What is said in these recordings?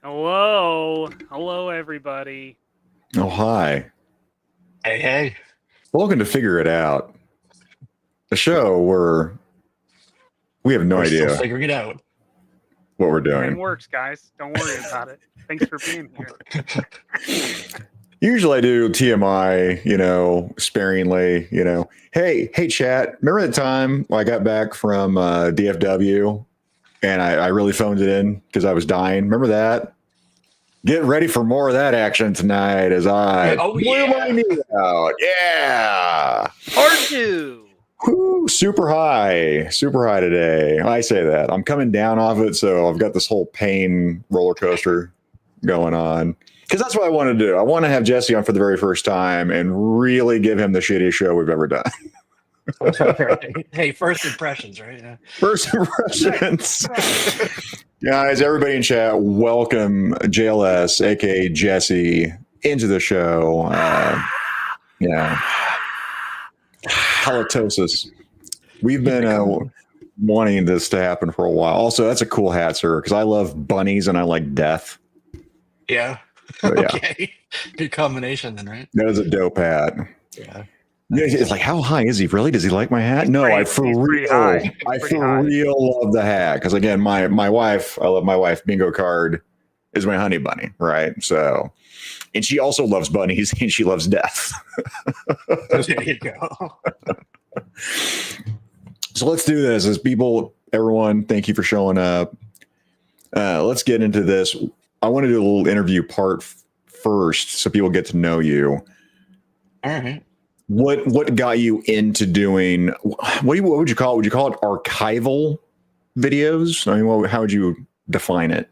Hello. Hello, everybody. Oh, hi. Hey. Welcome to Figure It Out, a show where we have no We're idea still figuring it out. what we're It doing. works, guys. Don't worry about it. Thanks for being here. Usually I do TMI, sparingly, Hey, chat. Remember the time I got back from DFW and I really phoned it in because I was dying? Remember that? Get ready for more of that action tonight as I blew my knee out. Yeah. Part two. Woo, super high today. I say that. I'm coming down off it, so I've got this whole pain roller coaster going on. Because that's what I want to do. I want to have Jesse on for the very first time and really give him the shittiest show we've ever done. Hey, first impressions, right? Yeah. First impressions. Guys, everybody in chat, welcome JLS, aka Jesse, into the show. Halitosis. We've been wanting this to happen for a while. Also, that's a cool hat, sir, because I love bunnies and I like death. Yeah. So, yeah. Okay. Good combination then, right? That is a dope hat. Yeah. It's like, how high is he? Really? Does he like my hat? No, I for real love the hat. Because again, my wife, I love my wife. Bingo card is my honey bunny, right? So, and she also loves bunnies and she loves death. There you go. So let's do this. Everyone, thank you for showing up. Let's get into this. I want to do a little interview part first so people get to know you. All right. What got you into doing, what would you call it? Would you call it archival videos? I mean, how would you define it?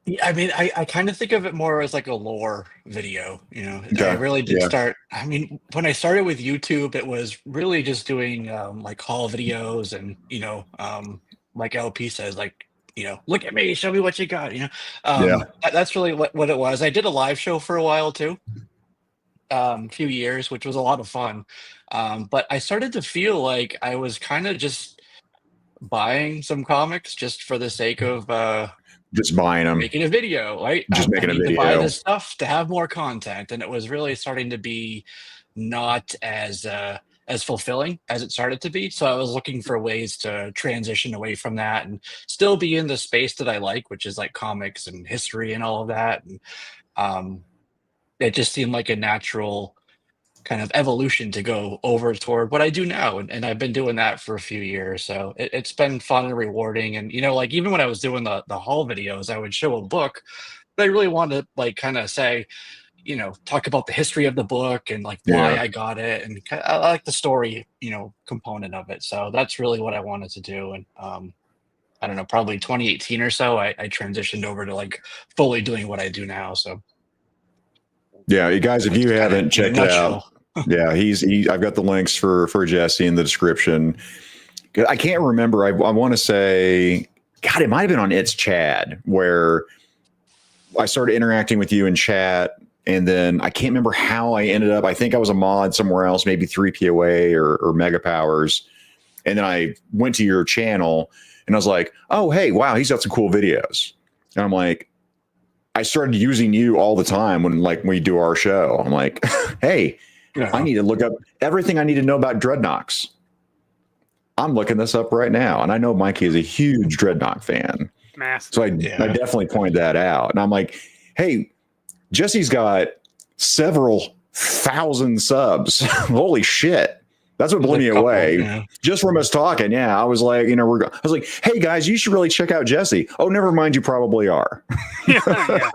Yeah, I mean, I kind of think of it more as like a lore video, Okay. I really did start. I mean, when I started with YouTube, it was really just doing like haul videos and, like LP says, like, look at me, show me what you got, That's really what it was. I did a live show for a while too. Few years, which was a lot of fun. But I started to feel like I was kind of just buying some comics just for the sake of just buying them, making a video, right? Just making a video. To buy this stuff to have more content, and it was really starting to be not as fulfilling as it started to be. So I was looking for ways to transition away from that and still be in the space that I like, which is like comics and history and all of that. And it just seemed like a natural kind of evolution to go over toward what I do now. And I've been doing that for a few years. So it's been fun and rewarding. And, like even when I was doing the haul videos, I would show a book, but I really wanted to like kind of say, talk about the history of the book and like why I got it. And I like the story, component of it. So that's really what I wanted to do. And I don't know, probably 2018 or so, I transitioned over to like fully doing what I do now. So. Yeah, you guys, if you haven't checked it out, yeah, I've got the links for Jesse in the description. I can't remember. I want to say, God, it might have been on It's Chad where I started interacting with you in chat, and then I can't remember how I ended up. I think I was a mod somewhere else, maybe 3POA or Mega Powers, and then I went to your channel and I was like, oh, hey, wow, he's got some cool videos, and I'm like, I started using you all the time when we do our show. I'm like, hey, I need to look up everything I need to know about Dreadnoks. I'm looking this up right now. And I know Mikey is a huge Dreadnought fan. Massive. So I definitely pointed that out. And I'm like, hey, Jesse's got several thousand subs. Holy shit. That's what blew me away. Just from us talking. Yeah. I was like, I was like, hey guys, you should really check out Jesse. Oh, never mind. You probably are. Yeah.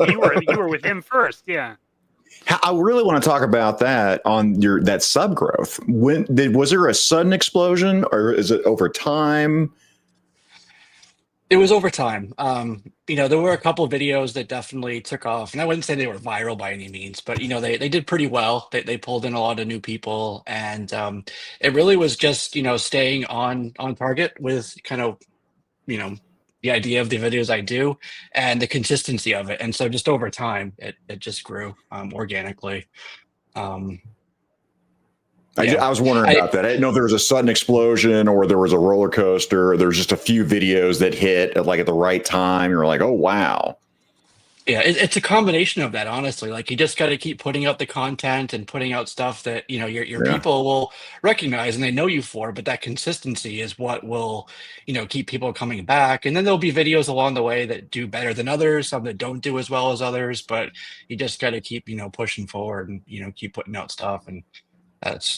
You were with him first. Yeah. I really want to talk about that on that sub growth. Was there a sudden explosion or is it over time? It was over time. There were a couple of videos that definitely took off, and I wouldn't say they were viral by any means, but they did pretty well. They pulled in a lot of new people, and it really was just staying on target with kind of the idea of the videos I do and the consistency of it. And so just over time, it just grew organically. I was wondering about that. I didn't know if there was a sudden explosion or there was a roller coaster. Or there's just a few videos that hit at the right time. You're like, oh, wow. Yeah, it's a combination of that, honestly. Like, you just got to keep putting out the content and putting out stuff that, your people will recognize and they know you for, but that consistency is what will, keep people coming back. And then there'll be videos along the way that do better than others, some that don't do as well as others, but you just got to keep, pushing forward and, keep putting out stuff. And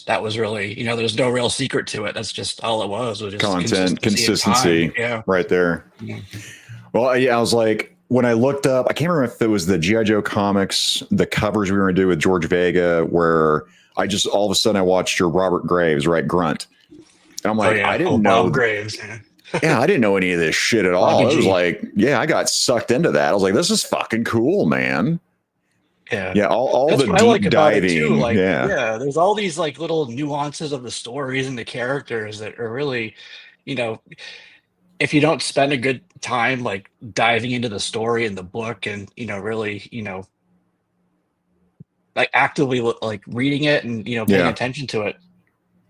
that was really, there's no real secret to it. That's just all it was just content, consistency. Yeah. Right there. Yeah. Well, yeah, I was like, when I looked up, I can't remember if it was the G.I. Joe comics, the covers we were going to do with George Vega, where I just all of a sudden I watched your Robert Graves, right? Grunt. And I'm like, I didn't know. Bob Graves. Yeah, I didn't know any of this shit at all. It was like, I got sucked into that. I was like, this is fucking cool, man. Yeah. Yeah. All That's the what deep I like about it diving. too. Like, yeah. There's all these little nuances of the stories and the characters that are really, if you don't spend a good time diving into the story and the book and really actively reading it and paying attention to it,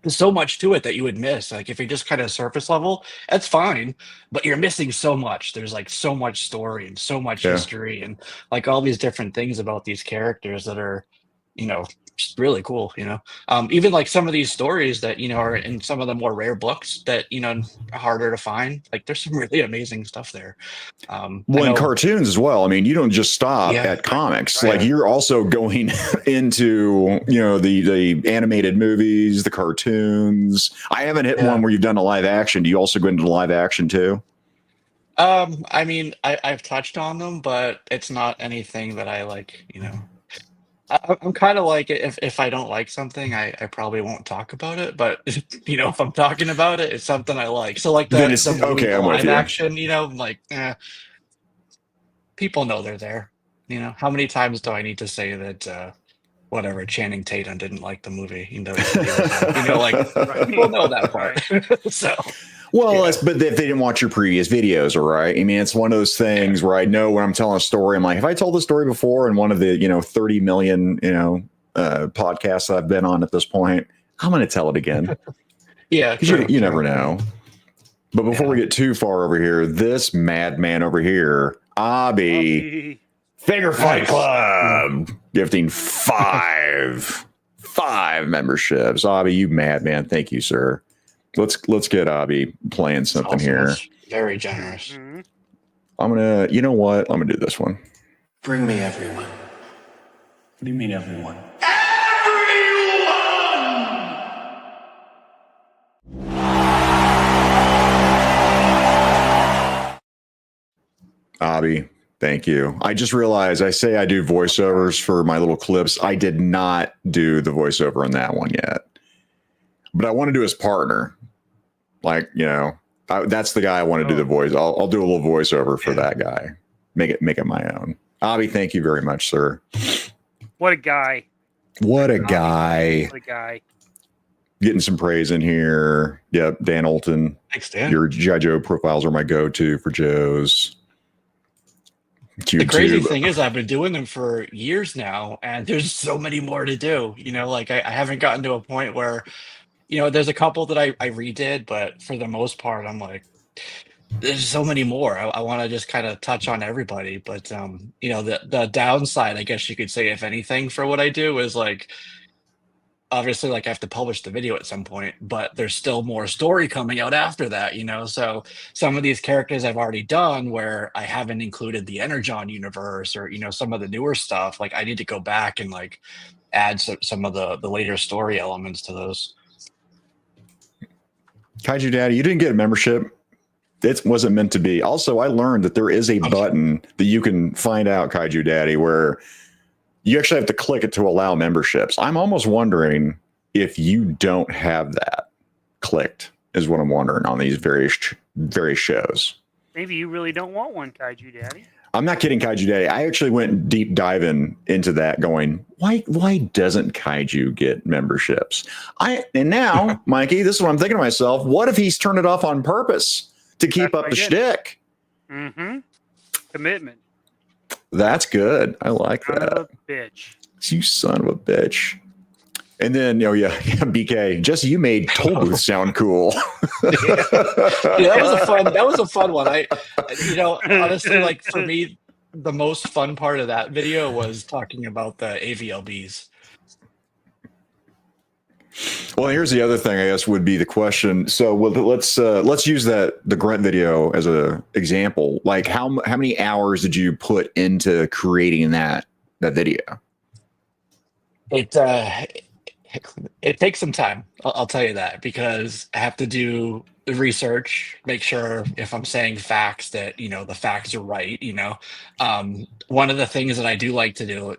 there's so much to it that you would miss. If you're just kind of surface level, that's fine, but you're missing so much. There's so much story and so much history and all these different things about these characters that are just really cool. Even some of these stories that are in some of the more rare books that are harder to find. There's some really amazing stuff there. In cartoons as well. I mean, you don't just stop at comics. You're also going into the animated movies, the cartoons. I haven't hit one where you've done a live action. Do you also go into live action too? I mean, I've touched on them, but it's not anything that I like. I'm kind of if I don't like something, I probably won't talk about it. But if I'm talking about it, it's something I like. So the live action, people know they're there. How many times do I need to say that? Whatever, Channing Tatum didn't like the movie. People know that part. So. Well, but if they didn't watch your previous videos, all right. I mean, it's one of those things where I know when I'm telling a story, I'm like, have I told the story before in one of the 30 million podcasts that I've been on at this point? I'm going to tell it again. You never know. But before we get too far over here, this madman over here, Abby, Finger Fight Club, gifting five memberships. Abby, you madman! Thank you, sir. Let's get Abby playing something here. That's very generous. Mm-hmm. I'm gonna, you know what? I'm gonna do this one. Bring me everyone. What do you mean everyone? Abby, thank you. I just realized I say I do voiceovers for my little clips. I did not do the voiceover on that one yet, but I want to do his partner. That's the guy I want to do the voice. I'll do a little voiceover for that guy. Make it my own. Abby, thank you very much, sir. What a guy. What a guy. What a guy. Getting some praise in here. Yep, Dan Olton. Thanks, Dan. Your G.I. Joe profiles are my go-to for Joe's. YouTube. The crazy thing is I've been doing them for years now, and there's so many more to do. I haven't gotten to a point where there's a couple that I redid, but for the most part, I'm like, there's so many more. I want to just kind of touch on everybody. But, the downside, I guess you could say, if anything, for what I do is obviously I have to publish the video at some point, but there's still more story coming out after that, So some of these characters I've already done where I haven't included the Energon universe or, some of the newer stuff, I need to go back and add some of the later story elements to those. Kaiju Daddy, you didn't get a membership. It wasn't meant to be. Also, I learned that there is a button that you can find out, Kaiju Daddy, where you actually have to click it to allow memberships. I'm almost wondering if you don't have that clicked, is what I'm wondering on these various shows. Maybe you really don't want one, Kaiju Daddy. I'm not kidding, Kaiju Daddy. I actually went deep diving into that going, why doesn't Kaiju get memberships? And now, Mikey, this is what I'm thinking to myself. What if he's turned it off on purpose to keep up the shtick? Mm-hmm. Commitment. That's good. I like Son that. of a bitch. You son of a bitch. And then, BK, Jesse, you made Toll Booth sound cool. That was a fun one. Honestly, like for me, the most fun part of that video was talking about the AVLBs. Well, here's the other thing, I guess, would be the question. So let's use the grunt video as an example. Like how many hours did you put into creating that video? It takes some time. I'll tell you that, because I have to do the research, make sure if I'm saying facts that the facts are right. One of the things that I do like to do,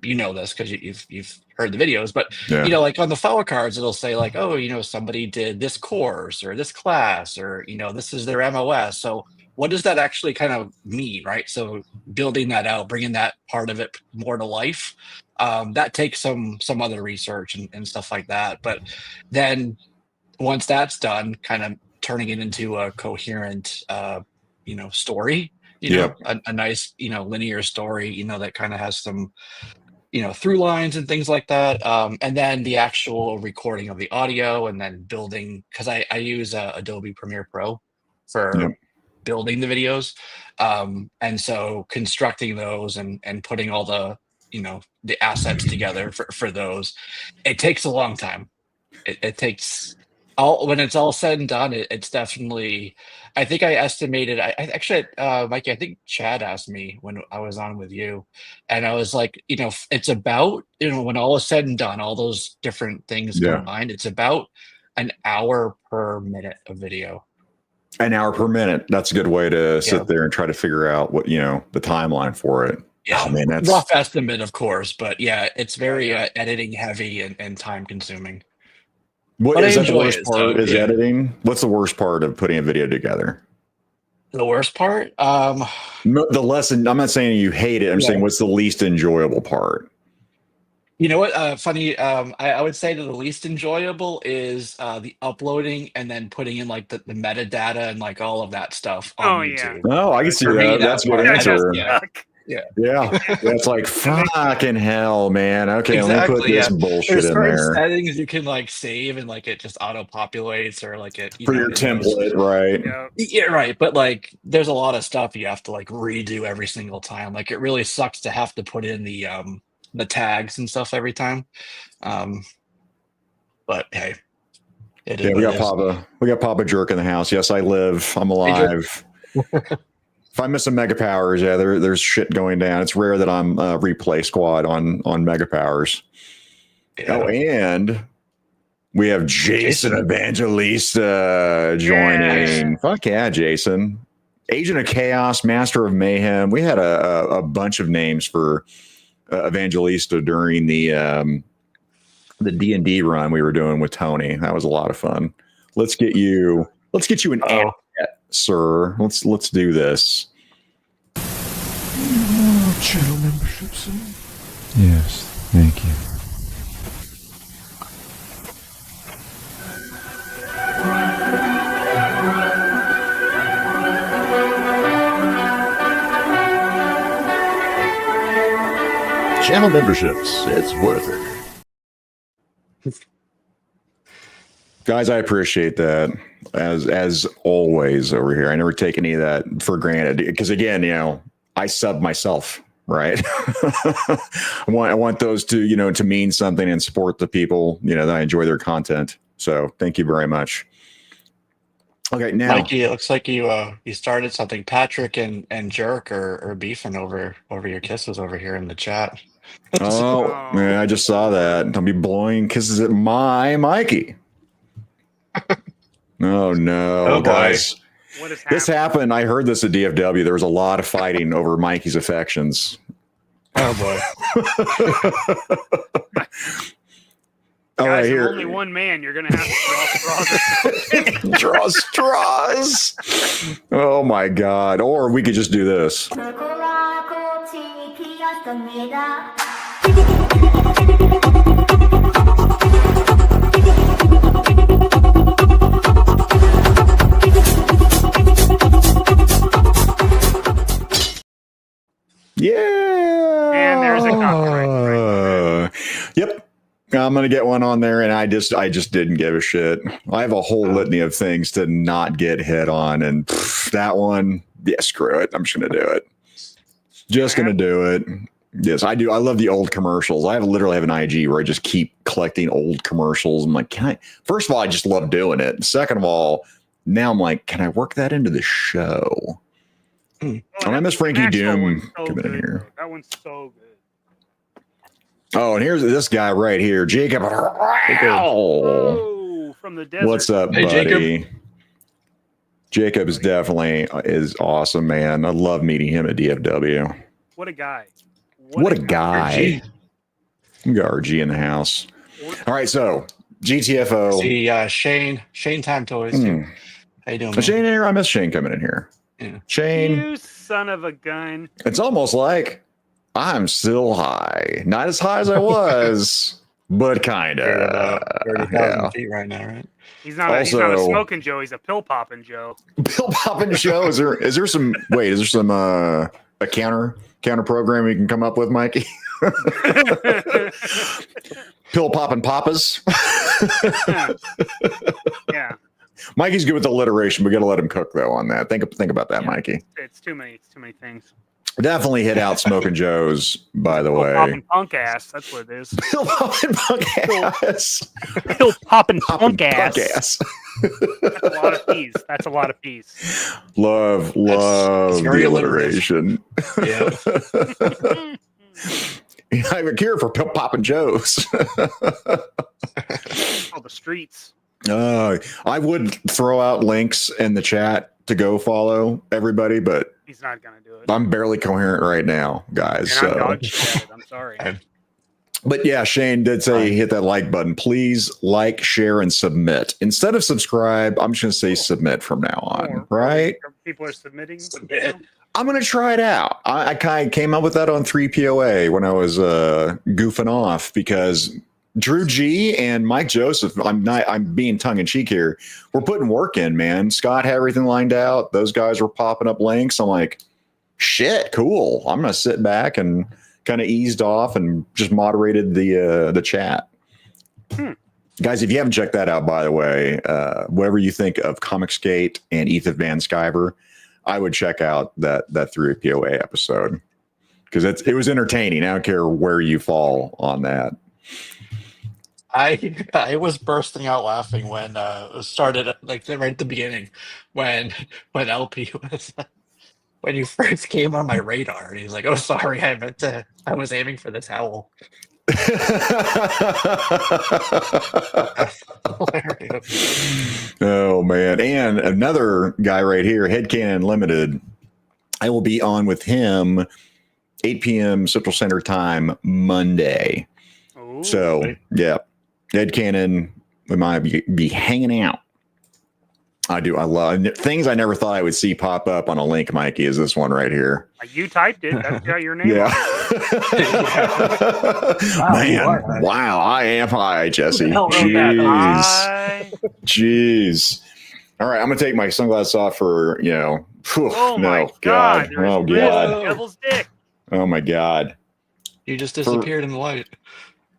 this because you've heard the videos, but like on the follow cards, it'll say like, oh, somebody did this course or this class, or this is their MOS. So what does that actually kind of mean, right? So building that out, bringing that part of it more to life, that takes some other research and stuff like that. But then once that's done, kind of turning it into a coherent, story, a nice, linear story, that kind of has some, through lines and things like that. And then the actual recording of the audio, and then building, because I use Adobe Premiere Pro for building the videos. And so constructing those and putting all the, the assets together for those, it takes a long time. It takes when it's all said and done, it's definitely, I think I estimated, I actually, Mikey, I think Chad asked me when I was on with you, and I was like, it's about, when all is said and done, all those different things combined, it's about an hour per minute of video. An hour per minute. That's a good way to sit there and try to figure out what, the timeline for it. Yeah, oh, man, that's rough estimate, of course, but yeah, it's very editing heavy and time consuming. What is that the worst part? Is editing? What's the worst part of putting a video together? The worst part? The lesson. I'm not saying you hate it. I'm saying what's the least enjoyable part? You know what? Funny. I would say that the least enjoyable is the uploading and then putting in like the metadata and like all of that stuff on YouTube. Oh, I can see that. That's a good answer. Yeah. It's like fucking hell, man. Okay, exactly, let me put this bullshit in there. Settings you can like save and like it just auto populates, or like it for your template, right? Yeah, right. But like, there's a lot of stuff you have to like redo every single time. Like, it really sucks to have to put in the tags and stuff every time. But hey, we got Papa Jerk in the house. Yes, I live. I'm alive. If I miss some Mega Powers, there's shit going down. It's rare that I'm replay squad on Mega Powers. Yeah. Oh, and we have Jason Evangelista joining. Fuck yeah, Jason. Agent of Chaos, Master of Mayhem. We had a bunch of names for Evangelista during the D&D run we were doing with Tony. That was a lot of fun. Let's get you an ad, sir. Let's do this. Channel membership, sir? Yes, thank you. Channel memberships, it's worth it. Guys, I appreciate that as always over here. I never take any of that for granted, because again, I sub myself, right? I want those to to mean something and support the people that I enjoy their content. So thank you very much. Okay, now Mikey, it looks like you started something. Patrick and Jerk are beefing over your kisses over here in the chat. Oh man, I just saw that. I'll be blowing kisses at my Mikey. Oh no, guys. What has happened? This happened. I heard this at DFW. There was a lot of fighting over Mikey's affections. Oh boy. All right, here. Only one man. You're gonna have to draw straws. Oh my god! Or we could just do this. Yeah. And there's a copyright. Yep. I'm gonna get one on there, and I just didn't give a shit. I have a whole litany of things to not get hit on, and that one, yeah, screw it. I'm just gonna do it. Just gonna do it. Yes, I do. I love the old commercials. I literally have an IG where I just keep collecting old commercials. I'm like, can I? First of all, I just love doing it. Second of all, now I'm like, can I work that into the show? And I miss Frankie Doom coming in here. That one's so good. Oh, and here's this guy right here, Jacob. Oh, from the desert. What's up, Hey, buddy? Jacob is definitely is awesome, man. I love meeting him at DFW. What a guy. What a guy. We got RG in the house. All right, so GTFO. See, Shane Time Toys. How you doing, man? Shane here. I miss Shane coming in here. Yeah. Shane. You son of a gun. It's almost like I'm still high. Not as high as I was, but kind of. 30,000 feet right now, right? He's not a smoking Joe. He's a pill popping Joe. Pill popping Joe. Is there some a counter program you can come up with, Mikey? Pill popping papas. Yeah. Mikey's good with alliteration. We got to let him cook though on that. Think about that, Mikey. It's too many things. Definitely hit out Smoking Joe's, by the way. Popping punk ass. That's what it is. Pill popping punk ass. Pill popping punk ass. That's a lot of peas. Love the alliteration. Yeah. I have a cure for pill popping Joes. All the streets. I would throw out links in the chat to go follow everybody, but he's not gonna do it. I'm barely coherent right now, guys. I'm sorry. But yeah, Shane did say hit that like button. Please like, share, and submit. Instead of subscribe, I'm just gonna say submit from now on. Right? People are submitting. I'm gonna try it out. I kind of came up with that on 3POA when I was goofing off because Drew G and Mike Joseph, I'm being tongue in cheek here. We're putting work in, man. Scott had everything lined out. Those guys were popping up links. I'm like, shit, cool. I'm going to sit back and kind of eased off and just moderated the chat. Guys, if you haven't checked that out, by the way, whatever you think of Comicsgate and Ethan Van Sciver, I would check out that 3POA episode because it was entertaining. I don't care where you fall on that. I was bursting out laughing when it started like right at the beginning when LP was when you first came on my radar and he's like, "Oh, sorry, I was aiming for this owl." Oh man, and another guy right here, Headcanon Unlimited. I will be on with him 8 p.m. Central Standard Time Monday. Ooh, so yeah. Headcanon, we might be hanging out. I love things I never thought I would see pop up on a link, Mikey, is this one right here. You typed it. That's got your name. Yeah. Man, wow, I am high, Jesse. Jeez. All right, I'm going to take my sunglasses off for, oh my God. Oh, God. Devil's dick. Oh, my God. You just disappeared in the light.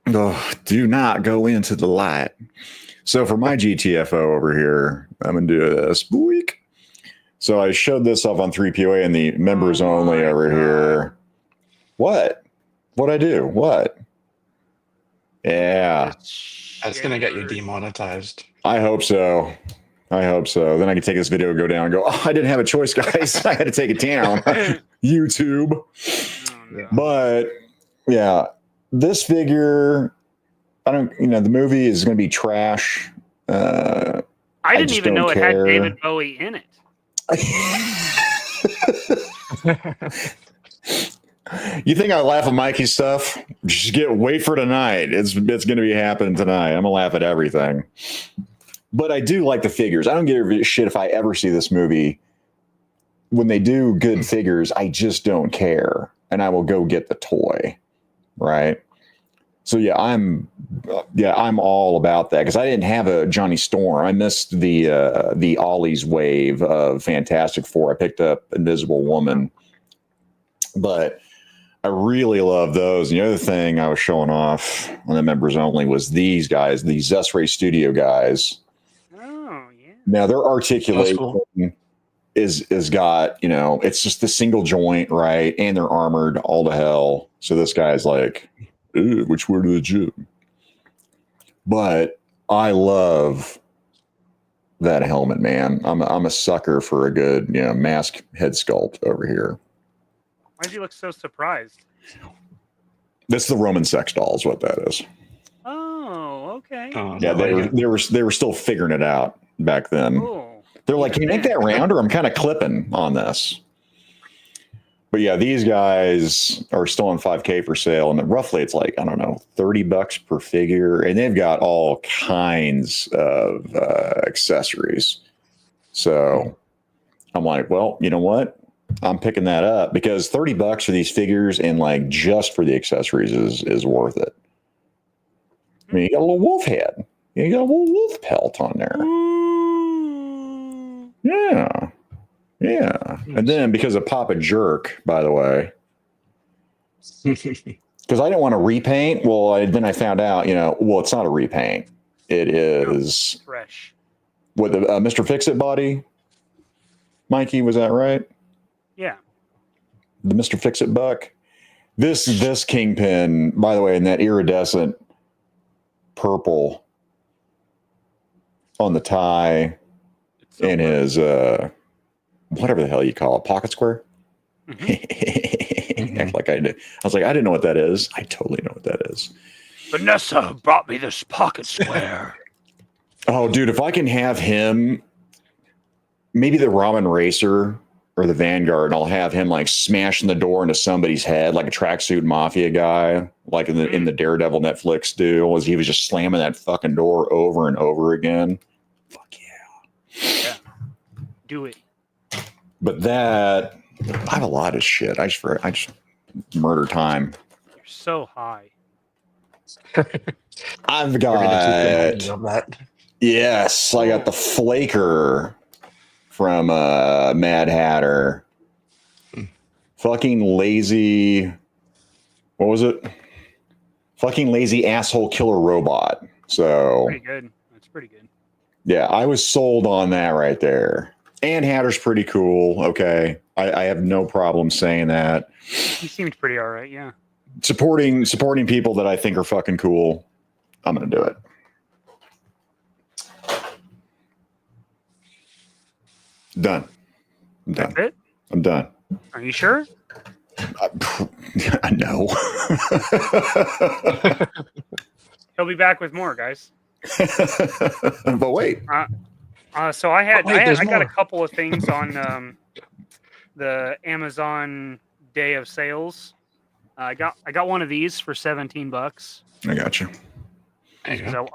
Oh, do not go into the light. So for my GTFO over here, I'm going to do this. Boink. So I showed this off on 3POA and the members only over here. What? What'd I do? What? Yeah. That's going to get you demonetized. I hope so. Then I can take this video and go down and go, oh, I didn't have a choice, guys. I had to take it down. YouTube. Oh, no. But yeah. This figure, the movie is going to be trash. I didn't even know it had David Bowie in it. You think I laugh at Mikey's stuff? Just wait for tonight. It's going to be happening tonight. I'm going to laugh at everything. But I do like the figures. I don't give a shit if I ever see this movie. When they do good figures, I just don't care. And I will go get the toy. Right. So yeah, I'm all about that because I didn't have a Johnny Storm. I missed the Ollie's wave of Fantastic Four. I picked up Invisible Woman, but I really love those. And the other thing I was showing off on the members only was these guys, the Zesray Studio guys. Oh yeah. Now their That's articulation cool. is got, it's just the single joint, right? And they're armored all to hell. So this guy's like, which word to the gym? But I love that helmet, man. I'm a sucker for a good, mask head sculpt over here. Why do you look so surprised? That's the Roman sex doll is what that is. Oh, okay. Oh, Yeah, no, they were still figuring it out back then. Cool. They're like, can you make that rounder? I'm kind of clipping on this. But yeah, these guys are still on 5K for sale. And roughly it's like, I don't know, $30 per figure. And they've got all kinds of accessories. So I'm like, well, you know what? I'm picking that up because $30 for these figures and like just for the accessories is worth it. I mean, you got a little wolf head. You got a little wolf pelt on there. Ooh. Yeah. Yeah. And then because of Papa Jerk, by the way, because I didn't want to repaint. Well, then I found out, it's not a repaint. It is Fresh. what the Mr. Fix-It body. Mikey, was that right? Yeah. The Mr. Fix-It buck. This Kingpin, by the way, in that iridescent purple on the tie and his whatever the hell you call it, pocket square. Act like I did. I was like, I didn't know what that is. I totally know what that is. Vanessa brought me this pocket square. Oh, dude, if I can have him, maybe the Ramen Racer or the Vanguard, and I'll have him like smashing the door into somebody's head like a tracksuit mafia guy, like in the Daredevil Netflix deal, as he was just slamming that fucking door over and over again. Fuck yeah. Yeah. Do it. But that, I have a lot of shit. I just murder time. You're so high. I've We're gonna keep reminding got, you of that. yes, I got the Flaker from Mad Hatter. Fucking lazy, what was it? Fucking lazy asshole killer robot. So, Pretty good. That's pretty good. yeah, I was sold on that right there. And Hatter's pretty cool. Okay. I have no problem saying that. He seemed pretty all right. Yeah. Supporting people that I think are fucking cool. I'm going to do it. Done. I'm done. That's it? I'm done. Are you sure? No. He'll be back with more, guys. But wait. So I had, Wait, there's I got a more. couple of things on the Amazon day of sales. I got one of these for $17. I got you. There you go. So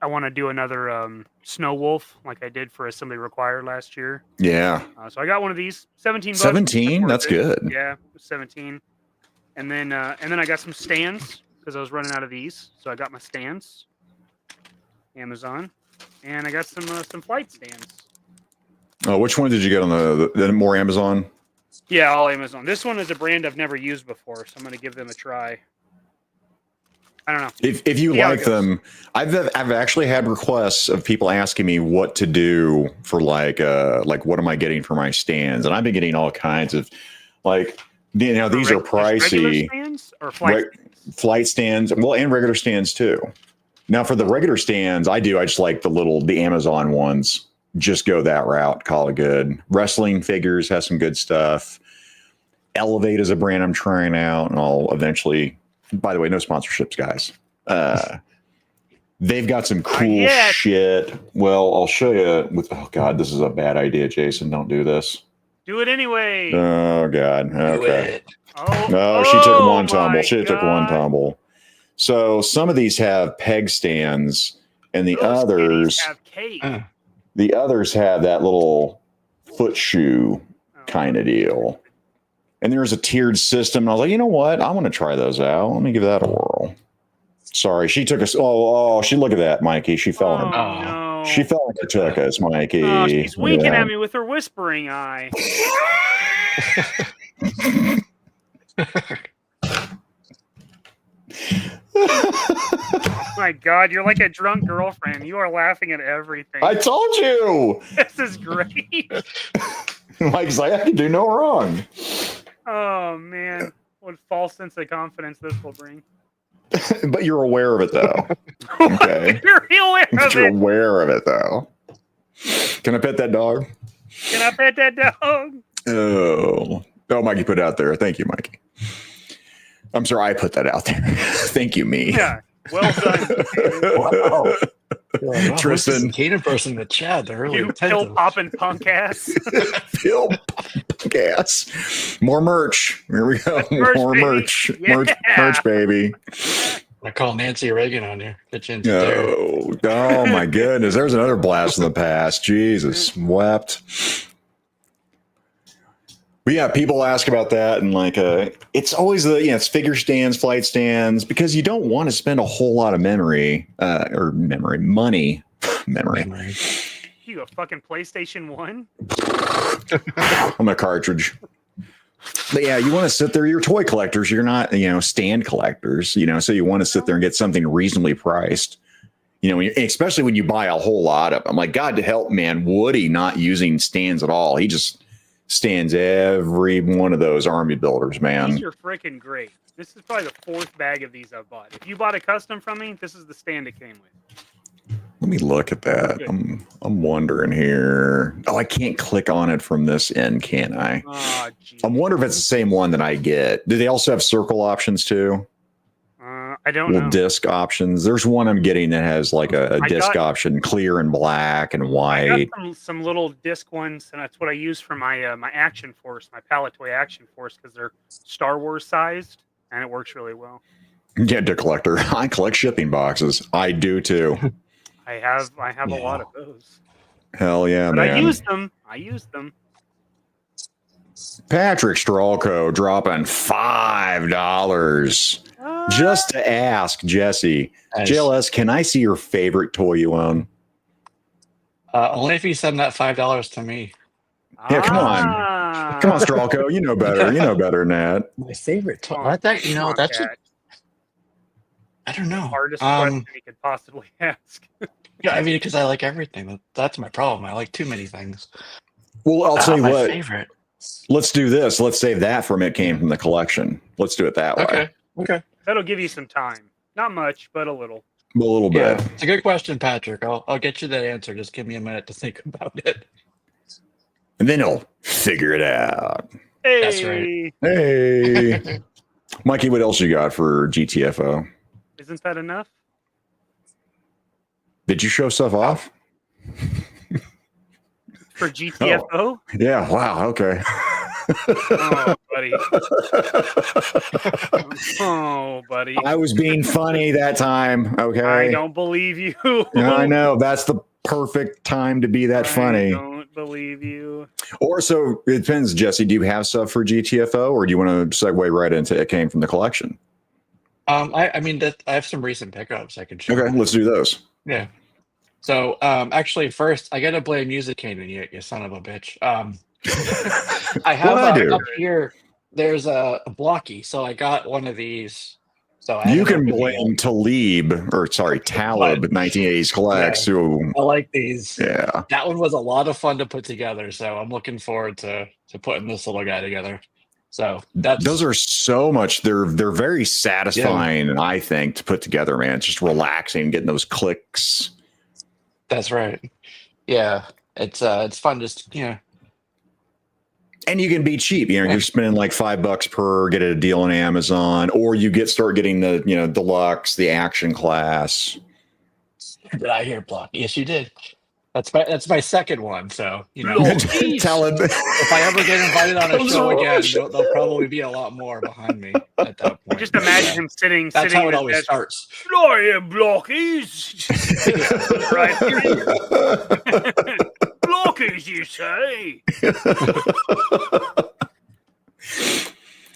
I want to do another Snow Wolf like I did for Assembly Required last year. Yeah. So I got one of these, $17. 17? That's worth it. good. Yeah, 17. And then I got some stands because I was running out of these. So I got my stands, Amazon, and I got some flight stands. Oh, which one did you get on the more Amazon? Yeah, all Amazon. This one is a brand I've never used before, so I'm going to give them a try. I don't know. If you See how it like goes. them, I've actually had requests of people asking me what to do for like what am I getting for my stands, and I've been getting all kinds of these are Regular pricey stands or flight stands? flight stands, well, and regular stands too. Now for the regular stands, I just like the Amazon ones. Just go that route, call it good. Wrestling figures has some good stuff. Elevate is a brand I'm trying out, and I'll eventually. By the way, no sponsorships, guys. They've got some cool shit. Well, I'll show you. Oh God, this is a bad idea, Jason. Don't do this. Do it anyway. Oh God. Okay. Oh, No, she took one tumble. my She took one God. tumble. So some of these have peg stands, and the Those others, kitties have cake. the others have that little foot shoe kind of deal. And there's a tiered system. And I was like, you know what? I want to try those out. Let me give that a whirl. Sorry, she took us. Oh, she look at that, Mikey. She fell in. No. She felt like it took us, Mikey. Oh, she's winking Yeah. at me with her whispering eye. Oh my God, you're like a drunk girlfriend. You are laughing at everything. I told you. This is great. Mike's like, I can do no wrong. Oh man, what false sense of confidence this will bring. But you're aware of it, though. Okay. You're aware of You're it. aware of it, though. Can I pet that dog? Can I pet that dog? Oh, Mikey put it out there. Thank you, Mikey. I'm sorry, I put that out there. Thank you, me. Yeah, well done. Wow. Tristan. Keenan person in the chat. They're really You pill attentive. popping punk ass. Phil gas. More merch. Here we go. Merch, More baby. merch. Yeah. Merch, baby. I call Nancy Reagan on you. Get you into there. Oh my goodness. There's another blast from the past. Jesus, wept. But yeah, people ask about that, and like, it's always it's figure stands, flight stands, because you don't want to spend a whole lot of money. You a fucking PlayStation 1? I'm a cartridge. But yeah, you want to sit there. You're toy collectors. You're not, stand collectors. So you want to sit there and get something reasonably priced. Especially when you buy a whole lot of them. Like, God to help, man, Woody not using stands at all. He just stands every one of those army builders, man. These are freaking great. This is probably the 4th bag of these I've bought. If you bought a custom from me, this is the stand it came with. Let me look at that. I'm wondering here. Oh, I can't click on it from this end, can I? Oh, geez. I'm wondering if it's the same one that I get. Do they also have circle options too? I don't know. Disc options. There's one I'm getting that has like a disc option, clear and black and white. I got some little disc ones, and that's what I use for my my Action Force, my Pallet Toy Action Force, because they're Star Wars sized, and it works really well. Yeah, to collector. I collect shipping boxes. I do too. I have a lot of those. Hell yeah, But man. I use them. Patrick Stralco dropping $5 just to ask Jesse. Nice. JLS, can I see your favorite toy you own? Only if you send that $5 to me. Yeah, come on. Come on, Stralco. You know better. You know better than that. My favorite toy. Come on, That's Cat. I don't know. Hardest question you could possibly ask. Yeah, I mean, because I like everything. That's my problem. I like too many things. Well, I'll tell you my what. favorite. Let's do this. Let's save that from it came from the collection. Let's do it that way. Okay. That'll give you some time. Not much, but a little. A little bit. Yeah, it's a good question, Patrick. I'll get you that answer. Just give me a minute to think about it. And then he'll figure it out. Hey. That's right. Hey. Mikey, what else you got for GTFO? Isn't that enough? Did you show stuff off? For GTFO? Yeah. Wow. Okay. Oh, buddy. Oh, buddy. I was being funny that time. Okay. I don't believe you. I know. That's the perfect time to be that funny. I don't believe you. Or so it depends, Jesse. Do you have stuff for GTFO, or do you want to segue right into it came from the collection? I mean, I have some recent pickups I can show. Okay, let's do those. Yeah. So, actually, first, I gotta blame Music Cannon, you son of a bitch. I have up here. There's a blocky, so I got one of these. So you can blame Talib 1980s collects. Yeah. Who, I like these. Yeah, that one was a lot of fun to put together. So I'm looking forward to putting this little guy together. So those are so much. They're very satisfying, I think, to put together, man. It's just relaxing, getting those clicks. That's right. Yeah, it's fun. Just and you can be cheap. You're spending like $5 per, get a deal on Amazon, or you start getting the deluxe, the action class. Did I hear block? Yes, you did. That's my second one. So tell him if I ever get invited on a show again, there'll probably be a lot more behind me at that point. Just imagine him sitting. That's how it always starts. Fly blockies. Right. Blockies, you say?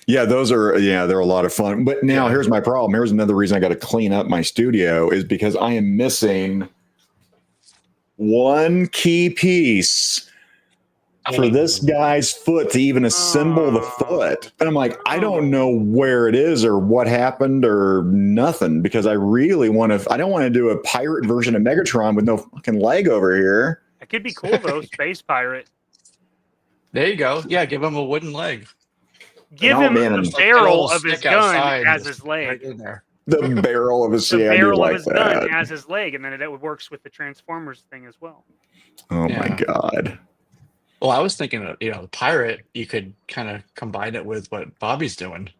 Yeah, those are they're a lot of fun. But now here's my problem. Here's another reason I got to clean up my studio is because I am missing one key piece for this guy's foot to even assemble the foot. And I'm like, I don't know where it is or what happened or nothing, because I really want to, I don't want to do a pirate version of Megatron with no fucking leg over here. That could be cool though, Space Pirate. There you go. Yeah, give him a wooden leg. Give him the barrel of his gun as his leg. Right in there. The barrel of his, The barrel of like his that. gun as his leg, and then it works with the Transformers thing as well. Oh my God. Well, I was thinking, the pirate, you could kind of combine it with what Bobby's doing,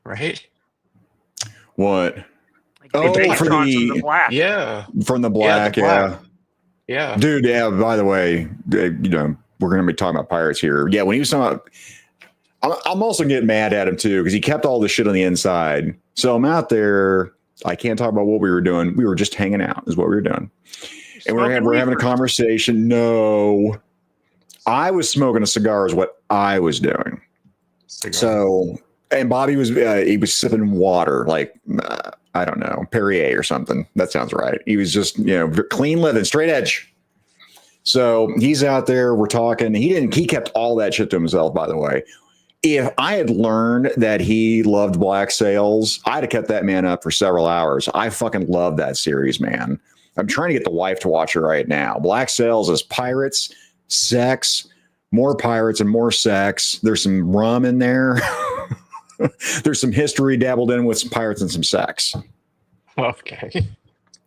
right? What? Like Oh, Megatron for from the- the black. Yeah. From the Yeah, black, the black. Yeah. Dude, yeah, by the way, we're going to be talking about pirates here. Yeah, when he was talking about, I'm also getting mad at him too, because he kept all the shit on the inside. So I'm out there. I can't talk about what we were doing. We were just hanging out is what we were doing. And we're having a conversation. No, I was smoking a cigar is what I was doing. So, and Bobby was, he was sipping water, like, I don't know, Perrier or something. That sounds right. He was just, clean living, straight edge. So he's out there, we're talking. He kept all that shit to himself, by the way. If I had learned that he loved Black Sails, I'd have kept that man up for several hours. I fucking love that series, man. I'm trying to get the wife to watch it right now. Black Sails is pirates, sex, more pirates and more sex. There's some rum in there. There's some history dabbled in with some pirates and some sex. Okay.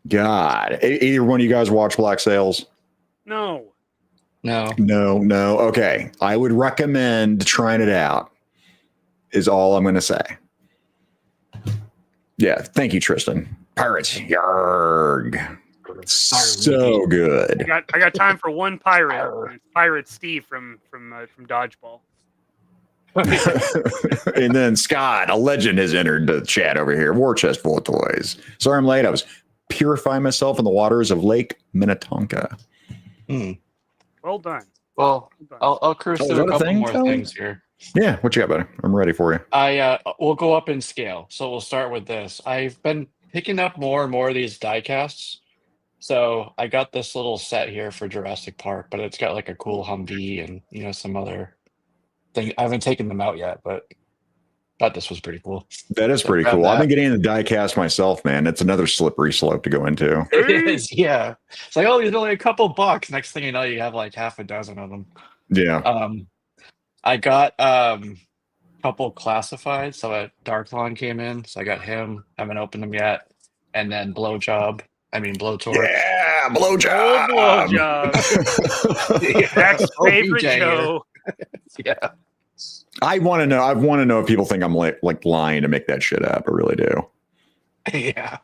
God. Either one of you guys watch Black Sails? No. No. No. Okay. I would recommend trying it out, is all I'm going to say. Yeah. Thank you, Tristan. Pirates. Yarg. So good. I got time for one pirate. And it's Pirate Steve from Dodgeball. And then Scott, a legend, has entered the chat over here. War chest full of toys. Sorry I'm late. I was purifying myself in the waters of Lake Minnetonka. Well done. Well, I'll cruise through a couple more things here. Yeah, what you got, buddy? I'm ready for you. We'll go up in scale. So we'll start with this. I've been picking up more and more of these die casts. So I got this little set here for Jurassic Park, but it's got like a cool Humvee and some other thing. I haven't taken them out yet, but thought this was pretty cool. That is pretty cool. I've been getting into die cast myself, man. It's another slippery slope to go into. It is, yeah. It's like, oh, these are only a couple bucks. Next thing you know, you have like half a dozen of them. Yeah. I got a couple classified. So a Darklon came in, so I got him. Haven't opened them yet. And then Blowtorch. Yeah, Blowjob. Blowjob. That's favorite show. Yeah. I want to know if people think I'm like lying to make that shit up. I really do. Yeah.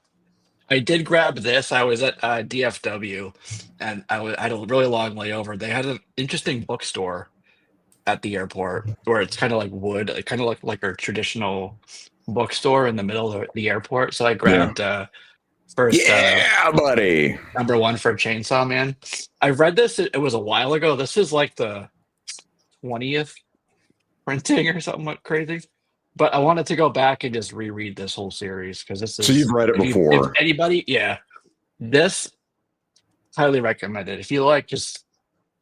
I did grab this. I was at DFW, and I had a really long layover. They had an interesting bookstore at the airport where it's kind of like wood. It kind of like a traditional bookstore in the middle of the airport. So I grabbed first. Yeah, buddy. Number one for Chainsaw Man. I read this. It was a while ago. This is like the 20th printing or something like crazy. But I wanted to go back and just reread this whole series because this is. So you've read it before? If anybody, yeah, this highly recommended. If you like just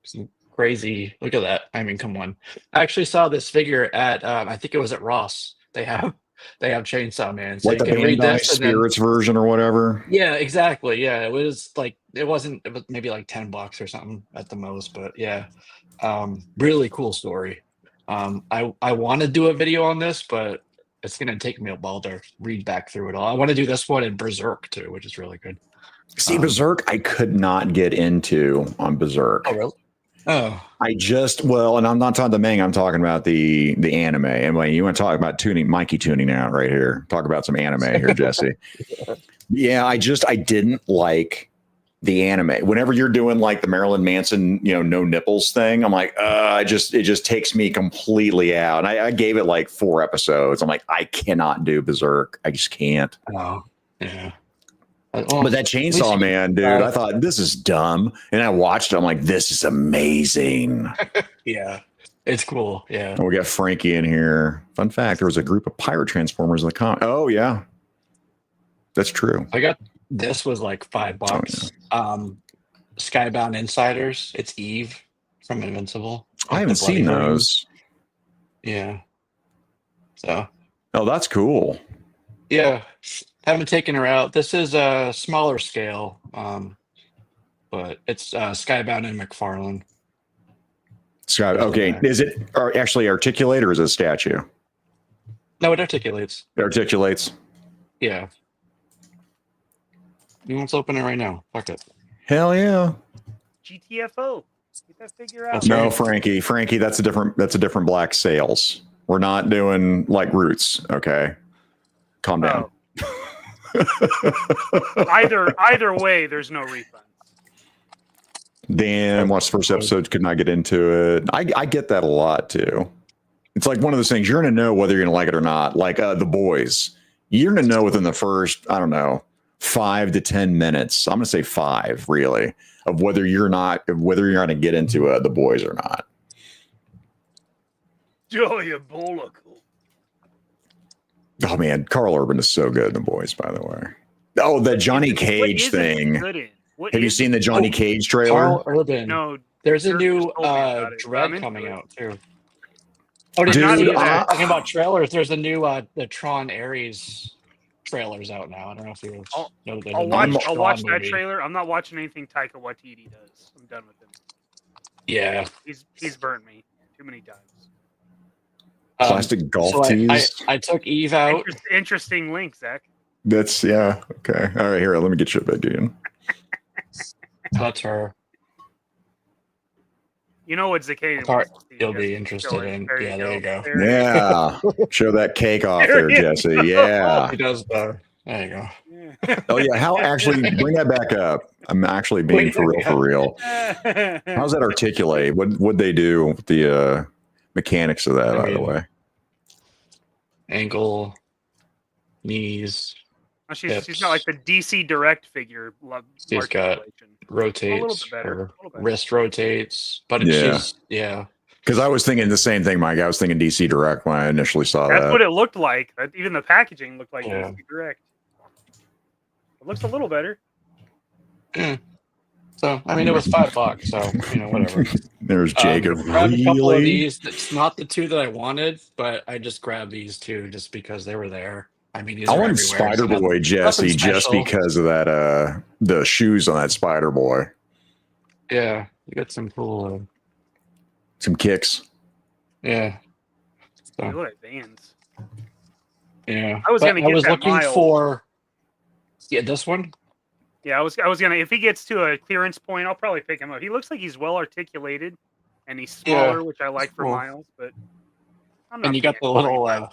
some crazy, look at that. I mean, come on. I actually saw this figure at I think it was at Ross. They have Chainsaw Man. So like you the can read Bandai this Spirits version or whatever. Yeah, exactly. Yeah, it was maybe like $10 or something at the most, but yeah, really cool story. I want to do a video on this, but it's going to take me a while to read back through it all. I want to do this one in Berserk too, which is really good. See, Berserk, I could not get into on Berserk. Oh, really? Oh, And I'm not talking the manga. I'm talking about the anime. And when you want to talk about Mikey tuning out right here, talk about some anime here, Jesse. Yeah, I didn't like the anime. Whenever you're doing like the Marilyn Manson, no nipples thing, I'm like, it just takes me completely out. And I gave it like 4 episodes. I'm like, I cannot do Berserk. I just can't. Oh, yeah. But that Chainsaw Man, dude, I thought this is dumb. And I watched it. I'm like, this is amazing. Yeah, it's cool. Yeah. And we got Frankie in here. Fun fact, there was a group of pirate transformers in the comic. Oh, yeah. That's true. I got this was like $5. Oh, yeah. Skybound Insiders. It's Eve from Invincible. I haven't The bloody seen ring. those. Yeah. So. Oh, that's cool. Yeah, haven't taken her out. This is a smaller scale, but it's Skybound and Mcfarlane. Scott, okay. Is it actually articulate or is it a statue? No, it articulates. It articulates. Yeah. Let's open it right now. Fuck it. Hell yeah. GTFO. Get that figure out. That's No, right. Frankie, that's a different black sails. We're not doing like Roots. Okay. Calm down. Either way, there's no refund. Dan watched the first episode, could not get into it. I get that a lot too. It's like one of those things you're going to know whether you're going to like it or not. Like The Boys, you're going to know within the first, I don't know, 5 to 10 minutes. I'm going to say 5, really, of whether you're going to get into The Boys or not. Diabolical. Oh man, Carl Urban is so good in The Boys, by the way. Oh, the Johnny Cage thing. Have you seen the Johnny Cage trailer? Carl Urban. No. There's a Dirk new just told me about it, but I'm Dread into coming it. out too. Oh, did Dude, you see Dude, talking about trailers? There's a new the Tron Ares trailers out now. I don't know if you know that there's I'll a watch. new I'll Tron watch that movie. trailer. I'm not watching anything Taika Waititi does. I'm done with him. Yeah. He's burnt me too many times. Plastic golf so tees. I took Eve out. Interesting link, Zach. That's yeah. Okay. All right. Here, let me get you a bed, Gideon. That's her. You know what Zacadian Part wants to see, you'll Jesse. be interested Show it. in. Yeah, there you go. There you Yeah. Show that cake off There there, you Jesse. go. Yeah. He does better. There you go. go. Oh yeah. How actually bring that back up? I'm actually being for real. How's that articulate? What'd they do with the mechanics of that, by the way? Ankle, knees, She's not like the DC Direct figure. She's got rotates, better, her a little better. wrist rotates, but Yeah. she's Because I was thinking the same thing, Mike. I was thinking DC Direct when I initially saw That's that. what it looked like. Even the packaging looked like Yeah. DC Direct. It looks a little better. Yeah. So I mean, it was $5, so whatever. There's Jacob. Grabbed a couple of Really? these. It's not the two that I wanted, but I just grabbed these two just because they were there. I mean, these I are wanted everywhere, Spider so Boy Jesse nothing just special. because of that the shoes on that Spider Boy. Yeah, you got some cool. Some kicks. Yeah. They So, look like Vans. yeah. I was But gonna get that looking Miles. for. Yeah, this one. Yeah, I was gonna. If he gets to a clearance point, I'll probably pick him up. He looks like he's well articulated, and he's smaller, which I like for Cool. Miles. But I'm not And you got paying the little, $40.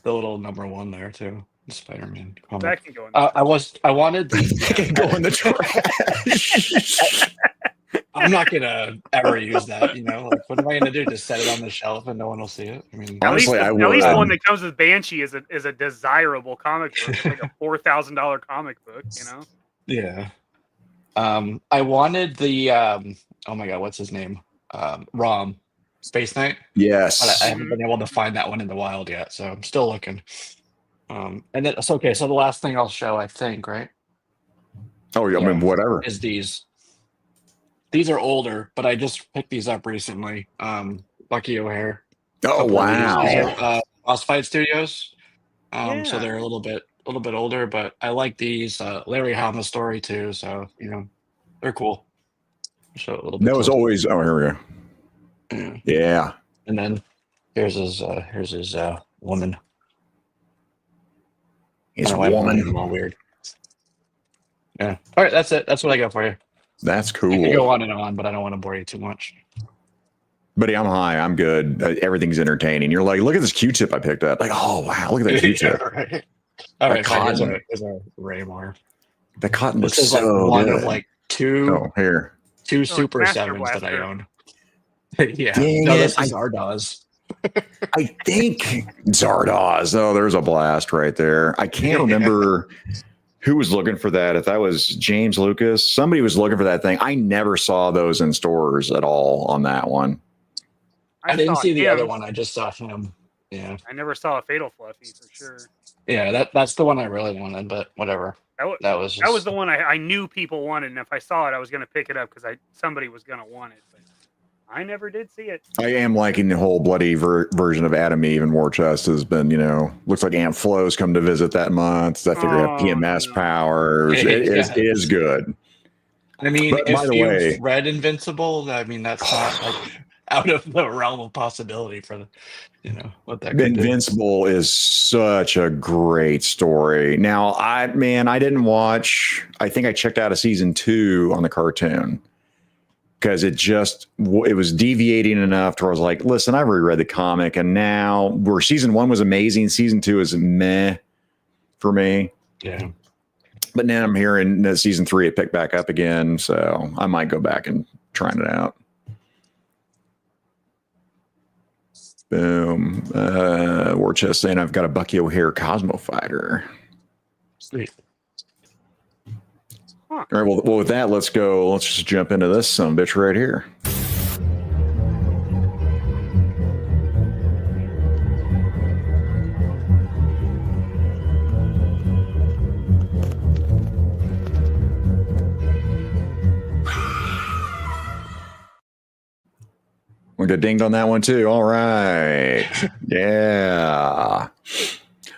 The little #1 there too. The Spider-Man comic. That can go in. I wanted the. Go in the trash. I'm not gonna ever use that. Like, what am I gonna do? Just set it on the shelf and no one will see it? I mean, Honestly, I at least would. the one that comes with Banshee is a desirable comic book. It's like a $4,000 comic book. yeah. I wanted the. Oh my god, what's his name? Rom, Space Knight. Yes. But I haven't been able to find that one in the wild yet, so I'm still looking. And then it's okay. So the last thing I'll show, I think, right, Oh, I mean, whatever. is these. These are older, but I just picked these up recently. Bucky O'Hare. Oh, wow. These are, Boss Fight Studios. So Yeah. they're a little bit older, but I like these. Larry Hama story too, so they're cool. Show a little bit. That was closer. always. Oh, here we go. Yeah. Yeah. And then here's his woman. It's I don't know why I'm woman. looking all weird. Yeah. All right, that's it. That's what I got for you. That's I can go cool. on and on, but I don't want to bore you too much. Buddy, I'm high. I'm good. Everything's entertaining. You're like, look at this Q-tip I picked up. Like, oh, wow. Look at that Q-tip. Right. All right, cotton. fine. Here's our Raymar. The cotton This looks is like so one good. of like two Oh, here. Super Master 7s that I Blaster. own. Yeah. Dang No, it, this is Ardaws. I think Zardoz. Oh, there's a blast right there. I can't remember who was looking for that. If that was James Lucas, somebody was looking for that thing. I never saw those in stores at all on that one. I didn't saw see the him. other one. I just saw him. Yeah. I never saw a Fatal Fluffy for sure. Yeah, that's the one I really wanted, but whatever. That was the one I knew people wanted, and if I saw it, I was going to pick it up because somebody was going to want it. But I never did see it. I am liking the whole bloody version of Adam Eve and War Chest has been, looks like Aunt Flo's come to visit that month. I figure have PMS powers. It is good. I mean, But by if the you've way, read Invincible, I mean, that's not like out of the realm of possibility for what that could do. Invincible is such a great story. Now, I didn't watch, I think I checked out a season 2 on the cartoon because it was deviating enough to where I was like, listen, I've reread the comic, and now where season 1 was amazing, season 2 is meh for me. Yeah. But now I'm hearing that season 3 it picked back up again, so I might go back and trying it out. Boom. War Chest saying I've got a Bucky O'Hare Cosmo Fighter. Sweet. All right, well, with that, let's just jump into this sumbitch right here. We got dinged on that one too. All right. Yeah.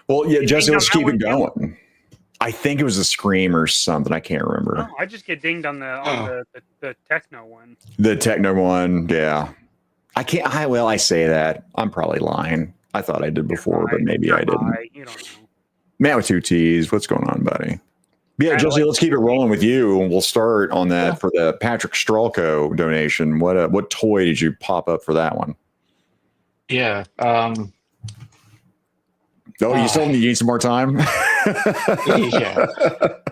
Well, yeah, Jesse, let's keep it going. I think it was a Scream or something. I can't remember. No, I just get dinged on the techno one. The techno one, yeah. I can't. I say that. I'm probably lying. I thought I did before, but maybe I didn't. You don't know. Matt with 2 T's. What's going on, buddy? Yeah, Jesse, let's keep it rolling with you, and we'll start on that for the Patrick Stralco donation. What toy did you pop up for that one? Yeah. You still need some more time? Yeah.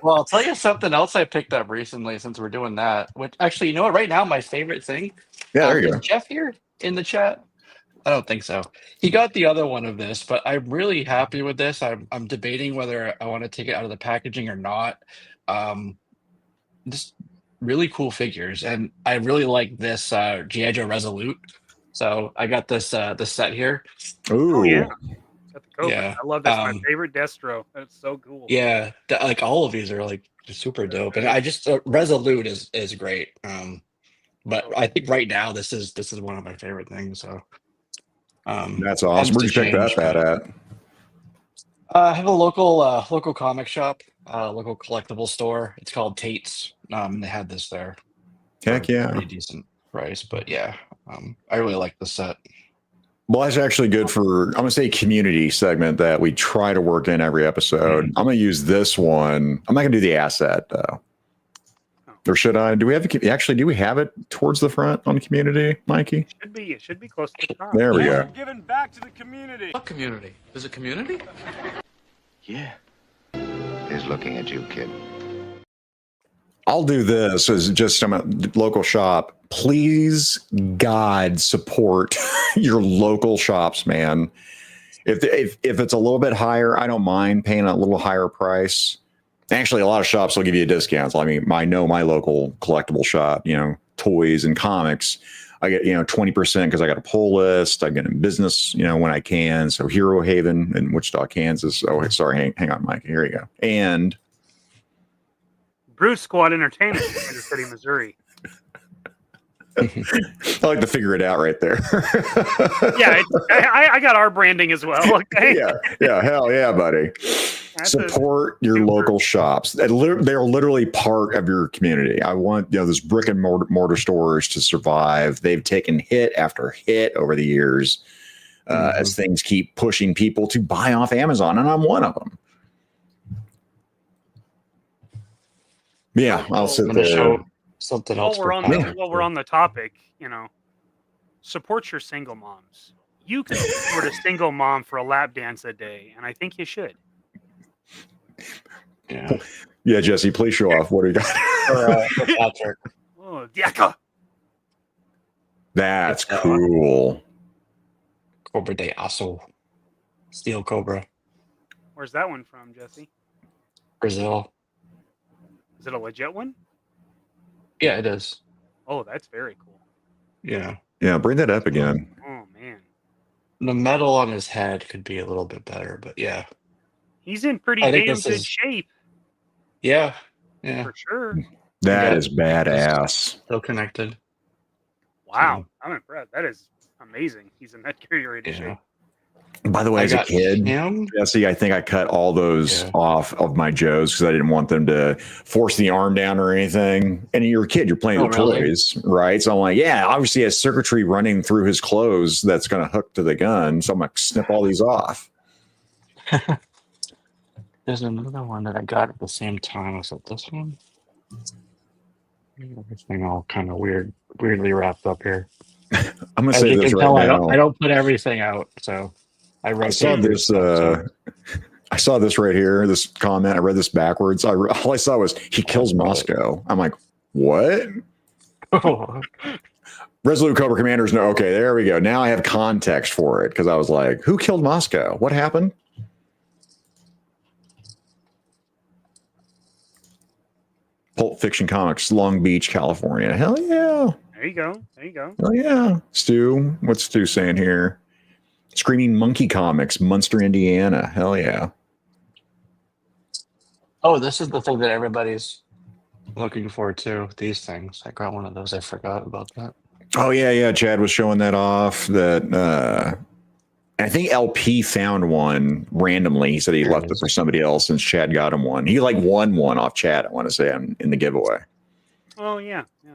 Well, I'll tell you something else I picked up recently since we're doing that. Which actually, you know what? Right now, my favorite thing. Yeah, there you go. Is Jeff here in the chat? I don't think so. He got the other one of this, but I'm really happy with this. I'm debating whether I want to take it out of the packaging or not. Just really cool figures, and I really like this G.I. Joe Resolute. So I got this set here. Ooh. Oh, yeah. Got the Cobra. Yeah. I love that's my favorite Destro. That's so cool. Yeah, like all of these are like super dope, and I just Resolute is great. But I think right now this is one of my favorite things. So that's awesome. Where'd you pick that at? I have a local comic shop, local collectible store. It's called Tate's. They had this there. Heck yeah. Pretty decent price, but yeah, I really like the set. Well, that's actually good for, I'm going to say, community segment that we try to work in every episode. I'm going to use this one. I'm not going to do the asset, though. Or should I? Do we have it towards the front on community, Mikey? It should be close to the top. There we go. Giving back to the community. What community? There's a community? Yeah. Is looking at you, kid. I'll do this as just I'm a local shop. Please, God, support your local shops, man. If it's a little bit higher, I don't mind paying a little higher price. Actually, a lot of shops will give you discounts. I mean, I know my local collectible shop, toys and comics, I get, 20% because I got a pull list. I get in business, when I can. So Hero Haven in Wichita, Kansas. Oh, sorry. Hang on, Mike. Here you go. And Bruce Squad Entertainment in Kansas City, Missouri. I like to figure it out right there. Yeah, I got our branding as well. Okay. Yeah. Hell yeah, buddy. Support your local shops. They're literally part of your community. I want those brick and mortar stores to survive. They've taken hit after hit over the years as things keep pushing people to buy off Amazon, and I'm one of them. Yeah, I'll sit there. Something else. While we're on the topic, support your single moms. You can support a single mom for a lap dance a day, and I think you should. Yeah, Jesse, please show off. What do you got? Patrick. Oh, Diaka. That's cool. Cobra de Aso. Steel Cobra. Where's that one from, Jesse? Brazil. Is it a legit one? Yeah, it is. Oh, that's very cool. Yeah. Yeah, bring that up again. Oh, man. The metal on his head could be a little bit better, but yeah. He's in pretty damn good shape. Yeah. For sure. That is badass. Still connected. Wow, I'm impressed. That is amazing. He's in that carrier ready shape. By the way, I as a got kid, him. Jesse, I think I cut all those off of my Joes because I didn't want them to force the arm down or anything. And you're a kid, you're playing with toys, right? So I'm like, yeah, obviously he has circuitry running through his clothes that's going to hook to the gun. So I'm going to snip all these off. There's another one that I got at the same time. Was it this one? Everything all kind of weirdly wrapped up here. I'm going to As say you this can right tell, now. I don't put everything out, so I wrote. I saw this. I saw this right here. This comment. I read this backwards. All I saw was he kills Mezco. I'm like, what? Resolute Cobra Commanders. No. Okay, there we go. Now I have context for it because I was like, who killed Mezco? What happened? Pulp Fiction Comics, Long Beach, California. Hell yeah. There you go. There you go. Oh yeah. Stu. What's Stu saying here? Screaming Monkey Comics, Munster, Indiana. Hell yeah. Oh, this is the thing that everybody's looking for too. These things. I got one of those. I forgot about that. Oh yeah, yeah. Chad was showing that off. That I think LP found one randomly. He said he left it for somebody else since Chad got him one. He like won one off Chad, I want to say, in the giveaway. Oh yeah, yeah.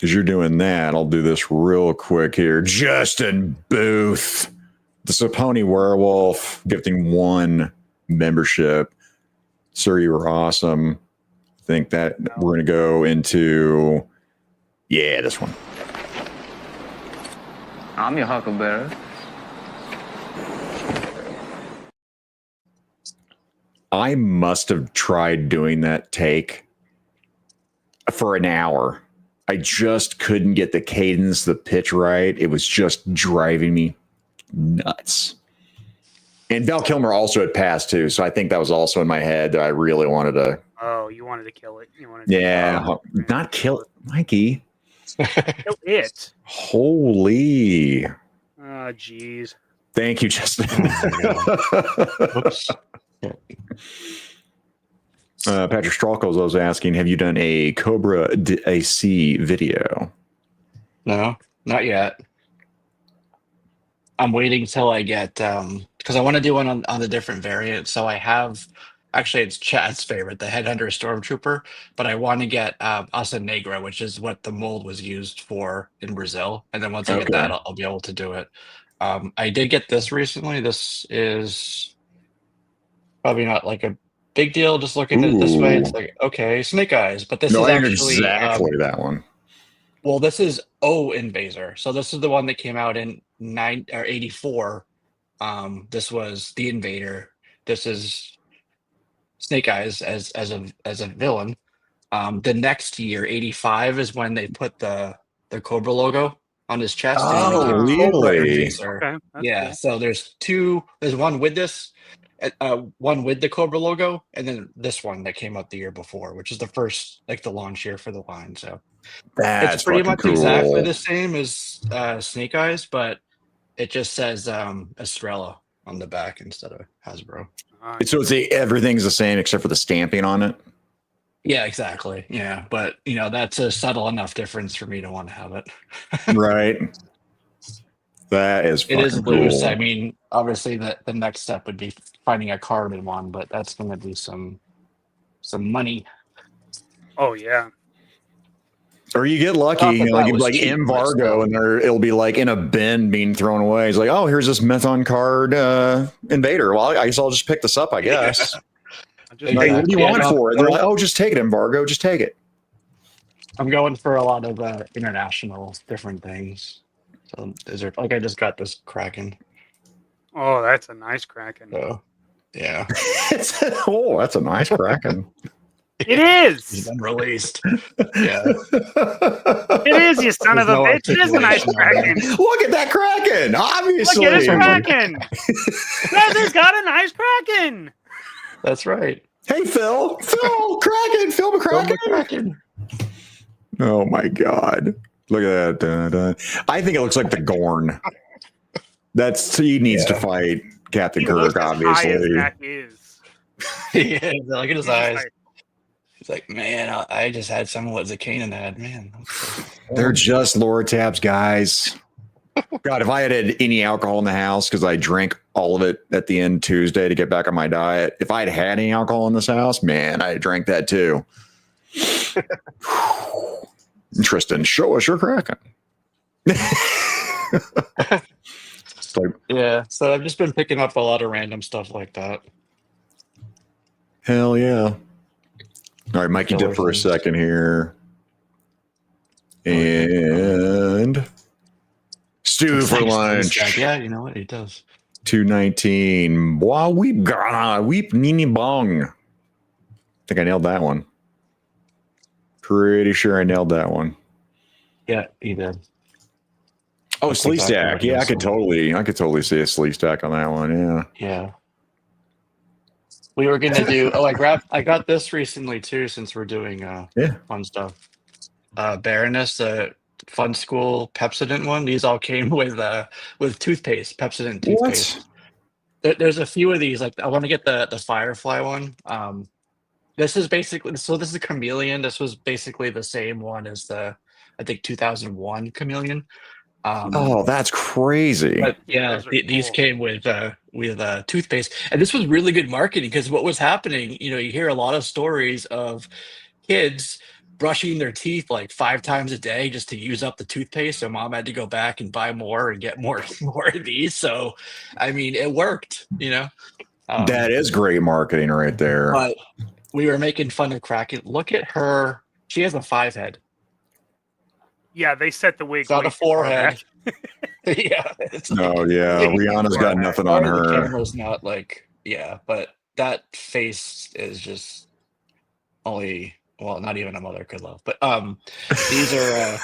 As you're doing that, I'll do this real quick here. Justin Booth, the Saponi Werewolf, gifting 1 membership. Sir, you were awesome. I think that we're going to go into, this one. I'm your huckleberry. I must have tried doing that take for an hour. I just couldn't get the cadence, the pitch right. It was just driving me nuts. And Val Kilmer also had passed too, so I think that was also in my head that I really wanted to. Oh, you wanted to kill it. You wanted to not kill it, Mikey. Kill it. Holy. Oh, jeez. Thank you, Justin. Oops. Patrick Stralkos was asking, have you done a Cobra AC video? No, not yet. I'm waiting till I get because I want to do one on the different variant. So I have actually it's Chad's favorite, the Headhunter Stormtrooper, but I want to get Asa Negra, which is what the mold was used for in Brazil. And then once I get that, I'll be able to do it. I did get this recently. This is probably not like a big deal. Just looking at it this way, it's like, okay, Snake Eyes, but this is actually exactly that one. Well, this is O Invaser. So this is the one that came out in 84. This was the Invader. This is Snake Eyes as a villain. The next year, 85, is when they put the Cobra logo on his chest. Oh, really? Okay, Yeah. cool. So there's two. There's one with this, one with the Cobra logo, and then this one that came out the year before, which is the first, like the launch year for the line. So it's pretty much exactly the same as Snake Eyes, but it just says Estrella on the back instead of Hasbro. So everything's the same except for the stamping on it. Yeah, exactly. Yeah, but that's a subtle enough difference for me to want to have it. Right. That is. It is loose. Cool. I mean, obviously, the next step would be finding a carbon one, but that's going to be some money. Oh yeah. Or you get lucky, like embargo, and it'll be like in a bin being thrown away. It's like, oh, here's this Methon card Invader. Well, I guess I'll just pick this up, I guess. Like, what do you want for it? They're like, oh, just take it, embargo, just take it. I'm going for a lot of international different things. So is there, like, I just got this Kraken. Oh, that's a nice Kraken. So, yeah. That's a nice Kraken. It is. It's been released. Yeah. It is, you son of a bitch. It is a nice Kraken. Look at that Kraken. Obviously. Look at his Kraken. He's got a nice Kraken. That's right. Hey, Phil. Kraken. Phil McCracken. Oh, my God. Look at that. I think it looks like the Gorn. He needs to fight Captain Kirk, obviously. That is. Yeah, look at his eyes. like, man, I just had some of what Zakanan had, man. They're just lower tabs, guys. God, if I had any alcohol in the house, because I drank all of it at the end Tuesday to get back on my diet. If I had any alcohol in this house, man, I drank that too. Tristan, show us your Kraken. Yeah, so I've just been picking up a lot of random stuff like that. Hell yeah. All right, Mikey dip for a second here. And stew for lunch. Yeah, you know what? It does. 219. Wow, weep nini bong. I think I nailed that one. Pretty sure I nailed that one. Yeah, you did. Oh, Slee Stack. Yeah, I could totally see a Slee Stack on that one. Yeah. Yeah. We were gonna do. Oh, I got this recently too. Since we're doing fun stuff. Baroness, the Fun School Pepsodent one. These all came with toothpaste, Pepsodent toothpaste. There's a few of these. Like I want to get the Firefly one. This is basically this is a chameleon. This was basically the same one as the I think 2001 chameleon. Oh, that's crazy. But yeah, these came with toothpaste, and this was really good marketing because what was happening, you hear a lot of stories of kids brushing their teeth like 5 times a day just to use up the toothpaste. So mom had to go back and buy more and get more of these. So, I mean, it worked, that is great marketing right there. But we were making fun of Kraken. Look at her. She has a 5 head. Yeah, they set the wig. It's not a 4 head. Yeah. Rihanna's got nothing on her. The camera's not but that face is just only. Well, not even a mother could love, but these are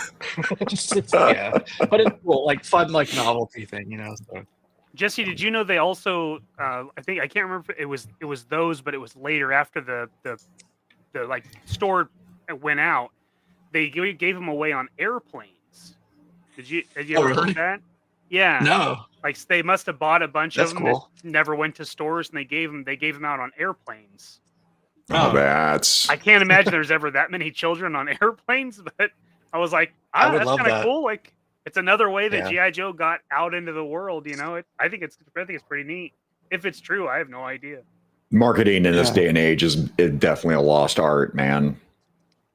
but it's cool, like fun, like novelty thing, So. Jesse, did you know they also? I can't remember if it was those, but it was later after the like store went out. They gave them away on airplanes. Have you ever heard that? Yeah. No. Like they must have bought a bunch That's of them cool. that never went to stores, and they gave them out on airplanes. Oh, that's. I can't imagine there's ever that many children on airplanes, but I was like, that's kind of cool. Like, it's another way that G.I. Joe got out into the world. I think it's pretty neat. If it's true, I have no idea. Marketing in this day and age is definitely a lost art, man.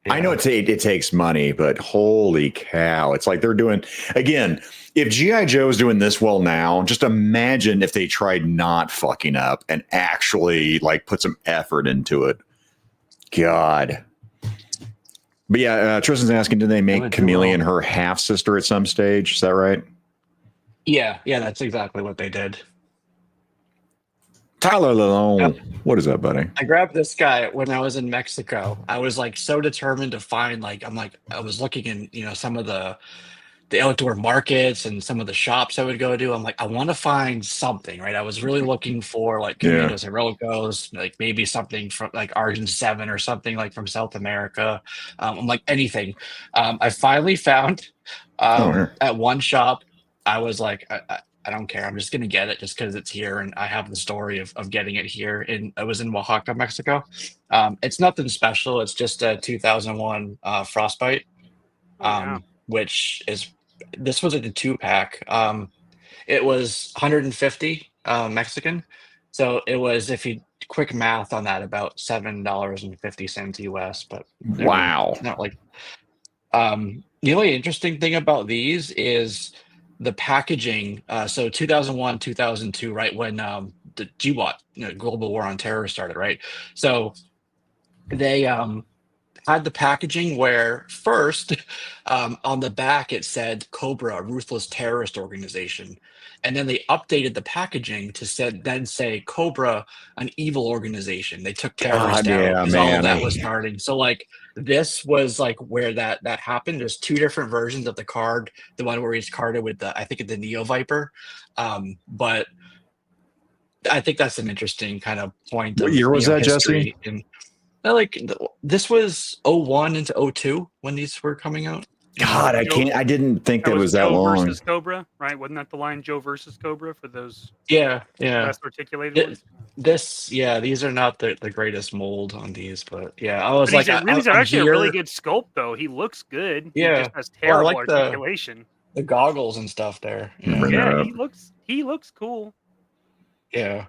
Yeah. I know it takes money, but holy cow. It's like they're doing, again, if G.I. Joe is doing this well now, just imagine if they tried not fucking up and actually like put some effort into it. God. But yeah, Tristan's asking, did they make Chameleon her half sister at some stage? Is that right? Yeah, that's exactly what they did. Tyler Lalone. What is that, buddy? I grabbed this guy when I was in Mexico. I was like so determined to find I was looking in, some of the outdoor markets and some of the shops I would go to. I'm like, I want to find something, right? I was really looking for like Caminos Heroicos, like maybe something from like Argent 7 or something like from South America. I'm like anything. I finally found at one shop, I was like, I don't care. I'm just going to get it just because it's here. And I have the story of getting it here. I was in Oaxaca, Mexico. It's nothing special. It's just a 2001 Frostbite, which this was like a 2-pack. It was 150 Mexican. So it was, if you quick math on that, about $7.50 US. But wow. Not like, the only interesting thing about these is the packaging. So 2001, 2002, right when the GWOT, Global War on Terror, started, right? So they had the packaging where first on the back it said Cobra, a ruthless terrorist organization, and then they updated the packaging to say Cobra, an evil organization. They took terrorists out because all of that was starting. So like this was like where that happened. There's 2 different versions of the card. The one where he's carded with I think the Neo Viper, but I think that's an interesting kind of point. What year was that, Jesse? And this was 01 into 02 when these were coming out. God, I didn't think that was that Joe long. versus Cobra, right? Wasn't that the line Joe versus Cobra for those? Yeah. Best articulated ones? These are not the greatest mold on these, but yeah, I was But like, he's I'm actually a really here. good sculpt, though. He looks good. He Yeah, just has well, I terrible like articulation. the goggles and stuff there. Yeah, Bring that Yeah, up. he looks cool. yeah.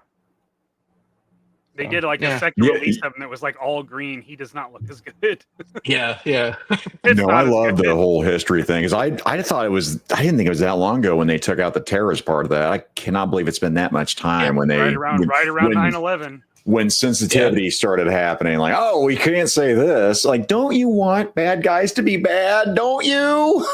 They So, did like a yeah, second Yeah, release of him that was like all green. He does not look as good. yeah. It's no, I not as love good. the whole history thing. Because I thought it was. I didn't think it was that long ago when they took out the terrorist part of that. I cannot believe it's been that much time when they right around 9/11. when sensitivity started happening. Like, oh, we can't say this. Like, don't you want bad guys to be bad? Don't you?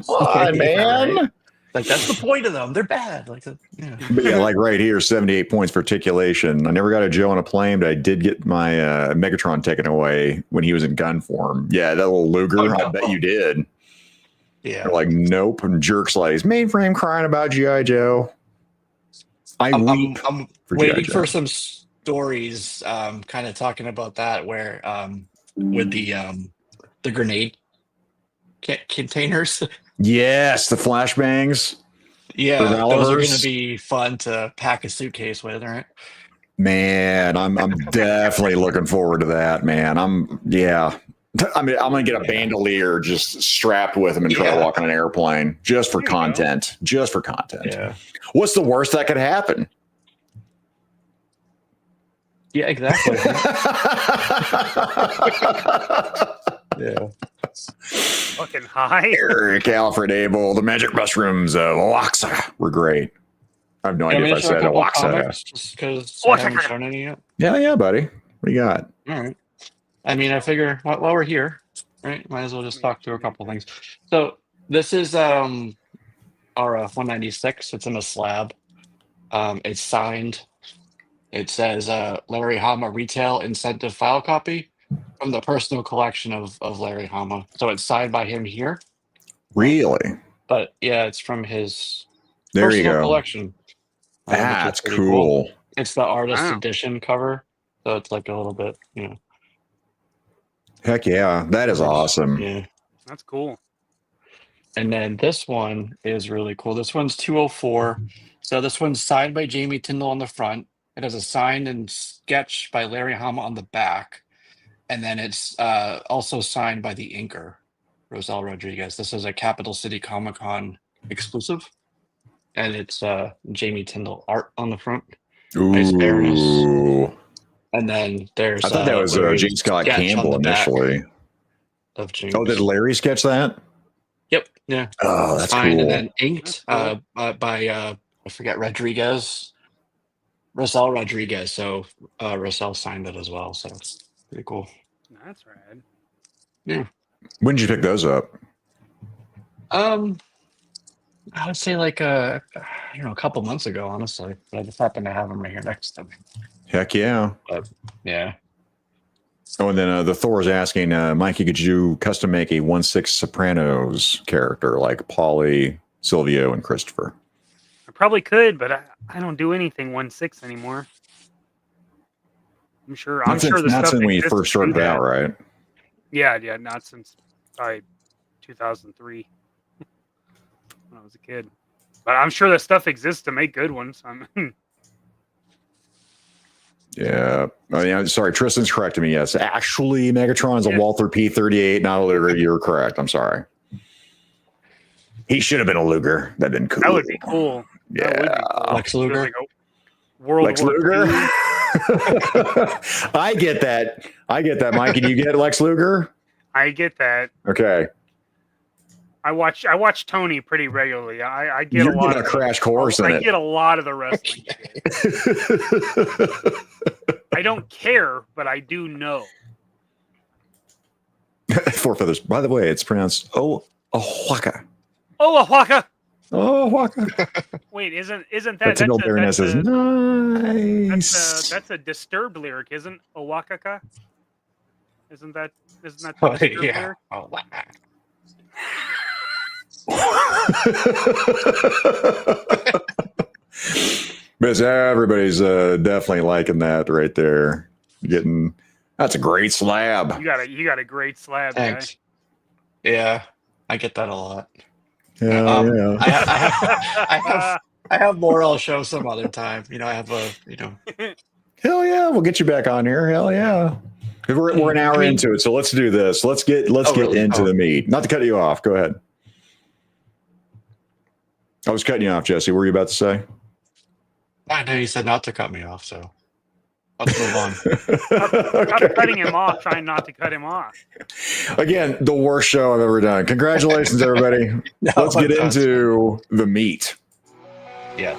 Come on, man. Right? Like that's the point of them. They're bad. Like, yeah. But yeah, like right here, 78 points for articulation. I never got a Joe on a plane, but I did get my Megatron taken away when he was in gun form. Yeah, that little Luger. Oh, no. I bet you did. Yeah. They're like, nope. And jerk slice. Mainframe crying about G.I. Joe. I'm for waiting G.I. for Joe. some stories, kind of talking about that, where with the grenade containers. Yes, the flashbangs. Yeah, those are going Revolvers. to be fun to pack a suitcase with, right? Man, I'm definitely looking forward to that, man. Yeah. I mean, I'm gonna get a bandolier just strapped with him and try to walk on an airplane just for content. Just for content. Yeah. What's the worst that could happen? Yeah, exactly. Yeah. Fucking high. Eric, Alfred Abel, the magic mushrooms of Oaxa were great. I have no idea if I said Oaxa. Just because I haven't shown any yet. Yeah, buddy. What do you got? All right. I mean, I figure while we're here, right, might as well just talk through a couple things. So this is our 196. It's in a slab. It's signed. It says Larry Hama retail incentive file copy from the personal collection of Larry Hama. So it's signed by him here. Really? But yeah, it's from his There you personal go. collection. which is That's pretty cool. It's the artist Wow. edition cover. So it's like a little bit, Heck yeah. That is awesome. Yeah. That's cool. And then this one is really cool. This one's 204. So this one's signed by Jamie Tyndall on the front. It has a signed and sketch by Larry Hama on the back. And then it's also signed by the inker, Roselle Rodriguez. This is a Capital City Comic Con exclusive. And it's Jamie Tyndall art on the front. Nice fairness. Ooh. And then there's I thought that was Larry's Gene Scott sketch on Campbell the back initially. of James. Oh, did Larry sketch that? Yep. Yeah. Oh, that's Signed cool. and then inked That's by I forget Rodriguez, Roselle Rodriguez. So Roselle signed it as well. So it's pretty cool. That's rad. Yeah. When did you pick those up? I would say like a couple months ago, honestly. But I just happen to have them right here next to me. Heck yeah. But yeah. Oh, and then the Thor is asking, Mikey, could you custom make a 1/6 Sopranos character like Paulie, Silvio, and Christopher? I probably could, but I don't do anything 1/6 anymore. I'm sure Not the since stuff when you exists first to do started that. out, right? Yeah, not since 2003 when I was a kid. But I'm sure that stuff exists to make good ones. Yeah. Oh, yeah. Sorry, Tristan's correcting me. Yes, actually, Megatron's a Walther P-38, not a Luger. You're correct. I'm sorry. He should have been a Luger. That'd been cool. That would be cool. Yeah. That would be cool. Lex Luger. Like a World Lex War Luger. II. I get that. Mike. Can you get Lex Luger? I get that. Okay. I watch Tony pretty regularly. I get You're a lot getting of a crash course in I it. get a lot of the wrestling shit. I don't care, but I do know. Four feathers. By the way, it's pronounced Oaxaca. Oh, Oaxaca. Oaxaca. Wait, isn't that That's an old baroness says, nice. that's a Disturbed lyric, isn't Oaxaca? Isn't that the Oh, Disturbed yeah. lyric? Oh, wow. But everybody's definitely liking that right there. That's a great slab. You got a great slab, guy. Thanks. Yeah, I get that a lot. Yeah, yeah. I have more. I'll show some other time. I have a Hell yeah, we'll get you back on here. Hell yeah. We're an hour into it, so let's do this. Let's get into the meat. Not to cut you off. Go ahead. I was cutting you off, Jesse. What were you about to say? I know you said not to cut me off, so let's move on. Stop cutting him off, trying not to cut him off. Again, the worst show I've ever done. Congratulations, everybody. Let's get into the meat. Yeah.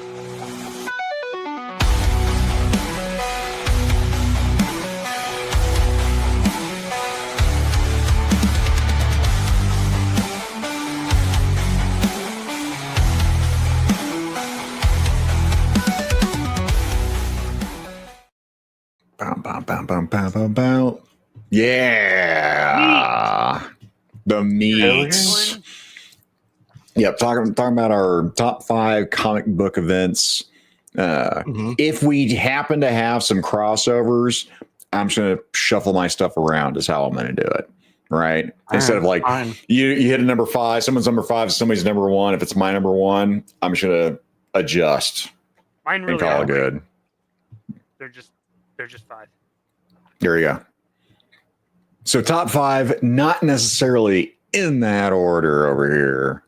Bow. Yeah. The meats. Yep. Talking about our top 5 comic book events. If we happen to have some crossovers, I'm just going to shuffle my stuff around is how I'm going to do it. Right. Instead of like you hit a number 5, someone's number 5, somebody's number 1. If it's my number 1, I'm just going to adjust. Mine really and call it good. They're just 5. There you go. So top 5, not necessarily in that order over here.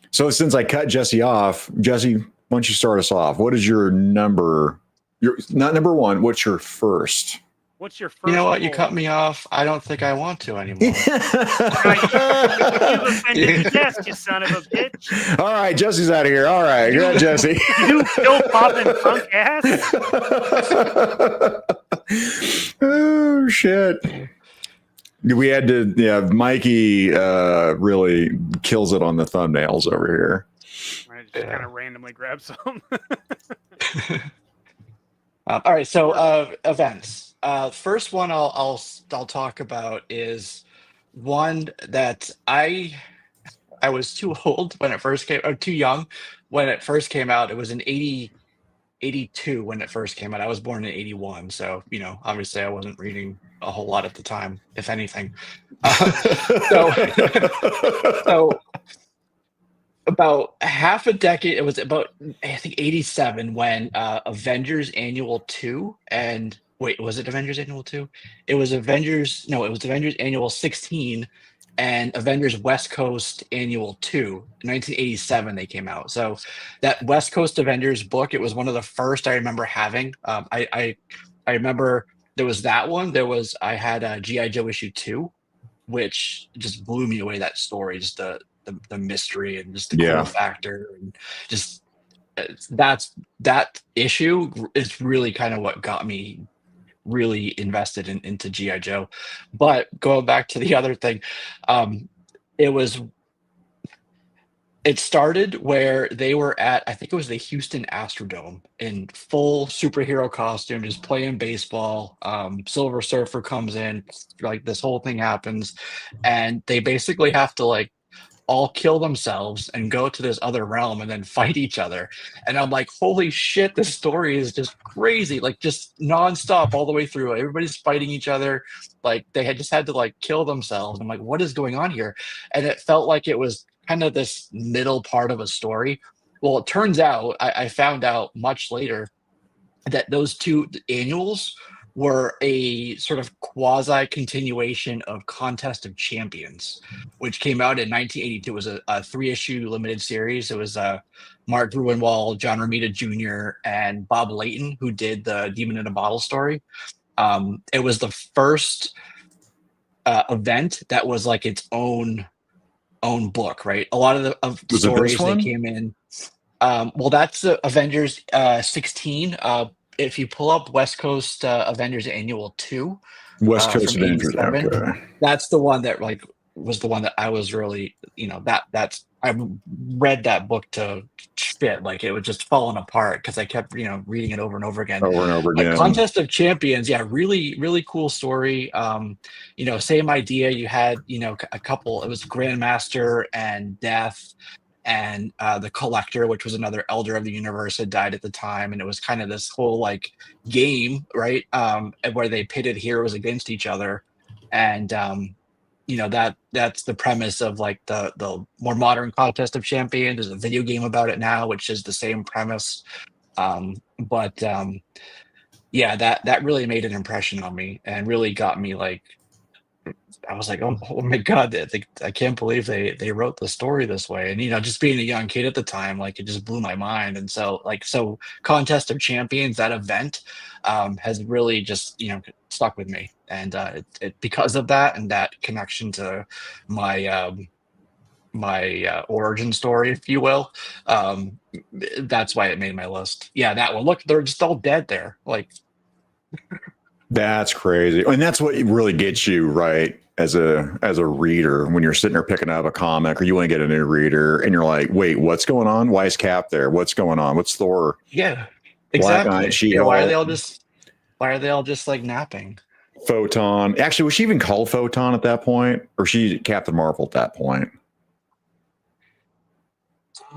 So since I cut Jesse off, Jesse, why don't you start us off? What is your number? Your not number 1. What's your first? What's your first? You know what? You cut me off. I don't think I want to anymore. You offended the guest, you son of a bitch. All right, Jesse's out of here. All right, go ahead, Jesse. You pill popping punk ass. Oh shit. We had to, Mikey really kills it on the thumbnails over here. I just kind of randomly grab some. All right, so events. First one I'll talk about is one that I was too old when it first came, or too young when it first came out. It was in 82 when it first came out. I was born in 81, so obviously I wasn't reading a whole lot at the time, if anything. So about half a decade, it was about, I think, 87 when Avengers Annual 2 and wait, was it Avengers Annual 2? It was Avengers Annual 16 and Avengers West Coast Annual 2. 1987 they came out. So that West Coast Avengers book, it was one of the first I remember having. I remember there was that one. I had G.I. Joe issue 2, which just blew me away, that story, just the mystery and just the cool factor, and just that issue is really kind of what got me really invested into G.I. Joe. But going back to the other thing, it started where they were at, I think it was the Houston Astrodome, in full superhero costume, just playing baseball. Silver Surfer comes in, like this whole thing happens, and they basically have to like all kill themselves and go to this other realm and then fight each other. And I'm like, holy shit, this story is just crazy, like just nonstop all the way through. Everybody's fighting each other, like they had to like kill themselves. I'm like, what is going on here? And it felt like it was kind of this middle part of a story. Well, it turns out, I found out much later that those 2 annuals were a sort of quasi continuation of Contest of Champions, which came out in 1982. It was a 3-issue limited series. It was Mark Gruenwald, John Romita Jr., and Bob Layton, who did the Demon in a Bottle story. It was the first event that was like its own book, right? A lot of the stories that came in. Well, that's Avengers 16. If you pull up West Coast Avengers Annual 2, West Coast Avengers, okay. That's the one that like was the one that I was really, that's I read that book to shit, like it was just falling apart because I kept reading it over and over again. Like Contest of Champions, really, really cool story. Same idea. You had a couple. It was Grandmaster and Death. And the Collector, which was another Elder of the Universe, had died at the time, and it was kind of this whole like game, right? Where they pitted heroes against each other, and that's the premise of like the more modern Contest of Champions. There's a video game about it now, which is the same premise, but yeah, that really made an impression on me and really got me like, I was like, oh my God, I can't believe they wrote the story this way. And, just being a young kid at the time, like it just blew my mind. And so Contest of Champions, that event has really just, stuck with me. And it because of that and that connection to my, my origin story, if you will, that's why it made my list. Yeah, that one. Look, they're just all dead there. Like, That's crazy. And that's what really gets you right as a reader when you're sitting there picking up a comic or you want to get a new reader and you're like, wait, what's going on? Why is Cap there? What's going on? What's Thor? yeah, exactly. Black Knight, Why are they all just like napping? Photon. Actually, was she even called Photon at that point? Or she Captain Marvel at that point?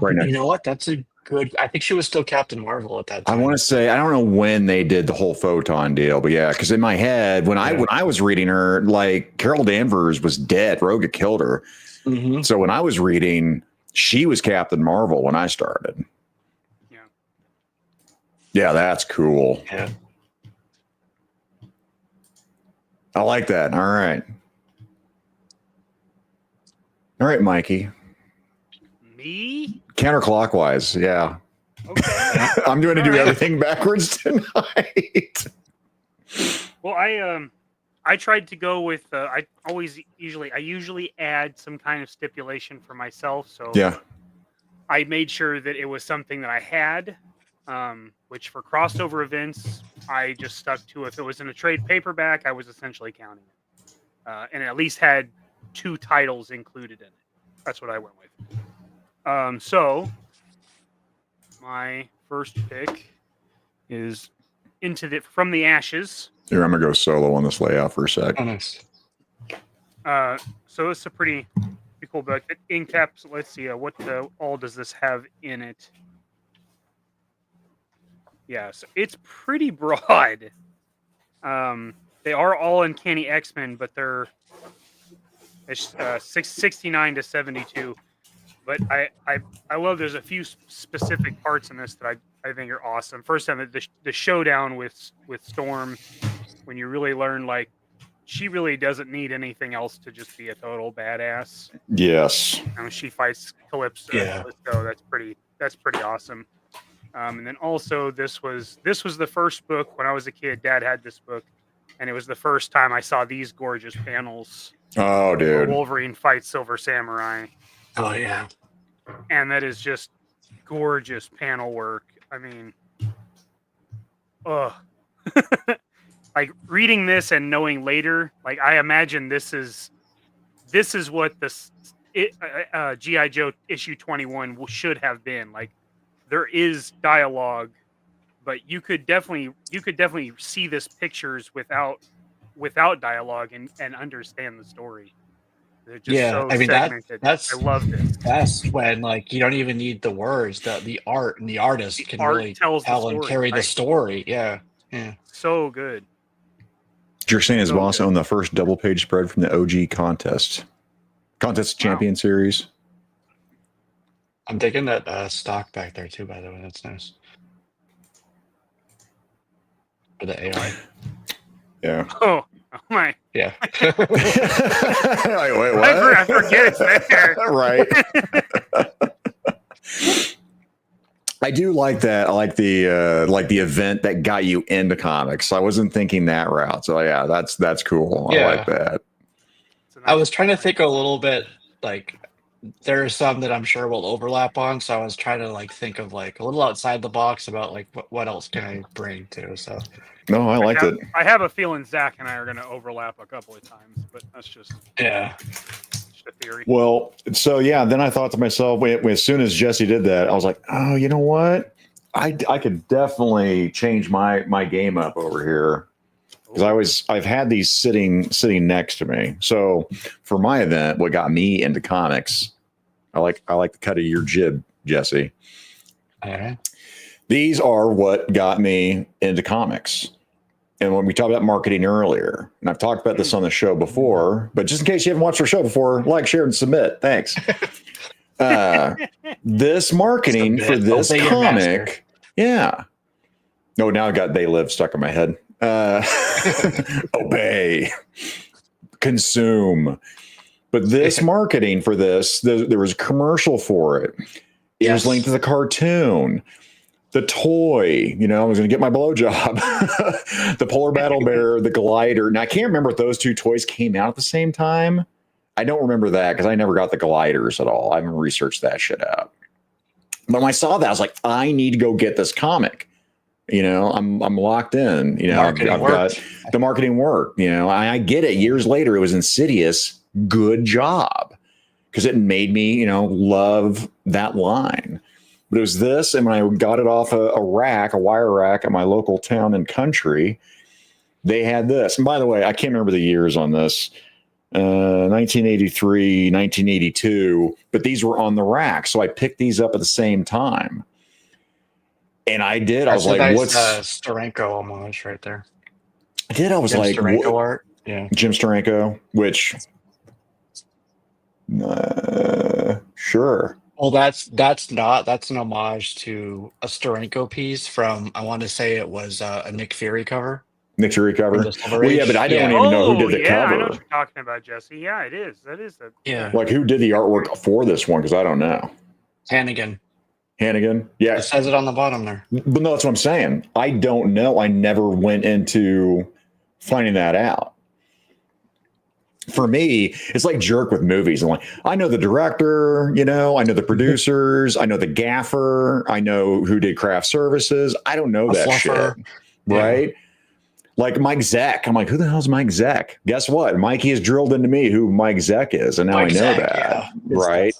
Right now. You know what? That's a good. I think she was still Captain Marvel at that time. I want to say I don't know when they did the whole Photon deal, but yeah, because in my head when I was reading her, like Carol Danvers was dead. Rogue had killed her. Mm-hmm. So when I was reading, she was Captain Marvel when I started. Yeah. Yeah, that's cool. Yeah. I like that. All right. All right, Mikey. Me? Counterclockwise. Yeah. Okay. I'm going to do All right. everything backwards tonight. Well, I tried to go with I usually add some kind of stipulation for myself. So Yeah. I made sure that it was something that I had, which for crossover events, I just stuck to. If it was in a trade paperback, I was essentially counting it. And it at least had 2 titles included in it. That's what I went with. So my first pick is From the Ashes. Here, I'm going to go solo on this layout for a sec. Oh, nice. So it's a pretty cool book. It encaps. Let's see. What all does this have in it? Yeah, so it's pretty broad. They are all Uncanny X-Men, but they're 69 to 72. But I love. There's a few specific parts in this that I think are awesome. First time, the showdown with Storm, when you really learn like she really doesn't need anything else to just be a total badass. Yes. She fights Calypso. Yeah. So that's pretty awesome. And then also this was the first book when I was a kid. Dad had this book, and it was the first time I saw these gorgeous panels. Oh, dude. Wolverine fights Silver Samurai. Oh yeah. And that is just gorgeous panel work. I mean, like reading this and knowing later, like I imagine this is what G.I. Joe issue 21 should have been. Like there is dialogue, but you could definitely see this pictures without dialogue and understand the story. So I mean segmented. that's I love this. That's when like you don't even need the words. The art and the artist can art really tells the tell and story, carry the right? story. Yeah. Yeah. So good. You're saying his So boss good. owned the first double page spread from the OG contest champion series. I'm taking that stock back there too, by the way. That's nice. For the AI. Yeah. Oh my! Like, Yeah. wait, what? I forget it's there. Right. I do like that. I like the event that got you into comics. I wasn't thinking that route. So yeah, that's cool. Yeah. I like that. I was trying to think a little bit like there are some that I'm sure will overlap on. So I was trying to like think of like a little outside the box about like what else can I bring to. So No, I liked it. I have a feeling Zach and I are going to overlap a couple of times, but that's just yeah. a theory. Well, so yeah, then I thought to myself, as soon as Jesse did that, I was like, oh, you know what? I could definitely change my game up over here. Because I've had these sitting next to me. So for my event, what got me into comics, I like the cut of your jib, Jesse. All right. These are what got me into comics. And when we talked about marketing earlier, and I've talked about this on the show before, but just in case you haven't watched our show before, like, share, and submit. Thanks. This marketing for this comic, yeah. No, now I got They Live stuck in my head. Obey, consume. But this marketing for this, there was a commercial for it. It was linked to the cartoon, the toy. You know, I was going to get my blowjob, the Polar Battle Bear, the glider. Now I can't remember if those two toys came out at the same time. I don't remember that because I never got the gliders at all. I haven't researched that shit out. But when I saw that, I was like, I need to go get this comic. You know, I'm locked in. You know, I've got the marketing work. You know, I get it. Years later, it was insidious. Good job, because it made me, you know, love that line. But it was this, and when I got it off a wire rack at my local town and country, they had this. And by the way, I can't remember the years on this. 1983, 1982, but these were on the rack, so I picked these up at the same time. And I did. I was like, nice, "What's Steranko homage right there?" I did. I was Jim like, Steranko art. Yeah, Jim Steranko. Which, sure. Well, that's an homage to a Steranko piece from, I want to say it was a Nick Fury cover. Nick Fury cover. Well, yeah, but I don't even know who did the cover. I know what you're talking about, Jesse. Yeah, it is. That is the Like, who did the artwork for this one? Because I don't know. Hannigan. Yeah. It says it on the bottom there. But no, that's what I'm saying. I don't know. I never went into finding that out. For me, it's like Jerk with movies. I'm like, I know the director, you know, I know the producers, I know the gaffer, I know who did craft services. I don't know that shit. Right? Like Mike Zeck. I'm like, who the hell's Mike Zeck? Guess what? Mikey has drilled into me who Mike Zeck is. And now I know that. Right?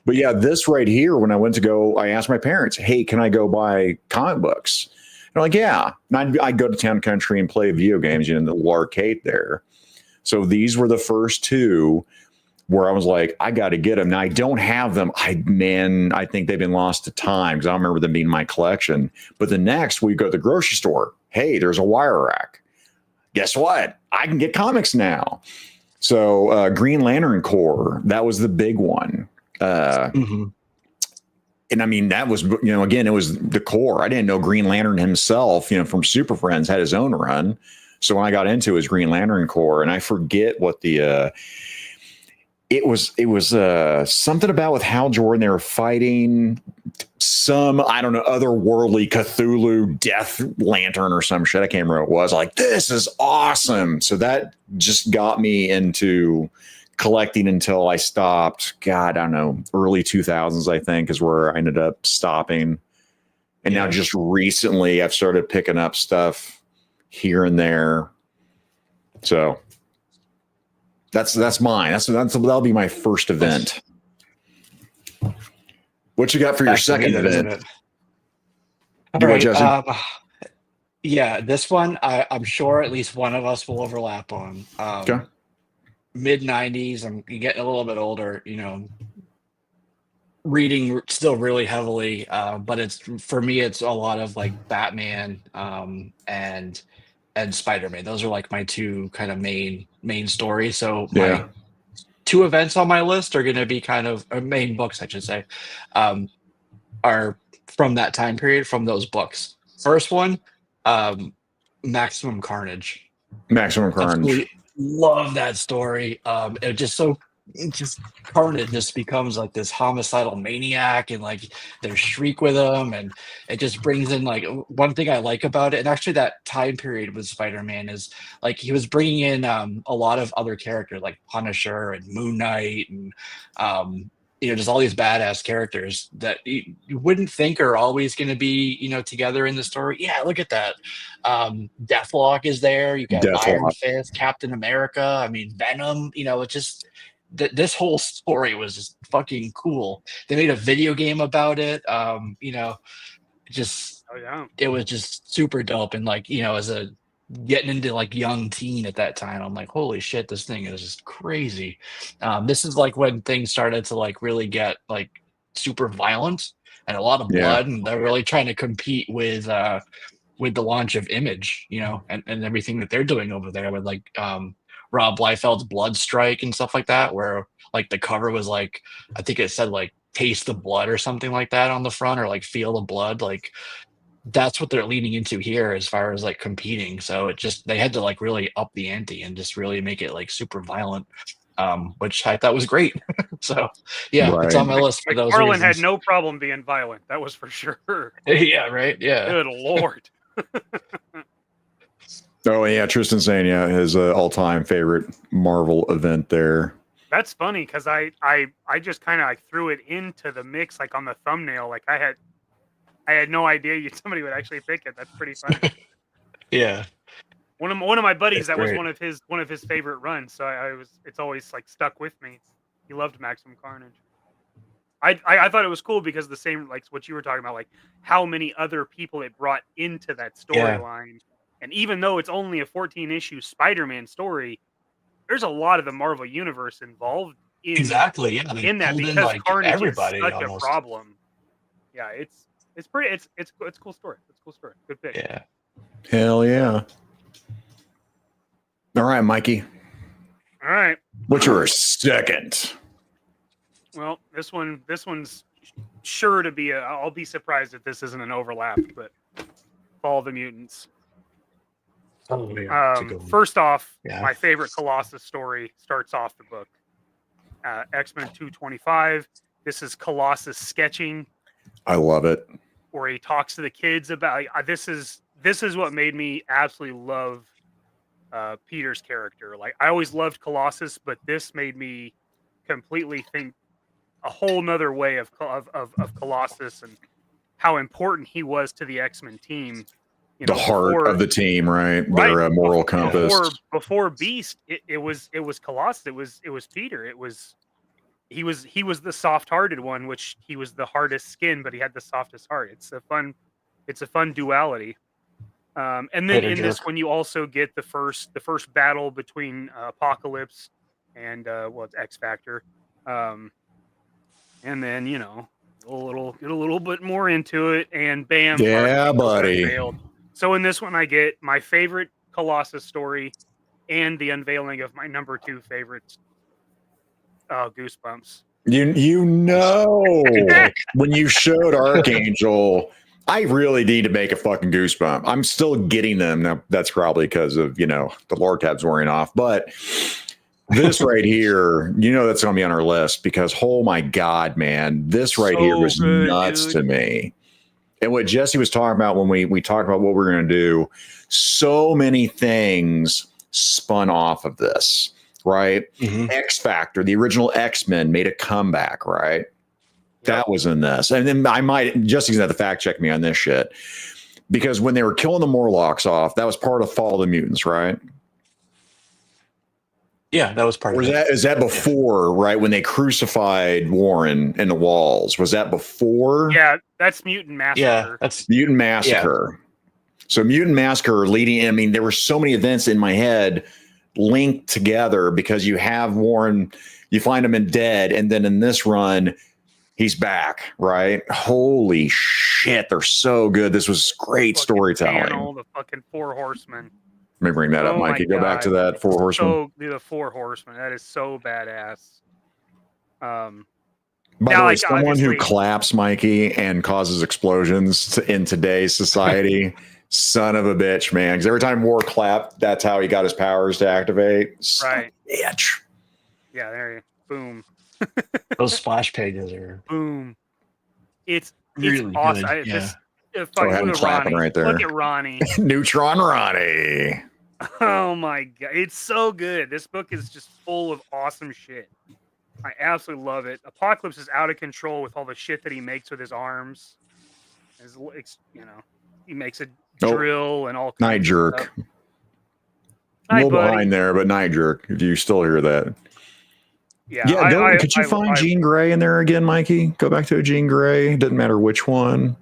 But yeah, this right here, when I went to go, I asked my parents, hey, can I go buy comic books? And they're like, yeah. And I'd go to town country and play video games, you know, in the little arcade there. So these were the first two where I was like, I got to get them. Now I don't have them. I think they've been lost to time because I don't remember them being in my collection. But the next, we go to the grocery store. Hey, there's a wire rack. Guess what? I can get comics now. So Green Lantern Corps, that was the big one. And I mean, that was, you know, again, it was the core. I didn't know Green Lantern himself, you know, from Super Friends had his own run. So when I got into his Green Lantern Corps, and I forget what the it was something about with Hal Jordan. They were fighting some, I don't know, otherworldly Cthulhu Death Lantern or some shit. I can't remember what it was. Like, this is awesome. So that just got me into collecting until I stopped. God, I don't know, early 2000s, I think, is where I ended up stopping. And now just recently I've started picking up stuff here and there. So that's mine. That'll be my first event. What you got for your second event? All right. Yeah, this one I'm sure at least one of us will overlap on. Okay. Mid 90s. I'm getting a little bit older, you know, reading still really heavily, but it's, for me, it's a lot of like Batman and Spider-Man. Those are like my two kind of main stories. So my two events on my list are going to be kind of main books, I should say, are from that time period, from those books. First one, Maximum Carnage. Absolutely Love that story. It just Carnage just becomes like this homicidal maniac, and like there's Shriek with him, and it just brings in, like, one thing I like about it, and actually that time period with Spider-Man is like he was bringing in a lot of other characters like Punisher and Moon Knight and you know, just all these badass characters that you wouldn't think are always going to be, you know, together in the story. Yeah, look at that. Deathlock is there. You got Iron Fist, Captain America. I mean, Venom. You know, it just this whole story was just fucking cool. They made a video game about it. You know, just it was just super dope. And like, you know, as a getting into like young teen at that time, I'm like, holy shit, this thing is just crazy. This is like when things started to like really get like super violent and a lot of blood, and they're really trying to compete with the launch of Image, you know, and everything that they're doing over there with like Rob Liefeld's Blood Strike and stuff like that, where like the cover was like, I think it said like taste the blood or something like that on the front, or like feel the blood. Like that's what they're leaning into here as far as like competing. So they had to like really up the ante and just really make it like super violent, which I thought was great. So yeah, it's on my list for those McFarlane reasons. had no problem being violent. That was for sure. Yeah, right. Yeah. Good Lord. Oh yeah, Tristan saying his all-time favorite Marvel event there. That's funny because I just kind of like threw it into the mix like on the thumbnail. Like I had no idea somebody would actually pick it. That's pretty funny. Yeah. One of my buddies, It's that great. was one of his favorite runs. So it's always like stuck with me. He loved Maximum Carnage. I thought it was cool because the same, like what you were talking about, like how many other people it brought into that storyline. And even though it's only a 14-issue Spider-Man story, there's a lot of the Marvel universe involved in Exactly. Yeah. in that because like Carnage everybody is such almost. a problem. Yeah, it's a cool story. It's a cool story. Good pick. Yeah. Hell yeah. All right, Mikey. All right. What's your second? Well, this one's sure to be I'll be surprised if this isn't an overlap, but Fall of the Mutants. Oh, yeah. That's a good one. First off, Yeah. my favorite Colossus story starts off the book. X-Men 225. This is Colossus sketching, I love it. where he talks to the kids about this is what made me absolutely love Peter's character. Like I always loved Colossus, but this made me completely think a whole nother way of Colossus and how important he was to the X-Men team. You The heart of the team, right? Their moral compass. Before Beast, it was Colossus. It was Peter. He was the soft-hearted one, which he was the hardest skin, but he had the softest heart. It's a fun duality. And then in this one, you also get the first battle between Apocalypse and it's X Factor. And then get a little bit more into it, and bam, yeah, buddy. Failed. So in this one, I get my favorite Colossus story and the unveiling of my number 2 favorite Goosebumps. When you showed Archangel, I really need to make a fucking goosebump. I'm still getting them now. That's probably because of the lore tabs wearing off, but this right here, that's going to be on our list because oh my god, man, this right here was good, nuts to me. And what Jesse was talking about when we talked about what we're going to do, so many things spun off of this, right? Mm-hmm. X Factor, the original X-Men made a comeback, right? Yep. That was in this. And then Jesse's going to have to fact check me on this shit. Because when they were killing the Morlocks off, that was part of Fall of the Mutants, right? Yeah, that was part of it. Is that before, right? When they crucified Warren in the walls? Was that before? Yeah, that's Mutant Massacre. Yeah, that's Mutant Massacre. Yeah. So Mutant Massacre leading, there were so many events in my head linked together because you have Warren, you find him dead, and then in this run, he's back, right? Holy shit, they're so good. This was great storytelling. The fucking 4 Horsemen. Let me bring that up, Mikey. Go back to that 4 Horsemen. The 4 Horsemen. That is so badass. By the way, someone who claps, Mikey, and causes explosions in today's society, son of a bitch, man. Because every time War clapped, that's how he got his powers to activate. Right. Bitch. Yeah, there you go. Boom. Those splash pages are boom. It's really awesome. Good. Yeah. I'm clapping right there. Look at Ronnie. Neutron Ronnie. Oh my god, it's so good. This book is just full of awesome shit. I absolutely love it. Apocalypse is out of control with all the shit that he makes with his arms. He makes a drill and all kinds Night Jerk. Of stuff. A little behind there, but Night Jerk, if you still hear that. Yeah, could you find Jean Grey in there again, Mikey? Go back to a Jean Grey. Doesn't matter which one.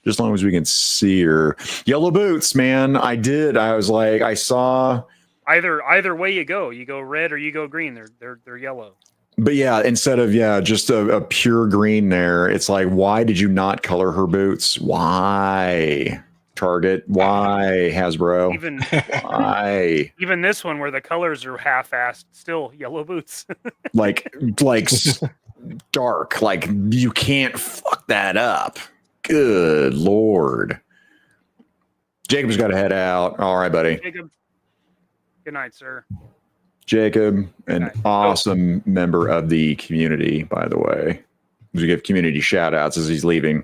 Just as long as we can see her. Yellow boots, man. I did. I was like, I saw. Either way you go red or you go green. They're yellow. But yeah, instead of just a pure green there, it's like, why did you not color her boots? Why? Target? Why? Hasbro? Why? Even this one where the colors are half-assed, still yellow boots. like dark. Like you can't fuck that up. Good Lord. Jacob's got to head out. All right, buddy. Jacob. Good night, sir. Jacob, an awesome member of the community, by the way. We give community shout outs as he's leaving.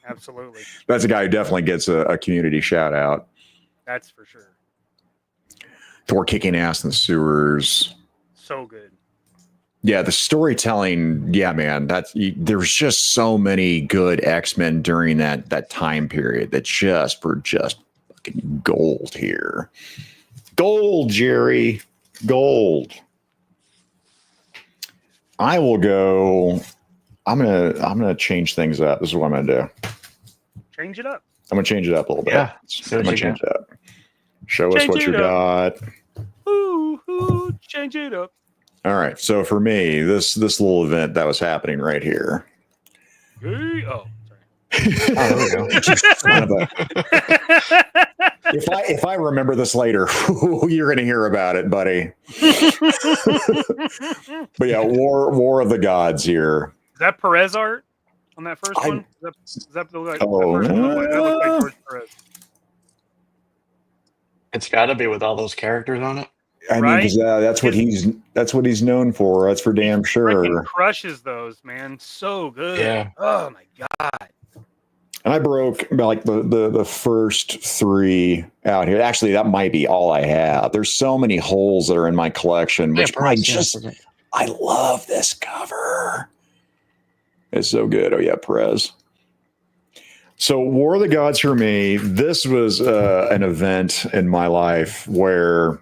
Absolutely. That's a guy who definitely gets a community shout out. That's for sure. Thor kicking ass in the sewers. So good. Yeah, the storytelling. Yeah, man, there's just so many good X-Men during that time period that just were just fucking gold here. Gold, Jerry. Gold. I will go. I'm gonna change things up. This is what I'm gonna do. Change it up. I'm gonna change it up a little bit. Yeah, I'm gonna change it up. Show us what you got. Ooh, change it up. All right. So for me, this little event that was happening right here. Hey, oh, sorry. Oh, there we go. If I remember this later, you're going to hear about it, buddy. But yeah, War of the Gods here. Is that Perez art on that first one? Does that look like? Oh, that first one? That looks like George Perez. It's got to be with all those characters on it. I mean, 'cause, that's what he's known for. That's for damn sure. Freaking crushes those, man. So good. Yeah. Oh my god. And I broke like the first three out here. Actually, that might be all I have. There's so many holes that are in my collection, which I love this cover. It's so good. Oh yeah, Perez. So War of the Gods for me, this was an event in my life where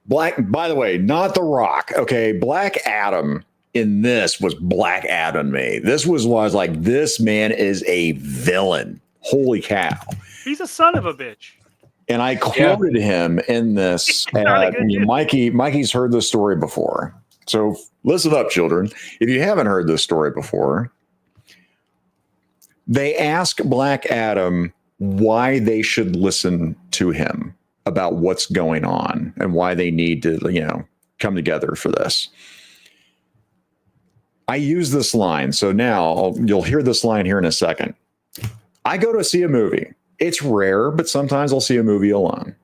by the way, not The Rock. Okay, Black Adam in this was Black Adam me. This was like, this man is a villain. Holy cow. He's a son of a bitch. And I quoted him in this. Mikey's heard this story before. So listen up, children. If you haven't heard this story before, they ask Black Adam why they should listen to him about what's going on and why they need to, come together for this. I use this line. So now you'll hear this line here in a second. I go to see a movie. It's rare, but sometimes I'll see a movie alone.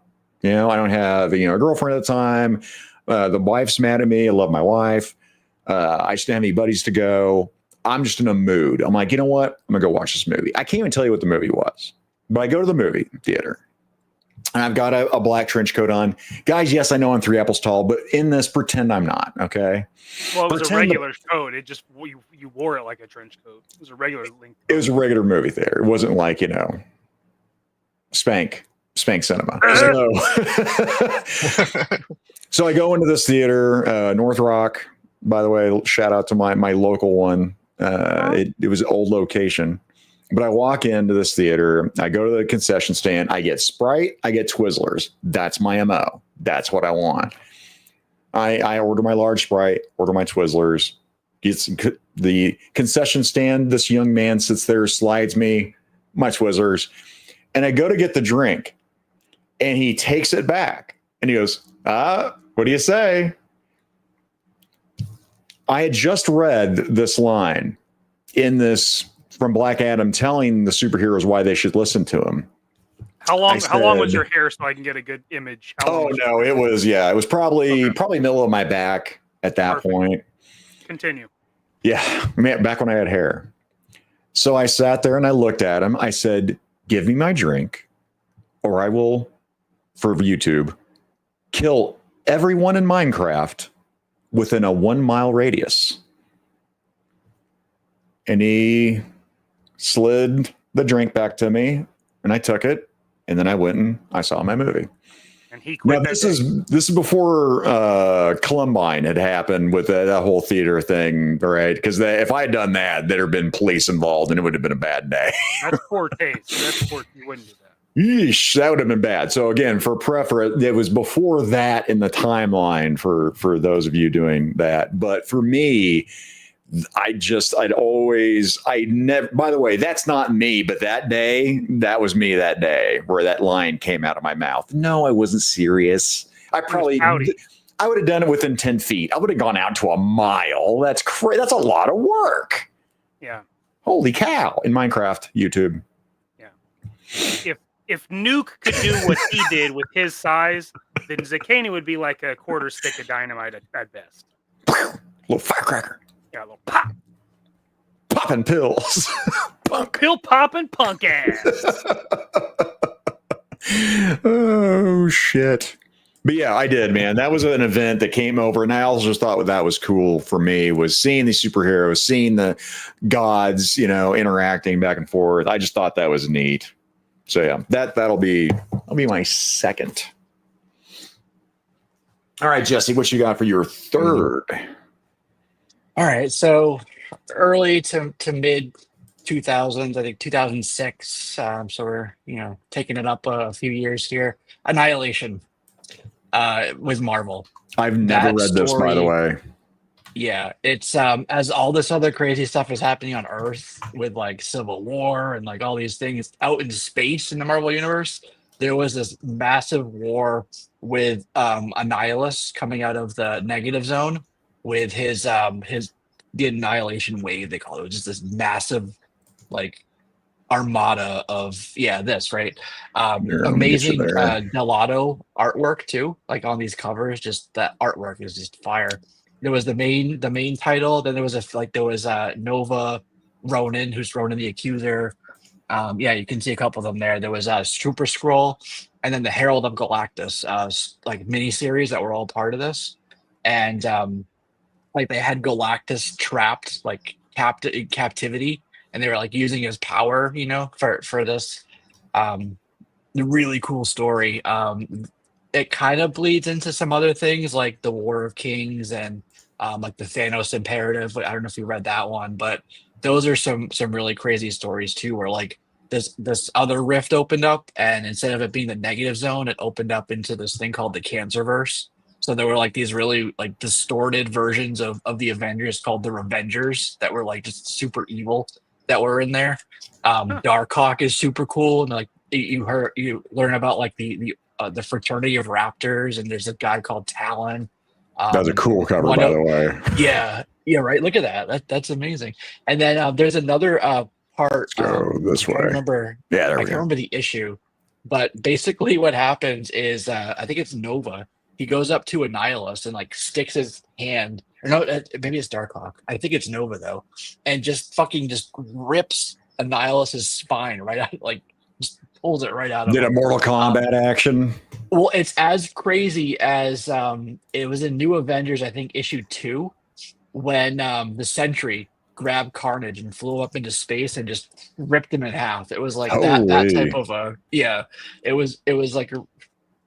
I don't have, a girlfriend at the time. The wife's mad at me. I love my wife. I just don't have any buddies to go. I'm just in a mood. I'm like, you know what? I'm going to go watch this movie. I can't even tell you what the movie was, but I go to the movie theater. And I've got a black trench coat on. Guys, yes, I know I'm 3 apples tall, but in this, pretend I'm not, okay? Well, it was a regular coat. It just, you wore it like a trench coat. It was a regular length. It was a regular movie theater. It wasn't like, Spank Cinema. So I go into this theater, North Rock, by the way, shout out to my local one. It was an old location. But I walk into this theater, I go to the concession stand, I get Sprite, I get Twizzlers. That's my MO. That's what I want. I order my large Sprite, order my Twizzlers. It's the concession stand, this young man sits there, slides me my Twizzlers, and I go to get the drink, and he takes it back, and he goes, what do you say? I had just read this line in this from Black Adam telling the superheroes why they should listen to him. How long was your hair so I can get a good image? It was probably middle of my back at that point. Continue. Yeah, man, back when I had hair. So I sat there and I looked at him. I said, give me my drink or I will, for YouTube, kill everyone in Minecraft within a 1 mile radius. And he slid the drink back to me and I took it. And then I went and I saw my movie. And he quit. Now, this is before Columbine had happened with that whole theater thing, right? Because if I had done that, there'd have been police involved and it would have been a bad day. That's poor taste. You wouldn't do that. Yeesh, that would have been bad. So again, for preference, it was before that in the timeline for those of you doing that. But for me, I never, by the way, that's not me, but that was me that day where that line came out of my mouth. No, I wasn't serious. I would have done it within 10 feet. I would have gone out to a mile. That's crazy. That's a lot of work. Yeah. Holy cow. In Minecraft, YouTube. Yeah. if Nuke could do what he did with his size, then Zakani would be like a quarter stick of dynamite at best. Little firecracker. Yeah, a little pop. Popping pills. Punk. Pill popping punk ass. Oh, shit. But yeah, I did, man. That was an event that came over, and I also just thought that was cool for me, was seeing these superheroes, seeing the gods, interacting back and forth. I just thought that was neat. So yeah, that'll be my second. All right, Jesse, what you got for your third? All right, so early to mid 2000s, I think 2006. So we're taking it up a few years here. Annihilation. With Marvel. I've never read this, by the way. Yeah, it's as all this other crazy stuff is happening on Earth with like Civil War and like all these things out in space in the Marvel universe. There was this massive war with Annihilus coming out of the negative zone with the Annihilation Wave, they call it. It was just this massive like armada of this, right? Amazing Delato artwork too, like on these covers. Just that artwork is just fire. There was the main title, then there was Nova Ronin, who's Ronin the Accuser. You can see a couple of them there. There was Super Scroll, and then the Herald of Galactus, like miniseries that were all part of this. And like they had Galactus trapped, like in captivity, and they were like using his power, for this really cool story. It kind of bleeds into some other things like the War of Kings and like the Thanos Imperative. I don't know if you read that one, but those are some really crazy stories too, where like this other rift opened up, and instead of it being the negative zone, it opened up into this thing called the Cancerverse. So there were like these really like distorted versions of the Avengers called the Revengers that were like just super evil that were in there. Darkhawk is super cool, and like you learn about like the fraternity of Raptors, and there's a guy called Talon. That's a cool cover, by the way. Yeah, right. Look at that. That's amazing. And then there's another part. This way. I remember. Yeah, there I we can't go. remember the issue, but basically what happens is I think it's Nova. He goes up to Annihilus and like sticks his hand. Or no, maybe it's Darkhawk. I think it's Nova though, and just rips Annihilus's spine right out, like just pulls it right out of him. Did a Mortal Kombat action? Well, it's as crazy as it was in New Avengers, I think issue 2, when the Sentry grabbed Carnage and flew up into space and just ripped him in half. It was like that type of it was like a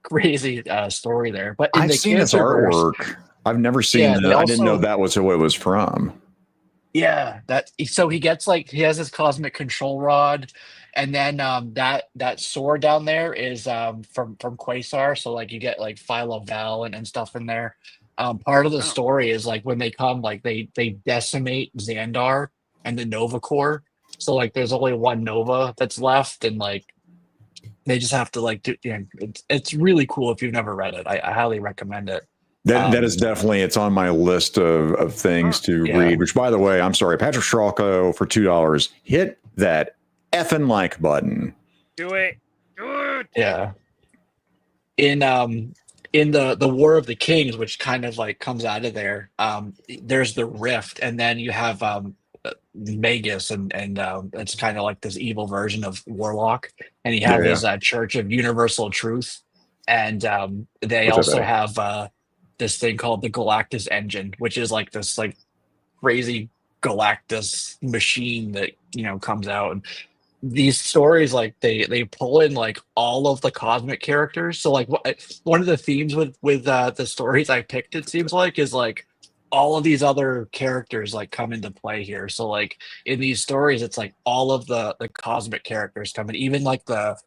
crazy story there. But I've seen his artwork. I've never seen that. I didn't know that was who it was from. Yeah, so he gets he has his cosmic control rod, and then that sword down there is from Quasar. So like you get like Philo-Val and stuff in there. Part of the story is like when they come, like they decimate Xandar and the Nova Corps. So like there's only one Nova that's left, and like they just have to like do. It's really cool if you've never read it. I highly recommend it. That is definitely, it's on my list of things to read, which, by the way, I'm sorry, Patrick Stralco for $2. Hit that effing like button. Do it. Yeah. In the War of the Kings, which kind of like comes out of there, there's the Rift, and then you have Magus, and it's kind of like this evil version of Warlock, and you have his Church of Universal Truth, and they also have this thing called the Galactus Engine, which is like this like crazy Galactus machine that comes out. And these stories, like they pull in like all of the cosmic characters. So like one of the themes with the stories I picked, it seems like, is like all of these other characters like come into play here. So like in these stories, it's like all of the cosmic characters come in, even like the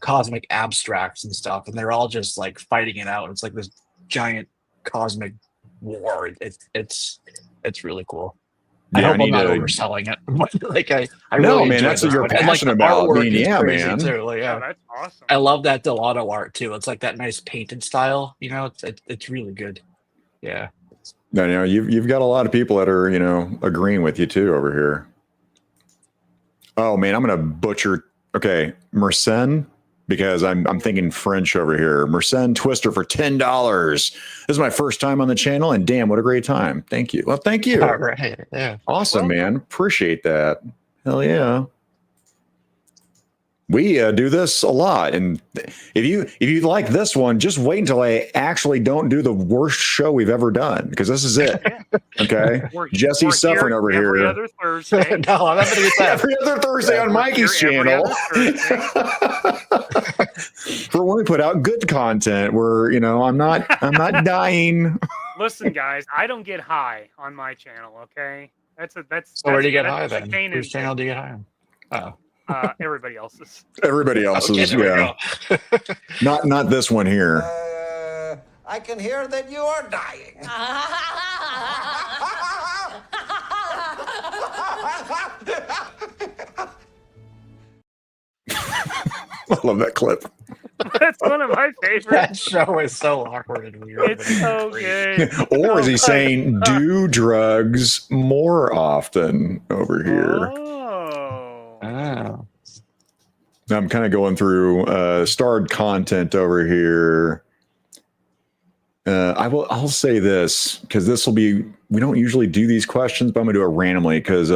cosmic abstracts and stuff, and they're all just like fighting it out. It's like this giant cosmic war. It's really cool. Yeah, I hope I'm not overselling it. Like I no, really man, that's what you're passionate about. I mean, yeah, man. Too. Like, Oh, that's awesome. I love that Delato art too. It's like that nice painted style. It's really good. Yeah. No, you've got a lot of people that are agreeing with you too over here. Oh man, I'm gonna butcher. Okay, Mersenne. because I'm thinking French over here. Mercen Twister for $10. This is my first time on the channel, and damn, what a great time. Thank you. Well, thank you. All right. Yeah. Awesome, man. Appreciate that. Hell yeah. We do this a lot, and if you like this one, just wait until I actually don't do the worst show we've ever done, because this is it. Okay, Jesse's suffering over here. Every other Thursday. No, I'm not gonna get that. Every other Thursday on Mikey's channel. For when we put out good content, where I'm not dying. Listen, guys, I don't get high on my channel. Okay, that's. So where do you get high then? Whose channel do you get high on? Oh. Everybody else's. Everybody else's, okay, yeah. Not this one here. I can hear that you are dying. I love that clip. That's one of my favorites. That show is so awkward and weird. It's so good. Or is he saying do drugs more often over here? Oh. I'm kind of going through starred content over here. I'll say this, because this will be, we don't usually do these questions, but I'm gonna do it randomly because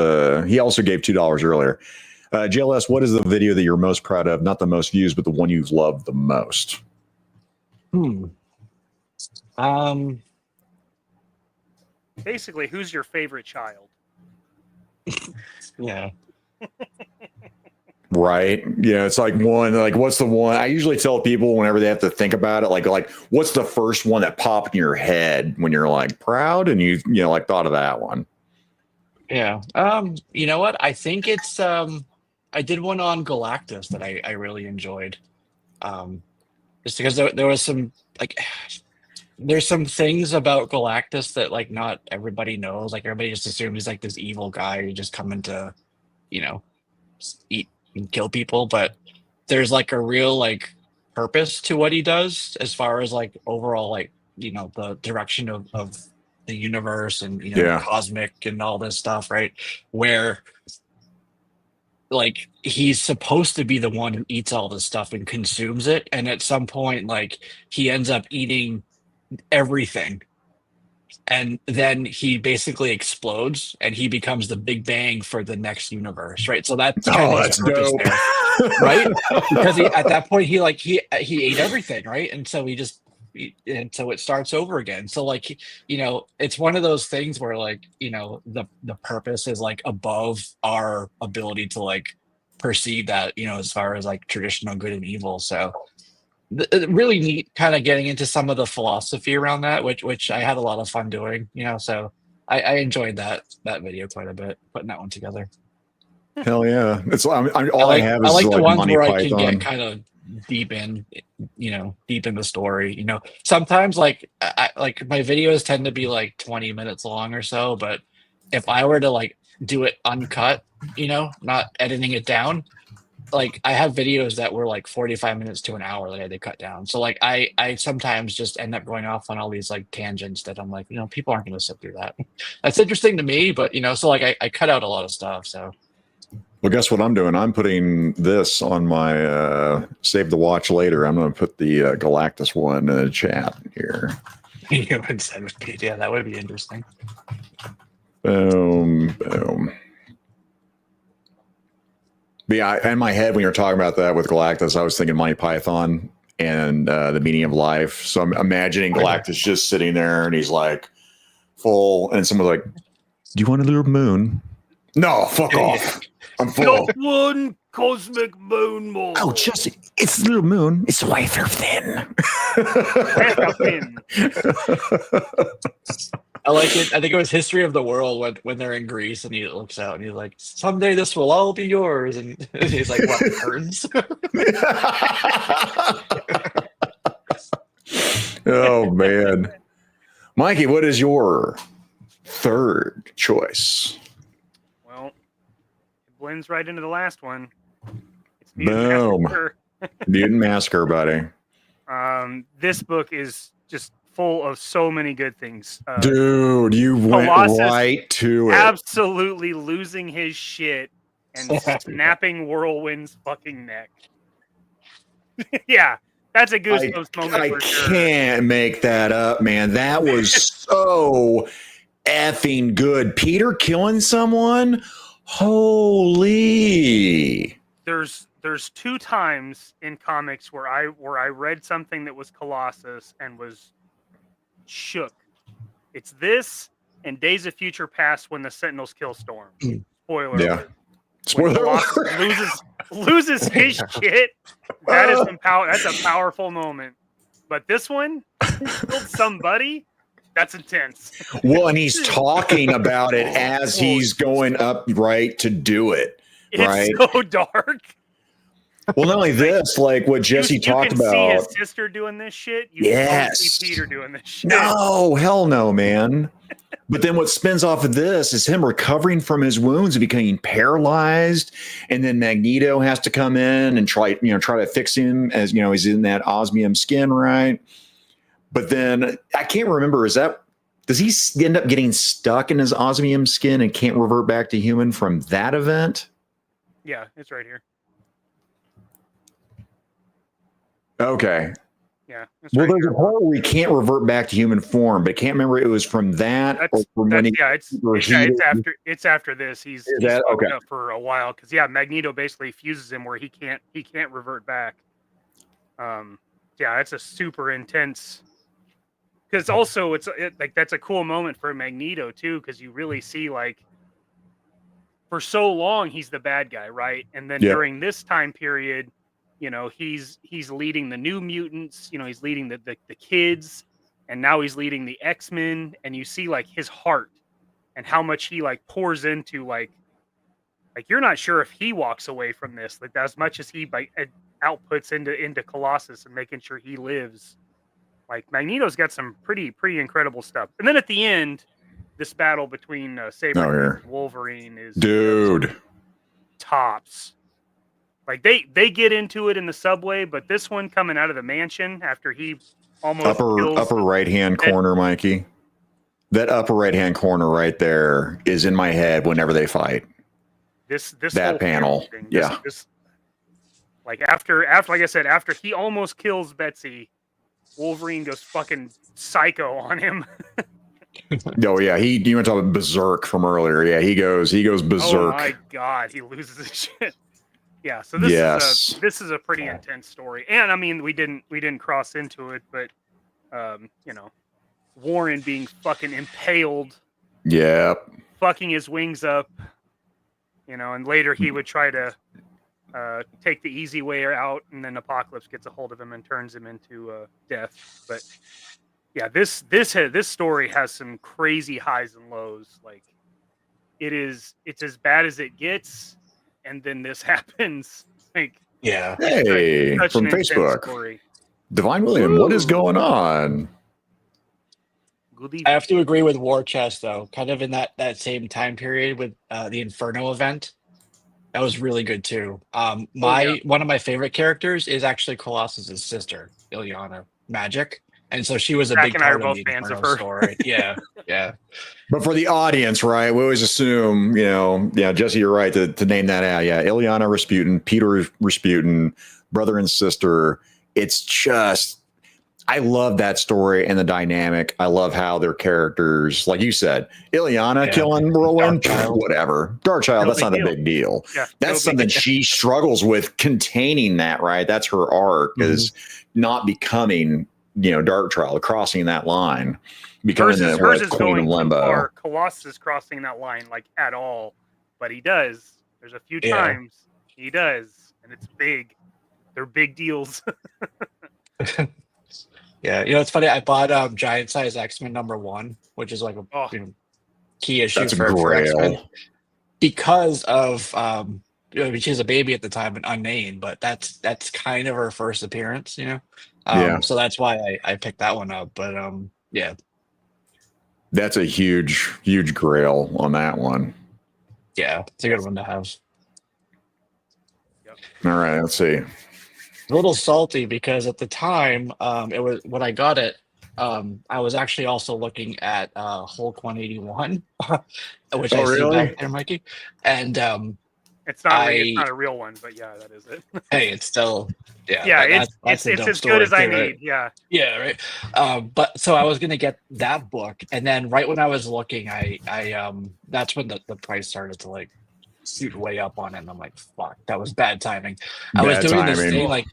he also gave $2 earlier. JLS, what is the video that you're most proud of? Not the most views, but the one you've loved the most. Basically, who's your favorite child? Yeah. Right. Yeah. It's like what's the one? I usually tell people whenever they have to think about it, like what's the first one that popped in your head when you're like proud and you thought of that one? Yeah. You know what? I think it's I did one on Galactus that I really enjoyed. Just because there was some there's some things about Galactus that not everybody knows. Like everybody just assumes he's like this evil guy who just coming to, eat and kill people, but there's a real purpose to what he does as far as overall the direction of the universe and cosmic and all this stuff, right? Where he's supposed to be the one who eats all this stuff and consumes it, and at some point he ends up eating everything, and then he basically explodes and he becomes the Big Bang for the next universe, right? So that's that's dope. There, right? Because at that point he ate everything, right? And so and so it starts over again. So it's one of those things where the purpose is above our ability to perceive that, as far as traditional good and evil. So really neat kind of getting into some of the philosophy around that, which I had a lot of fun doing, so I enjoyed that video quite a bit, putting that one together. Hell yeah. It's I have is I like the ones Monty where Python. I can get kind of deep in the story. Sometimes my videos tend to be 20 minutes long or so, but if I were to do it uncut, not editing it down, I have videos that were 45 minutes to an hour that I had to cut down. So I sometimes just end up going off on all these tangents that I'm people aren't going to sit through that. That's interesting to me, but so I cut out a lot of stuff. So. Well, guess what I'm doing? I'm putting this on my save the watch later. I'm going to put the Galactus one in the chat here. Yeah, that would be interesting. Boom, boom. But yeah, in my head, when you're talking about that with Galactus, I was thinking Monty Python and the meaning of life. So I'm imagining Galactus just sitting there and he's full, and someone's like, "Do you want a little moon?" No, fuck off. I'm full. Not one cosmic moon more. Oh, Jesse, it's a little moon. It's wafer thin. I like it. I think it was History of the World when they're in Greece and he looks out and he's like, "Someday this will all be yours." And he's like, "What, curtains?" Oh, man. Mikey, what is your third choice? Well, it blends right into the last one. It's Boom. Massacre. Mutant Massacre, buddy. This book is just full of so many good things. Dude, you went Colossus right to it. Absolutely losing his shit and snapping Whirlwind's fucking neck. Yeah, that's a Goosebumps moment I for sure. can't make that up, man. That was so effing good. Peter killing someone? Holy. There's 2 times in comics where I read something that was Colossus and was shook. It's this and Days of Future Past when the Sentinels kill Storm. Spoiler Yeah. alert. When Spoiler Colossus loses his shit. That's a powerful moment. But this one, he killed somebody. That's intense. Well, and he's talking about it as he's going up right to do it. Right? It's so dark. Well, not only this, like what Jesse talked you can see about. his sister doing this shit. You can see Peter doing this shit. No, hell no, man. But then what spins off of this is him recovering from his wounds and becoming paralyzed, and then Magneto has to come in and try to fix him as he's in that osmium skin, right? But then I can't remember. Does he end up getting stuck in his osmium skin and can't revert back to human from that event? Yeah, it's right here. Okay. Yeah. Well, there's a part where he can't revert back to human form, but I can't remember it was from that or from when it's after this. He's fucked up for a while because Magneto basically fuses him where he can't revert back. It's a super intense. Because also that's a cool moment for Magneto too, because you really see like for so long he's the bad guy, right? And then during this time period, he's leading the New Mutants, he's leading the kids, and now he's leading the X-Men, and you see like his heart and how much he like pours into like you're not sure if he walks away from this like as much as he outputs into Colossus and making sure he lives. Like Magneto's got some pretty incredible stuff. And then at the end, this battle between Saber and Wolverine is tops. Like they get into it in the subway, but this one coming out of the mansion after he almost upper right hand corner, Mikey. That upper right hand corner right there is in my head whenever they fight. This that panel, like after like I said, after he almost kills Betsy, Wolverine goes fucking psycho on him. Oh yeah, you want to talk about berserk from earlier? Yeah, he goes berserk. Oh my god, he loses his shit. Yeah, so this is a pretty intense story, and I mean we didn't cross into it, but Warren being fucking impaled, fucking his wings up, and later he would try to take the easy way out, and then Apocalypse gets a hold of him and turns him into death. But yeah, this story has some crazy highs and lows. Like it's as bad as it gets. And then this happens. Like, hey, from Facebook, story. Divine William, what is going on? I have to agree with War Chest though. Kind of in that same time period with the Inferno event, that was really good too. One of my favorite characters is actually Colossus's sister, Ileana Magic. And so she was a big part of the Inferno story. Yeah. But for the audience, right, we always assume, Jesse, you're right to name that out. Yeah, Ileana Rasputin, Peter Rasputin, brother and sister. It's just, I love that story and the dynamic. I love how their characters, like you said, Ileana killing Rowan, whatever. Darkchild, that's not a big deal. Yeah, that's something she struggles with containing that, right? That's her arc is not becoming Darkchild, crossing that line, becoming hers is queen of limbo. Far. Colossus is crossing that line like at all, but he does. There's a few times he does, and it's big. They're big deals. Yeah, it's funny. I bought Giant Size X-Men #1, which is like a key issue for X-Men because of she was a baby at the time and unnamed, but that's kind of her first appearance, So that's why I picked that one up. But that's a huge grail on that one. Yeah, it's a good one to have. Yep. All right, let's see. A little salty because at the time, it was when I got it. I was actually also looking at Hulk 181, which I see back there, Mikey, and It's not a real one, but yeah, that is it. Hey, it's still it's as good as I need. Right? Yeah, right. But so I was gonna get that book, and then right when I was looking, I that's when the price started to like shoot way up on it, and I'm like, fuck, that was bad timing. I was doing this thing like,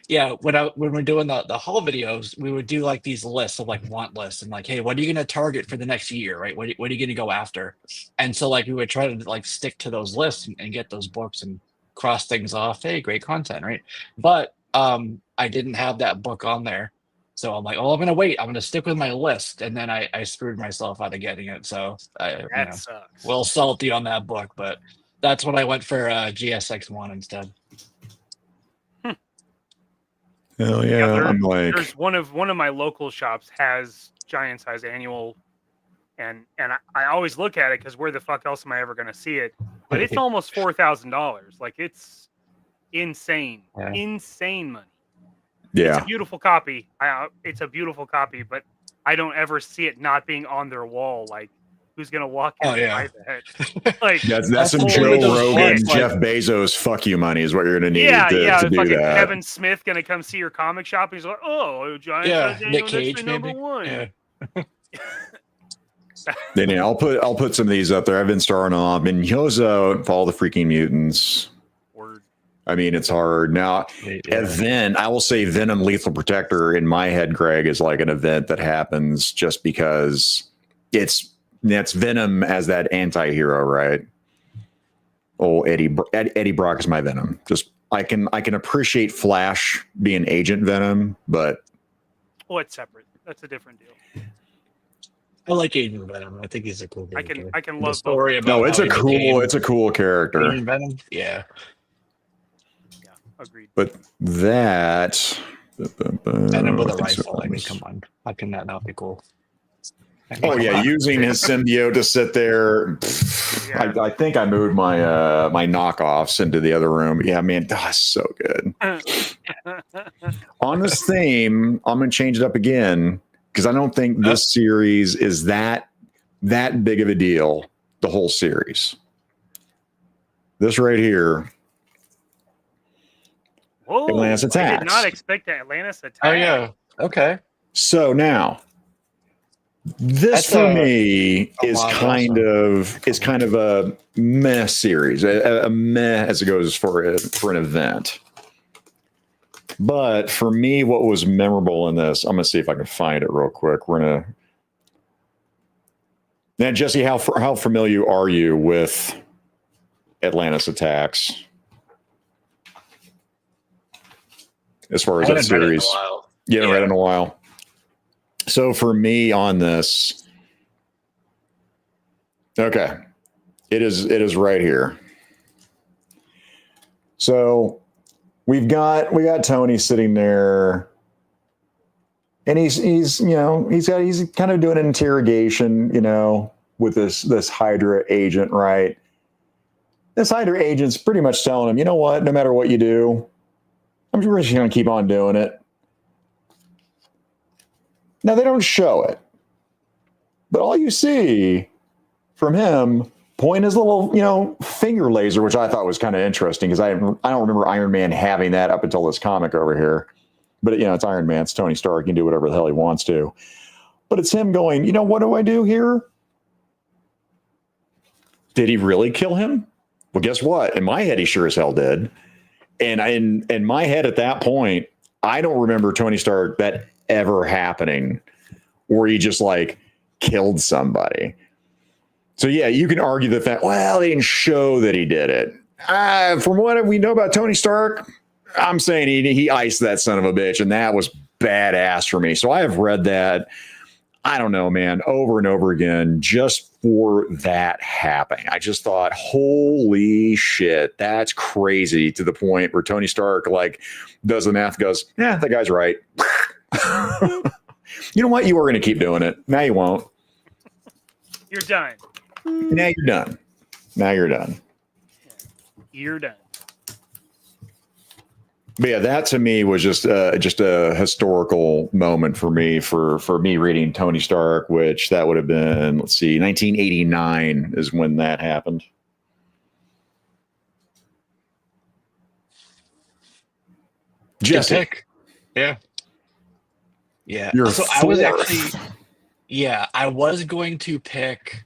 when we're doing the haul videos, we would do like these lists of like want lists and like, hey, what are you gonna target for the next year, right? What are you gonna go after? And so like we would try to like stick to those lists and get those books and cross things off. Hey, great content, right? But I didn't have that book on there. So I'm like, oh, I'm going to wait. I'm going to stick with my list. And then I screwed myself out of getting it. So sucks. A little salty on that book, but that's when I went for GSX1 instead. Hell yeah. There's one of my local shops has giant size annual. And I always look at it because where the fuck else am I ever going to see it? But it's almost $4,000. Like, it's insane. Yeah. Insane money. Yeah. It's a beautiful copy. It's a beautiful copy, but I don't ever see it not being on their wall. Like, who's going to walk in and buy that? Like, that's some Joe Rogan, Jeff Bezos fuck you money is what you're going to need to do that. Kevin Smith going to come see your comic shop. And he's like, oh, giant Nick Cage, maybe. #1. Yeah. Then I'll put some of these up there. I've been starting off in Yozo for all the freaking mutants. I mean, it's hard now. Event, I will say, Venom Lethal Protector in my head, Greg, is like an event that happens just because that's Venom as that anti-hero, right? Oh, Eddie Brock is my Venom. Just I can appreciate Flash being Agent Venom, but it's separate. That's a different deal. I like Agent Venom. I think he's a cool character. I can love the story both. about it's a cool character. Agent Venom, yeah. Agreed. But that Venom with a rifle. I mean, come on, how can that not be cool? Using his symbiote to sit there. I think I moved my my knockoffs into the other room. Yeah, man, that's so good. On this theme, I'm gonna change it up again because I don't think this series is that big of a deal. The whole series. This right here. Whoa, Atlantis Attacks. I did not expect that Atlantis Attacks. Oh yeah. Okay. So now, this for me is kind of a meh series, a meh as it goes for an event. But for me, what was memorable in this, I'm gonna see if I can find it real quick. Now, Jesse, how familiar are you with Atlantis Attacks? As far as that series, you haven't read it in a while. So for me on this, okay, it is right here. So we got Tony sitting there, and he's kind of doing an interrogation, with this Hydra agent, right? This Hydra agent's pretty much telling him, you know what, no matter what you do, I'm just going to keep on doing it. Now, they don't show it, but all you see from him point his little, finger laser, which I thought was kind of interesting because I don't remember Iron Man having that up until this comic over here. But, it's Iron Man. It's Tony Stark. He can do whatever the hell he wants to. But it's him going, what do I do here? Did he really kill him? Well, guess what? In my head, he sure as hell did. And in my head at that point, I don't remember Tony Stark that ever happening where he just like killed somebody. So yeah, you can argue the fact, well, they didn't show that he did it. From what we know about Tony Stark, I'm saying he iced that son of a bitch, and that was badass for me. So I have read that, I don't know, man, over and over again, just for that happening. I just thought, holy shit, that's crazy, to the point where Tony Stark like does the math, goes, yeah, that guy's right. You know what? You were going to keep doing it. Now you won't. You're done. Now you're done. Now you're done. You're done. But yeah, that to me was just a historical moment for me, for me reading Tony Stark, which that would have been, 1989 is when that happened. Jesse. pick. Yeah. Yeah. You're so I was fourth. actually, yeah, I was going to pick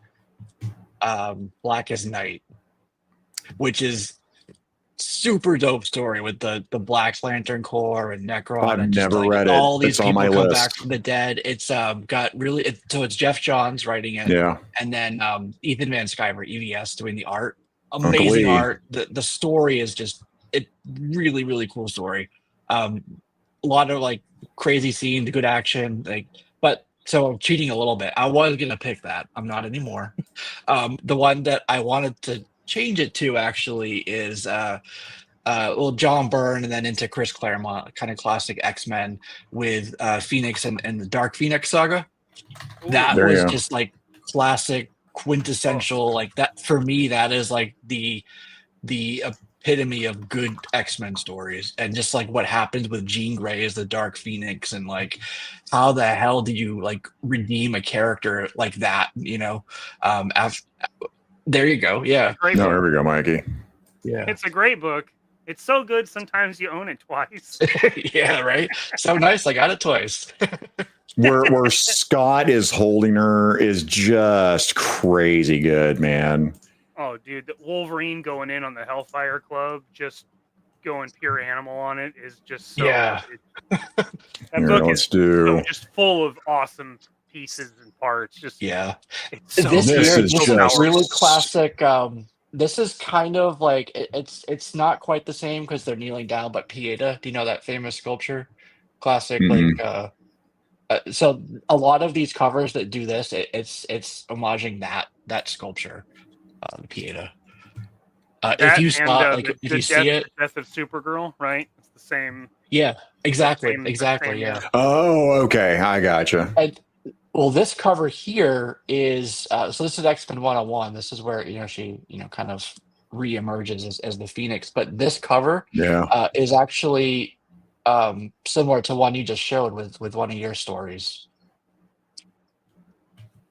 Blackest Night, which is super dope story with the Black Lantern Corps and Necron I've and just never like read it. all these It's on people my come list. back from the dead. It's got really so it's Jeff Johns writing it, Yeah. and then Ethan Van Sciver, EVS, doing the art. Uncle Amazing Lee. art. The story is just really really cool story. A lot of like crazy scenes, good action, like. But so I'm cheating a little bit. I was gonna pick that. I'm not anymore. The one that I wanted to change it to actually is well, John Byrne and then into Chris Claremont, kind of classic X-Men with Phoenix and the Dark Phoenix saga. That There you was go. just like classic, quintessential. Like that for me, that is like the epitome of good X-Men stories, and just like what happens with Jean Grey as the Dark Phoenix, and like how the hell do you like redeem a character like that? You know, there you go. Yeah, Great No, book. here we go, Mikey. yeah. It's a great book. It's so good. Sometimes you own it twice. Yeah, right. So nice. I got it twice. Where Scott is holding her is just crazy good, man. Oh, dude, the Wolverine going in on the Hellfire Club, just going pure animal on it is just so. Yeah. Good. That Here, book let's is do. so just full of awesome pieces and parts. Just Yeah. it's so This This here, is this just- is really classic. This is kind of like it's not quite the same because they're kneeling down, but Pieta, do you know that famous sculpture? Classic, like so a lot of these covers that do this, it's homaging that sculpture, the Pieta. If you saw like if you see it, the death of Supergirl, right? It's the same. yeah, exactly, same- exactly, same, yeah. Oh, okay. I gotcha. And well, this cover here is so this is X-Men 101. This is where she kind of re-emerges as the Phoenix. But this cover Yeah. is actually similar to one you just showed with one of your stories.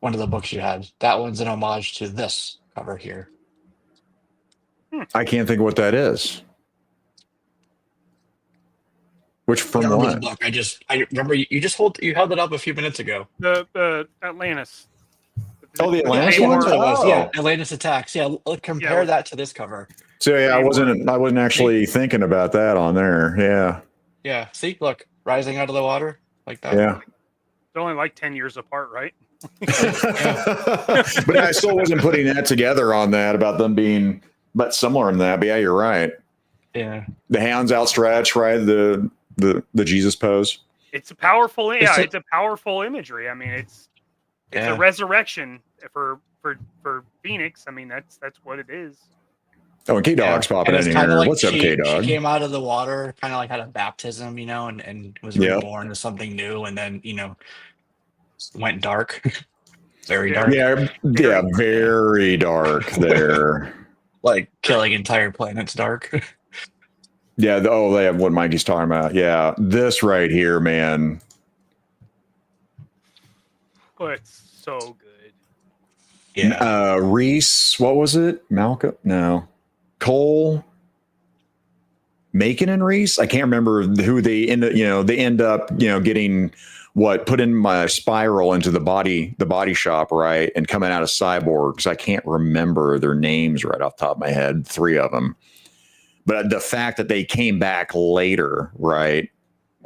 One of the books you had. That one's an homage to this cover here. I can't think of what that is. Which I from don't remember what? the book. I remember you held it up a few minutes ago. The Atlantis. Oh, the Yeah, Atlantis yeah, one? that's what it was. Yeah, Oh. Atlantis Attacks. Yeah, compare that to this cover. So yeah, I wasn't actually thinking about that on there. Yeah. Yeah, see, look, rising out of the water like that. Yeah. They're only like 10 years apart, right? But I still wasn't putting that together on that about them being but similar in that. But yeah, you're right. Yeah. The hands outstretched, right? The Jesus pose. It's a powerful, It's a powerful imagery. I mean, it's Yeah. a resurrection for Phoenix. I mean, that's what it is. Oh, and K Dog's popping And in it's kinda here. like What's up, she K Dog? came out of the water, kind of like had a baptism, and was Yep. reborn to something new, and then went dark, very Yeah. dark, Yeah, very dark there. like killing entire planets dark. Yeah. They have what Mikey's talking about. Yeah, this right here, man. Oh, it's so good. Yeah. Reese, what was it? Malcolm? No. Cole, Macon and Reese. I can't remember who they end up. They end up, getting put in my spiral into the body shop, right, and coming out of cyborgs. I can't remember their names right off the top of my head. 3 of them, but the fact that they came back later, right,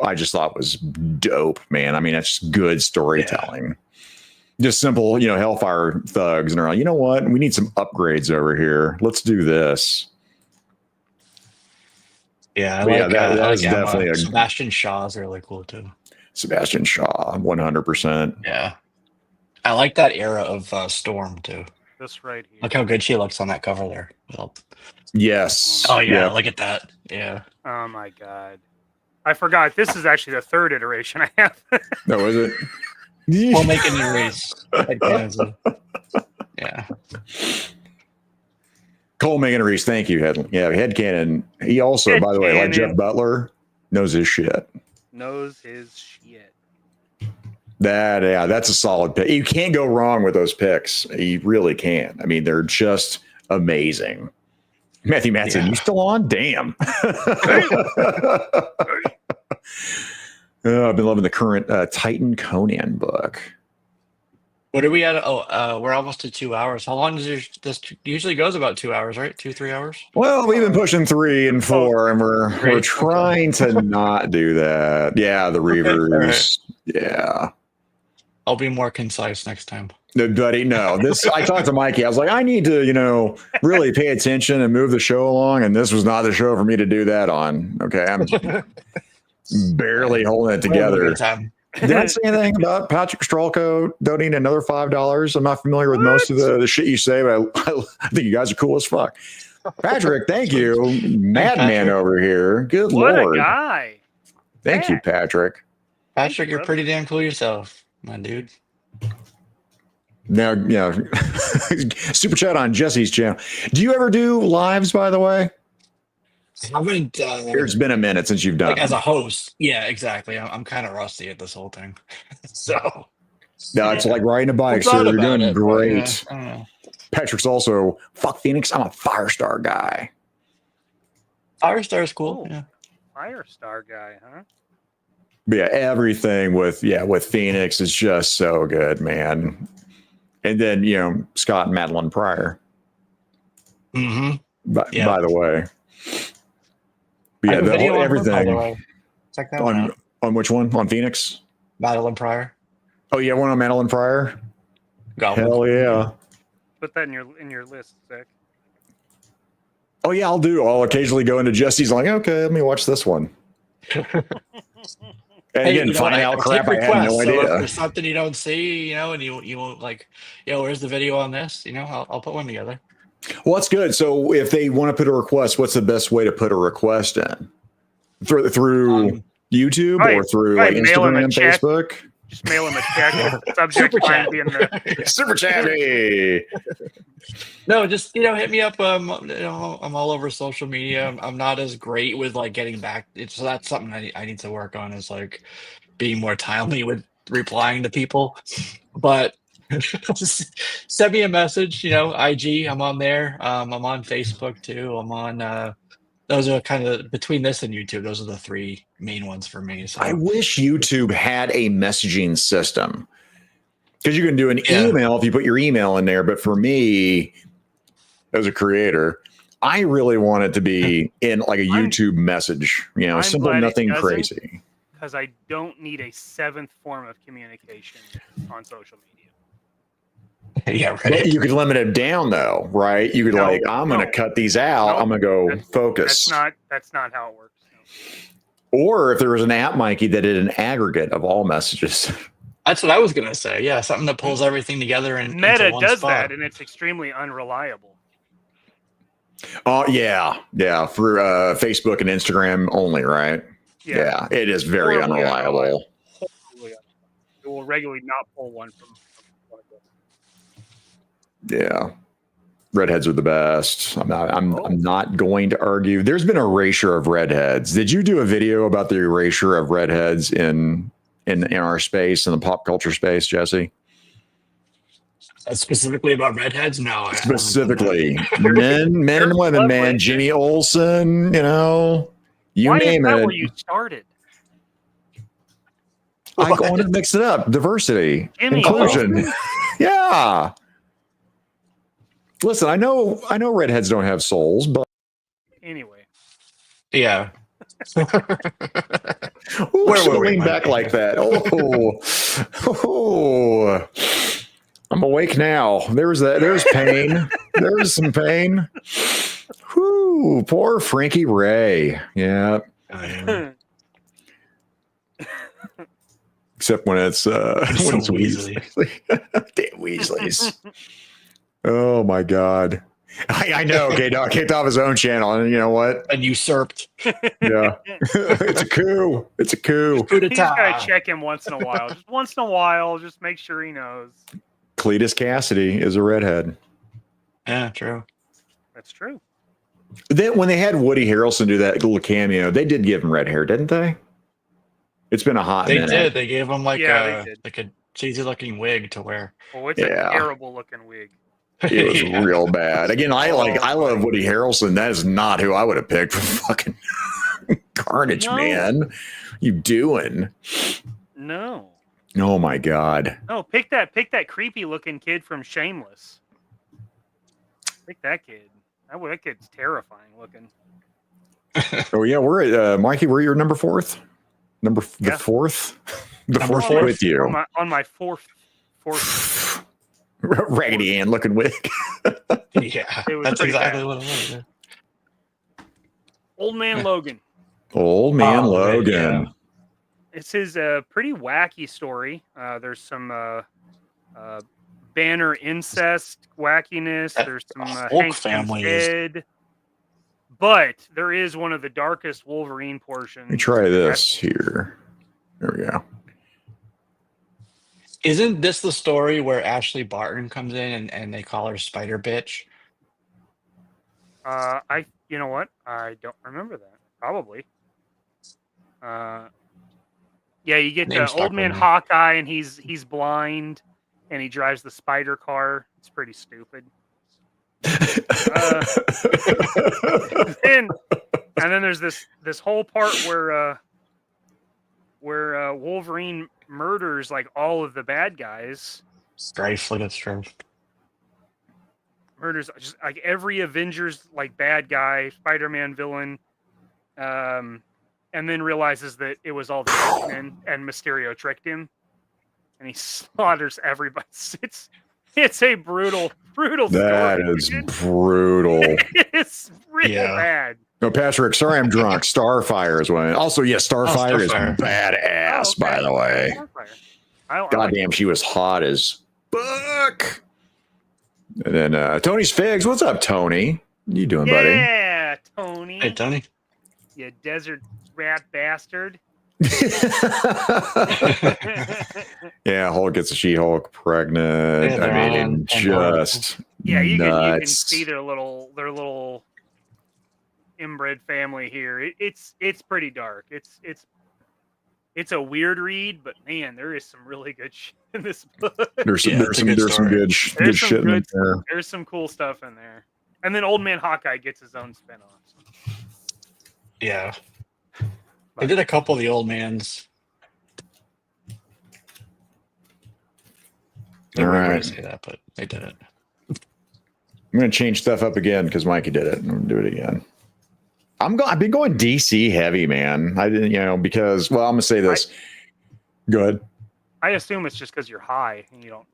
I just thought was dope, man. I mean, that's just good storytelling. Yeah. Just simple, Hellfire thugs, and they're like, you know what? We need some upgrades over here. Let's do this. Yeah, that was definitely Sebastian Shaw's really cool too. Sebastian Shaw, 100%. Yeah, I like that era of Storm too. This right here. Look how good she looks on that cover there. Yes. Oh yeah, look at that. Yeah. Oh my god, I forgot. This is actually the 3rd iteration I have. No, is it? We'll make a new race. Yeah. Cole Megan Reese, thank you, Headcanon. He also, by the way, like Jeff Butler, knows his shit. Knows his shit. That's a solid pick. You can't go wrong with those picks. You really can't. I mean, they're just amazing. Matthew Matson, you still on? Damn. I've been loving the current Titan Conan book. What are we at? Oh, we're almost to 2 hours. How long does this usually goes? About 2 hours, right? 2-3 hours. Well, we've been pushing 3 and 4, and we're trying to not do that. Yeah, the reavers. Yeah, I'll be more concise next time. No, buddy, no. This I talked to Mikey. I was like, I need to, really pay attention and move the show along, and this was not the show for me to do that on. Okay, I'm barely holding it together. Did I say anything about Patrick Stralco donating another $5? I'm not familiar with most of the shit you say, but I think you guys are cool as fuck. Patrick, thank you. Madman over here. Good what Lord. a guy. Thank you, Patrick. Patrick, you're pretty damn cool yourself, my dude. Now, yeah, super chat on Jesse's channel. Do you ever do lives, by the way? I haven't. It's been a minute since you've done like as a host. Yeah, exactly. I'm kind of rusty at this whole thing. So no, it's like riding a bike, so you're doing great. I don't know. Patrick's also fuck Phoenix. I'm a Firestar guy. Firestar is cool. Yeah. Firestar guy, huh? But yeah, everything with Phoenix is just so good, man. And then Scott and Madeline Pryor. Mm-hmm. By the way, but yeah, everything. Check that one out. On which one? On Phoenix? Madeline Pryor. Oh, yeah, one on Madeline Pryor. Hell yeah! Put that in your list, Zach. Oh yeah, I'll occasionally go into Jesse's like, okay, let me watch this one. And again, finding out crap I had no idea. So if there's something you don't see, and you won't like, where's the video on this? I'll put one together. Well, that's good. So if they want to put a request, what's the best way to put a request in? Through YouTube or through like Instagram, Facebook? Just mail him a check. Subject line be in the super chatty. No, just hit me up. I'm all over social media. I'm not as great with like getting back. So that's something I need to work on, is like being more timely with replying to people. But send me a message. IG. I'm on there. I'm on Facebook too. I'm on. Those are kind of between this and YouTube. Those are the 3 main ones for me. So I wish YouTube had a messaging system, because you can do an email if you put your email in there. But for me, as a creator, I really want it to be in like a YouTube message. Simple, nothing crazy. Because I don't need a 7th form of communication on social media. Yeah, right. But you could limit it down though, right? You could I'm going to cut these out. I'm going to go focus. That's not how it works. No. Or if there was an app, Mikey, that did an aggregate of all messages. That's what I was going to say. Yeah, something that pulls everything together and Meta does that, and it's extremely unreliable. Oh yeah, for Facebook and Instagram only, right? Yeah, it is very unreliable. It will regularly not pull one from. Yeah, redheads are the best. I'm not going to argue. There's been an erasure of redheads. Did you do a video about the erasure of redheads in our space, in the pop culture space, Jesse? Specifically about redheads? No. Specifically, men and women, man. Jimmy Olsen, you name it. Where you started? I want to mix it up. Diversity, inclusion. Yeah. Listen, I know redheads don't have souls, but anyway. Yeah. Where were we lean back like that? Oh, I'm awake now. There's pain. There's some pain. Whoo, poor Frankie Ray. Yeah. Except when it's Weasley. Damn Weasleys. Oh my God. I know. K-Dog kicked off his own channel, and you know what? And usurped. Yeah. It's a coup. It's a coup. You just gotta check him once in a while. Just once in a while, just make sure he knows. Cletus Cassidy is a redhead. Yeah, true. That's true. Then when they had Woody Harrelson do that little cameo, they did give him red hair, didn't they? It's been a hot minute. They did. They gave him like a cheesy looking wig to wear. Oh, it's a terrible looking wig. It was real bad. Again, I love Woody Harrelson. That is not who I would have picked for fucking Carnage, man. you doing? No. Oh my God. No, pick that creepy looking kid from Shameless. Pick that kid. That kid's terrifying looking. Oh yeah, we're at Mikey. We're your number fourth. The fourth. The Number fourth four? with you. On my fourth. Raggedy Ann looking wig. Yeah, It was that's pretty exactly bad. what it was. Yeah. Old Man Logan. Old Man Oh, Logan. yeah. It's his pretty wacky story. There's some Banner incest wackiness. There's some Hulk Hank family is- dead. But there is one of the darkest Wolverine portions. Let me try this here. There we go. Isn't this the story where Ashley Barton comes in and they call her Spider Bitch? You know what? I don't remember that. Probably. Yeah, you get Name the stuck old with man me. Hawkeye, and he's blind, and he drives the spider car. It's pretty stupid. And then there's this whole part where Wolverine murders like all of the bad guys. Strife, look at Strife. Murders just like every Avengers like bad guy, Spider-Man villain, and then realizes that it was all the X-Men and Mysterio tricked him, and he slaughters everybody. It's a brutal story. That is brutal. It's real bad. No, Patrick, sorry I'm drunk. Starfire is one. Also, yeah, Starfire is Starfire. badass, by the way. Goddamn, she was hot as fuck. And then Tony's Figs. What's up, Tony? You doing, buddy? Yeah, Tony. Hey, Tony. You desert rat bastard. Yeah, Hulk gets a She-Hulk pregnant. Yeah, I mean, just yeah, you can nuts. see their little inbred family here. It's pretty dark. It's a weird read, but man, there is some really good shit in this book. There's some good shit in there. There's some cool stuff in there. And then Old Man Hawkeye gets his own spinoff. Yeah. They did a couple of the old mans. All right. I say that, but they did it. I'm going to change stuff up again because Mikey did it. I'm going to do it again. I've been going DC heavy, man. I didn't, because, well, I'm going to say this. Go ahead. I assume it's just because you're high and you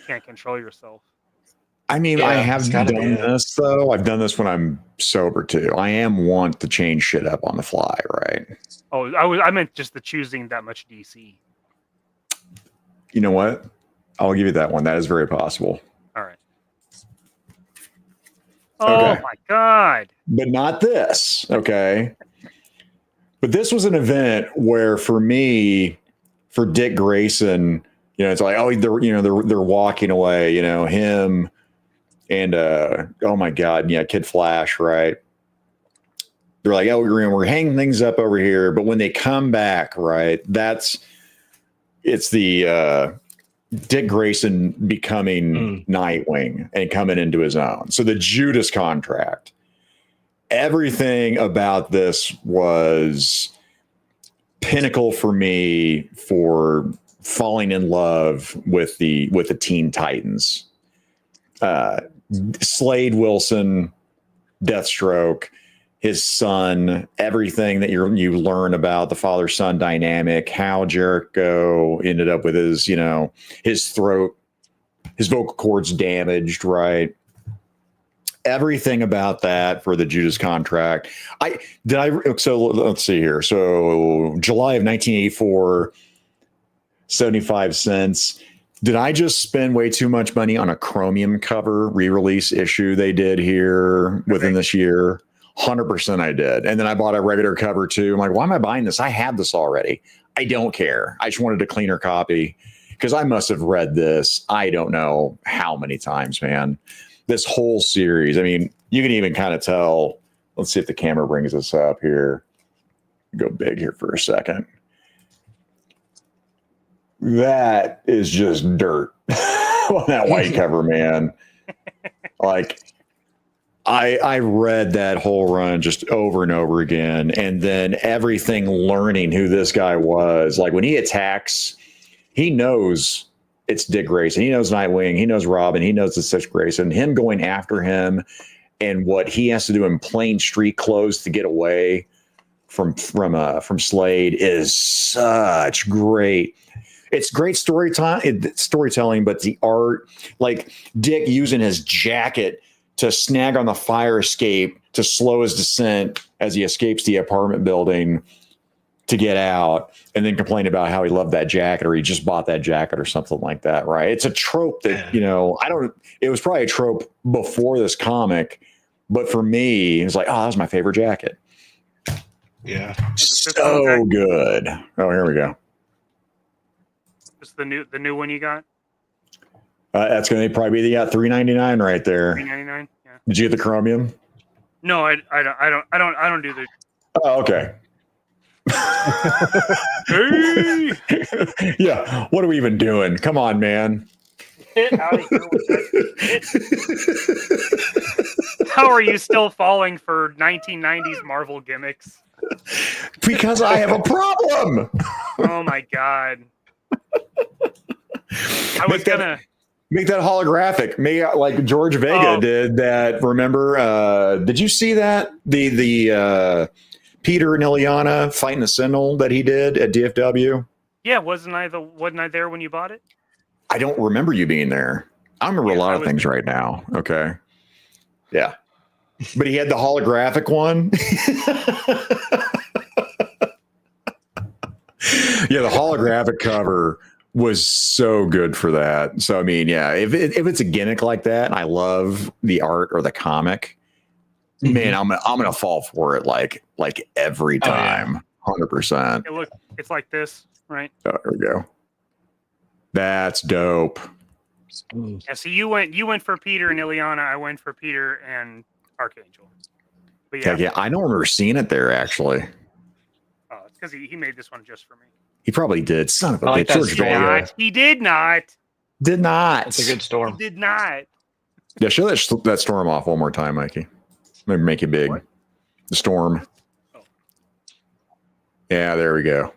can't control yourself. I mean, Yeah, I have it's gotta done be this though. I've done this when I'm sober too. I am want to change shit up on the fly, right? Oh, I meant just the choosing that much DC. You know what? I'll give you that one. That is very possible. All right. Oh my God. But not this. Okay. But this was an event where for me, for Dick Grayson, it's like, oh, they're walking away, him and oh my God, yeah, Kid Flash, right? They're like, oh, we're hanging things up over here, but when they come back, right, it's the Dick Grayson becoming Nightwing and coming into his own. So the Judas Contract, everything about this was pinnacle for me for falling in love with the Teen Titans. Slade Wilson, Deathstroke, his son, everything that you learn about the father-son dynamic, how Jericho ended up with his, his throat, his vocal cords damaged, right? Everything about that for the Judas Contract. So let's see here. So July of 1984, 75 cents. Did I just spend way too much money on a chromium cover re-release issue they did here within this year? 100% I did. And then I bought a regular cover too. I'm like, why am I buying this? I have this already. I don't care. I just wanted a cleaner copy because I must have read this. I don't know how many times, man. This whole series. I mean, you can even kind of tell. Let's see if the camera brings this up here. Go big here for a second. That is just dirt on that white cover, man. Like, I read that whole run just over and over again, and then everything learning who this guy was. Like when he attacks, he knows it's Dick Grayson. He knows Nightwing. He knows Robin. He knows it's Dick Grayson. Him going after him and what he has to do in plain street clothes to get away from Slade is such great. It's great storytelling, but the art, like Dick using his jacket to snag on the fire escape to slow his descent as he escapes the apartment building to get out, and then complain about how he loved that jacket or he just bought that jacket or something like that, right? It's a trope that, it was probably a trope before this comic, but for me, it's like, oh, that was my favorite jacket. Yeah. So good. Oh, here we go. It's the new one you got? That's going to probably be the $3.99 right there. $3.99. Yeah. Did you get the chromium? No, I don't do the. Oh, okay. Hey! Yeah. What are we even doing? Come on, man. Get out of here with that. How are you still falling for 1990s Marvel gimmicks? Because I have a problem. Oh my god. I was gonna make that holographic. Like George Vega did that. Remember? Did you see that? The Peter and Ileana fighting the Sentinel that he did at DFW? Yeah, wasn't I there when you bought it? I don't remember you being there. I remember a lot of things right now. Okay. Yeah. But he had the holographic one. Yeah, the holographic cover was so good for that. So, I mean, yeah, if it's a gimmick like that, and I love the art or the comic, man, I'm gonna fall for it like every time, 100%. It's like this, right? Oh, there we go. That's dope. Yeah, so you went for Peter and Ileana. I went for Peter and Archangel. But yeah, I don't remember seeing it there actually. Oh, it's because he made this one just for me. He probably did. Son of a bitch. George Vega. He did not. Did not. It's a good storm. He did not. Yeah, show that storm off one more time, Mikey. Maybe make it big. What? The storm. Oh. Yeah, there we go.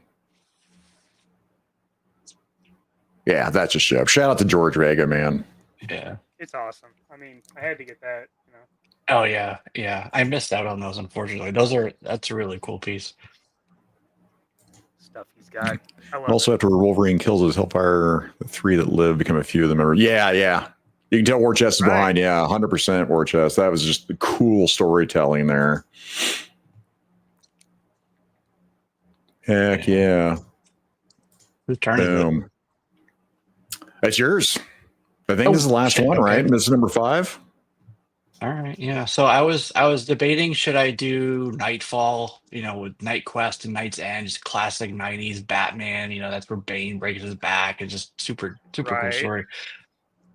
Yeah, that's a show. Shout out to George Vega, man. Yeah. It's awesome. I mean, I had to get that, Oh yeah, yeah. I missed out on those, unfortunately. That's a really cool piece. Stuff he's got. Also, after Wolverine kills his Hellfire, the three that live become a few of them. Yeah. You can tell War Chest is behind. Yeah, 100% War Chest. That was just the cool storytelling there. Heck yeah. Who's turning? Boom. That's yours. I think this is the last one, right? This is number 5. All right, yeah. So I was debating, should I do Nightfall, with Night Quest and Night's End, just classic 90s Batman, that's where Bane breaks his back. It's just super cool story.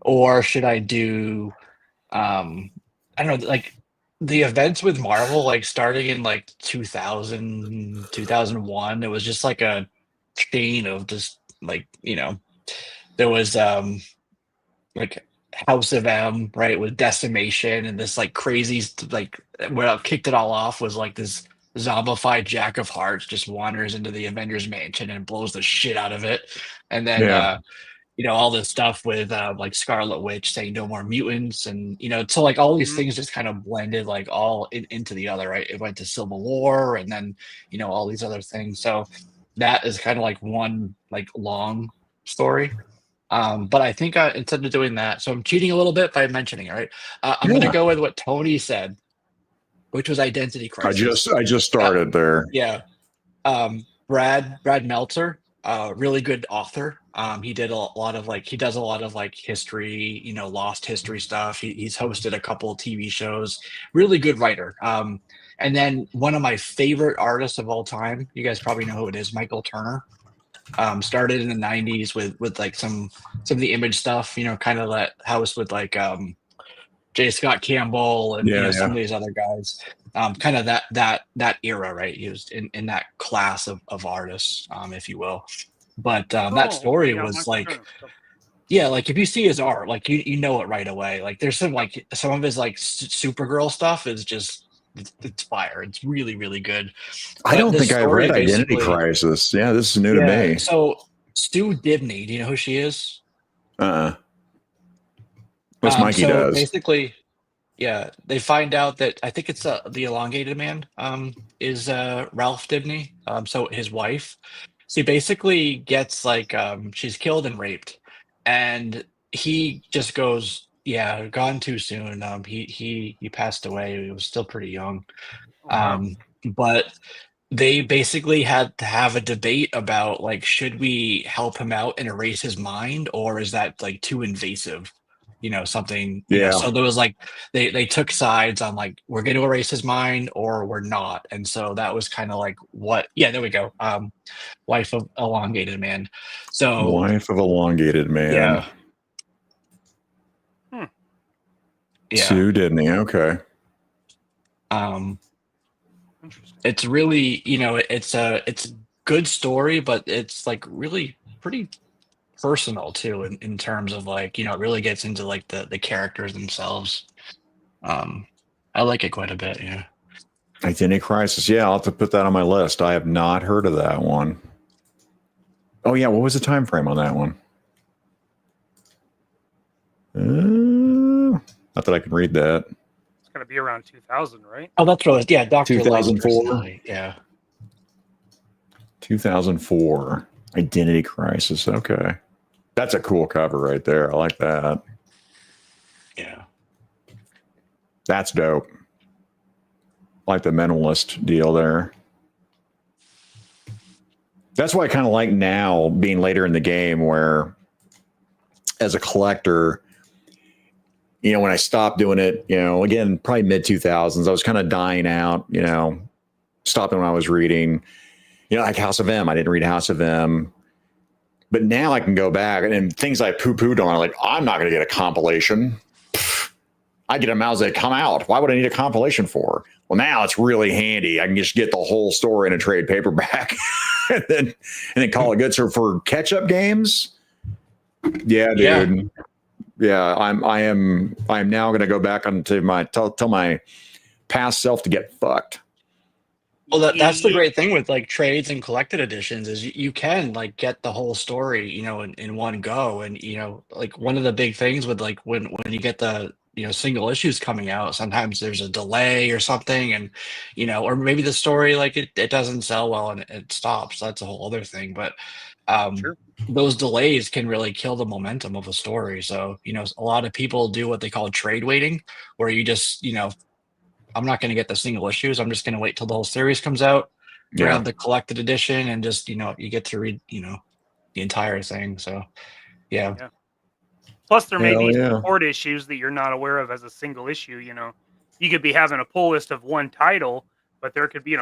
Or should I do I don't know, like the events with Marvel, like starting in like 2000, 2001, it was just like a chain of just like, there was like House of M, right, with Decimation, and this like crazy, like what kicked it all off was like this zombified Jack of Hearts just wanders into the Avengers mansion and blows the shit out of it. And then all this stuff with like Scarlet Witch saying no more mutants, and so like all these things just kind of blended like all into the other, right? It went to Civil War, and then all these other things. So that is kind of like one like long story. But I think instead of doing that, so I'm cheating a little bit by mentioning it, right? I'm going to go with what Tony said, which was Identity Crisis. I just started there. Yeah. Brad Meltzer, really good author. He does a lot of like history, lost history stuff. He's hosted a couple of TV shows. Really good writer. And then one of my favorite artists of all time, you guys probably know who it is, Michael Turner. Started in the 90s with like some of the Image stuff, kind of that house with like J. Scott Campbell and some of these other guys. Kind of that era, right? He was in that class of artists, if you will. But that story was like Yeah, like if you see his art, like you know it right away. Like there's some of his like Supergirl stuff is just it's fire. It's really really good. I But don't this think I've read story Identity basically, Crisis. Yeah, this is new to yeah. me. So Stu Dibney, do you know who she is? What's Mikey So does? basically, yeah, they find out that I think it's the elongated man is Ralph Dibney. So his wife. She basically gets like she's killed and raped, and he just goes, yeah, gone too soon. He passed away. He was still pretty young. Wow. But they basically had to have a debate about like, should we help him out and erase his mind, or is that like too invasive? Something, Yeah. so there was like they took sides on like, we're going to erase his mind or we're not. And so that was kind of like there we go. Wife of elongated man. So Wife of elongated man. yeah. Yeah. Sue Dibney. Okay. Interesting. It's really, it's a good story, but it's like really pretty personal too in terms of like, it really gets into like the characters themselves. I like it quite a bit. Yeah. Identity Crisis. Yeah, I'll have to put that on my list. I have not heard of that one. Oh yeah, what was the time frame on that one? Not that I can read that. It's gonna be around 2000, right? Oh, that's right. Yeah, Dr. 2004. Yeah. 2004. Identity Crisis. Okay. That's a cool cover right there. I like that. Yeah. That's dope. Like the minimalist deal there. That's why I kind of like now being later in the game where as a collector, when I stopped doing it, again, probably mid 2000s, I was kind of dying out, stopping when I was reading, like House of M. I didn't read House of M. But now I can go back and things I poo-pooed on, like, I'm not going to get a compilation. I get them as they come out. Why would I need a compilation for? Well, now it's really handy. I can just get the whole story in a trade paperback and then call it good. So for catch-up games, yeah, dude. Yeah, I am now going to go back onto my tell my past self to get fucked. Well, that's the great thing with like trades and collected editions is you can like get the whole story, in one go. And, like one of the big things with like when you get the, single issues coming out, sometimes there's a delay or something and, or maybe the story, like it doesn't sell well and it stops. That's a whole other thing. But Sure. those delays can really kill the momentum of a story. So, a lot of people do what they call trade waiting, where you just, I'm not going to get the single issues. I'm just going to wait till the whole series comes out, grab the collected edition, and just, you get to read, the entire thing. So, yeah. Plus, there may be support issues that you're not aware of as a single issue. You could be having a pull list of one title, but there could be,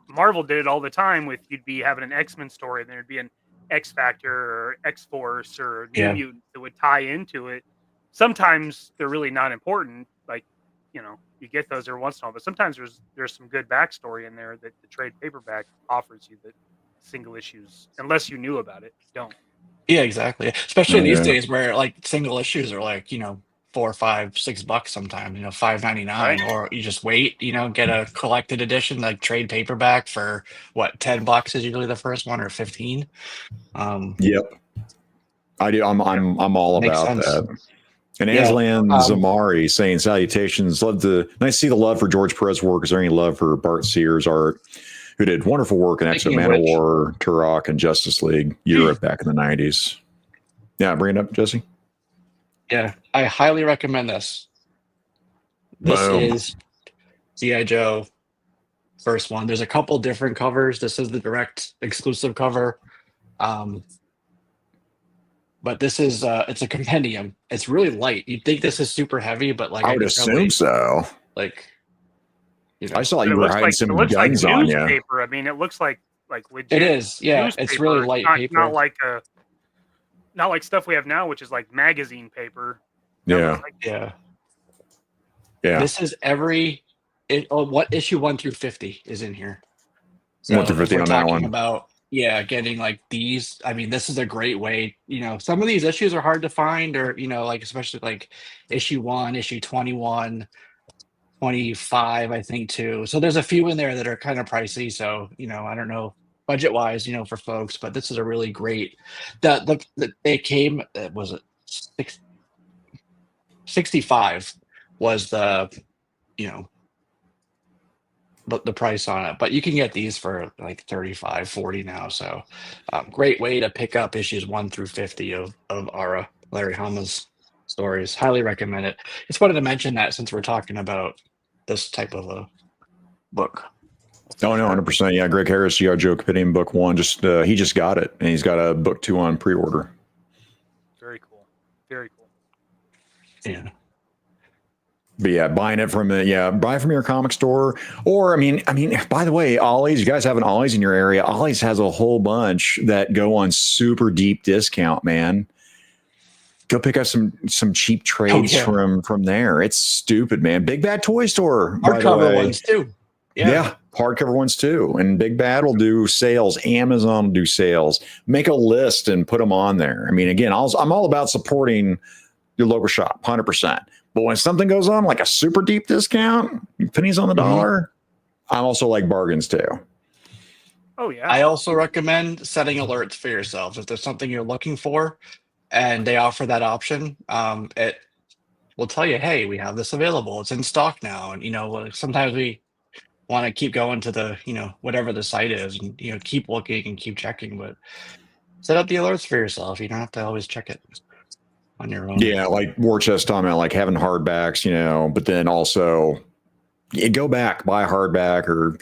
Marvel did it all the time with you'd be having an X-Men story, and there'd be an X Factor or X Force or New Mutant that would tie into it. Sometimes they're really not important. Like, you get those every once in a while, but sometimes there's some good backstory in there that the trade paperback offers you that single issues, unless you knew about it, don't. Yeah, exactly. Especially these days where like single issues are like, $4, $5, $6 sometimes, $5.99, Right. or you just wait, get a collected edition, like trade paperback for what, $10 is usually the first one, or 15. Yep. I do. I'm all about sense. that. And Aslan Zamari saying salutations. Nice to see the love for George Perez's work. Is there any love for Bart Sears' art, who did wonderful work in X-Men Manowar, Turok, and Justice League Europe back in the 90s? Yeah, bring it up, Jesse. Yeah, I highly recommend this. This is G.I. Joe first one. There's a couple different covers. This is the direct exclusive cover. But this is it's a compendium. It's really light. You'd think this is super heavy, but like I would assume so. Like, I saw you were hiding some guns on you. Newspaper. I mean, it looks like legit. It is. Yeah, newspaper. it's really light paper. Not like stuff we have now, which is like magazine paper. Yeah. Yeah. This is what issue 1 through 50 is in here. So 1 through 50 on that one. About yeah, getting like these. I mean, this is a great way. Some of these issues are hard to find, or like especially like issue 1, issue 21, 25, I think too. So there's a few in there that are kind of pricey. So I don't know budget wise, for folks, but this is a really great. They came. Was it 65 was the you know the price on it, but you can get these for like 35, 40 now. So great way to pick up issues 1 through 50 of Larry Hama's stories. Highly recommend it. Just wanted to mention that since we're talking about this type of a book. Oh no, 100%. Yeah, Greg Harris, G.I. Joe Compendium book 1. He just got it, and he's got a book 2 on pre-order. Very cool. Very cool. Yeah. But yeah, buy from your comic store. Or I mean, by the way, Ollie's, you guys have an Ollie's in your area. Ollie's has a whole bunch that go on super deep discount, man. Go pick up some cheap trades from there. It's stupid, man. Big Bad Toy Store, hardcover ones too. Yeah, hardcover ones too. And Big Bad will do sales. Amazon will do sales. Make a list and put them on there. I mean, again, I'm all about supporting your local shop, 100%. But when something goes on like a super deep discount, pennies on the dollar, I'm also like bargains too. Oh yeah. I also recommend setting alerts for yourselves. If there's something you're looking for and they offer that option, it will tell you, hey, we have this available. It's in stock now. And sometimes we want to keep going to the, whatever the site is and, keep looking and keep checking, but set up the alerts for yourself. You don't have to always check it on your own. Yeah, like Warchest talking about like having hardbacks, but then also go back, buy a hardback or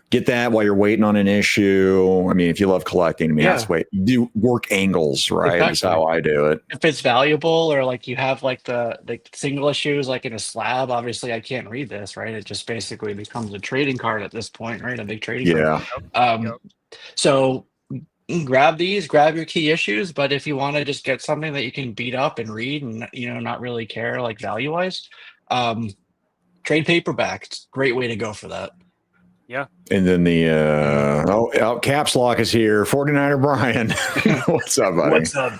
get that while you're waiting on an issue. I mean, if you love collecting, that's way do work angles, right? Exactly. That's how I do it. If it's valuable or like you have like the single issues like in a slab, obviously I can't read this, right? It just basically becomes a trading card at this point, right? A big trading card. So grab your key issues, but if you want to just get something that you can beat up and read and not really care like value wise, trade paperback. It's a great way to go for that. Yeah. And then the Caps Lock is here. 49er Brian. What's up, buddy? What's up?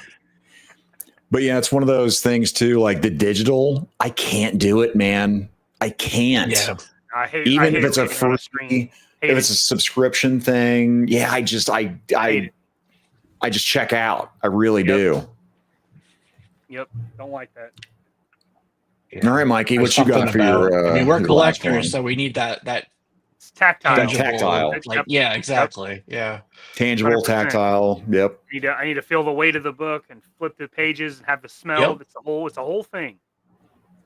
But yeah, it's one of those things too, like the digital. I can't do it, man. I can't. Yeah. Even if it's a free, if it's a subscription thing, I just check out. I really do. Yep. Don't like that. Yeah. All right, Mikey, what you got for your? We're collectors, so we need that it's tactile. Tactile. Yeah, exactly. Yeah. Tangible, 100%. Tactile. Yep. I need to feel the weight of the book and flip the pages and have the smell. Yep. It's a whole thing.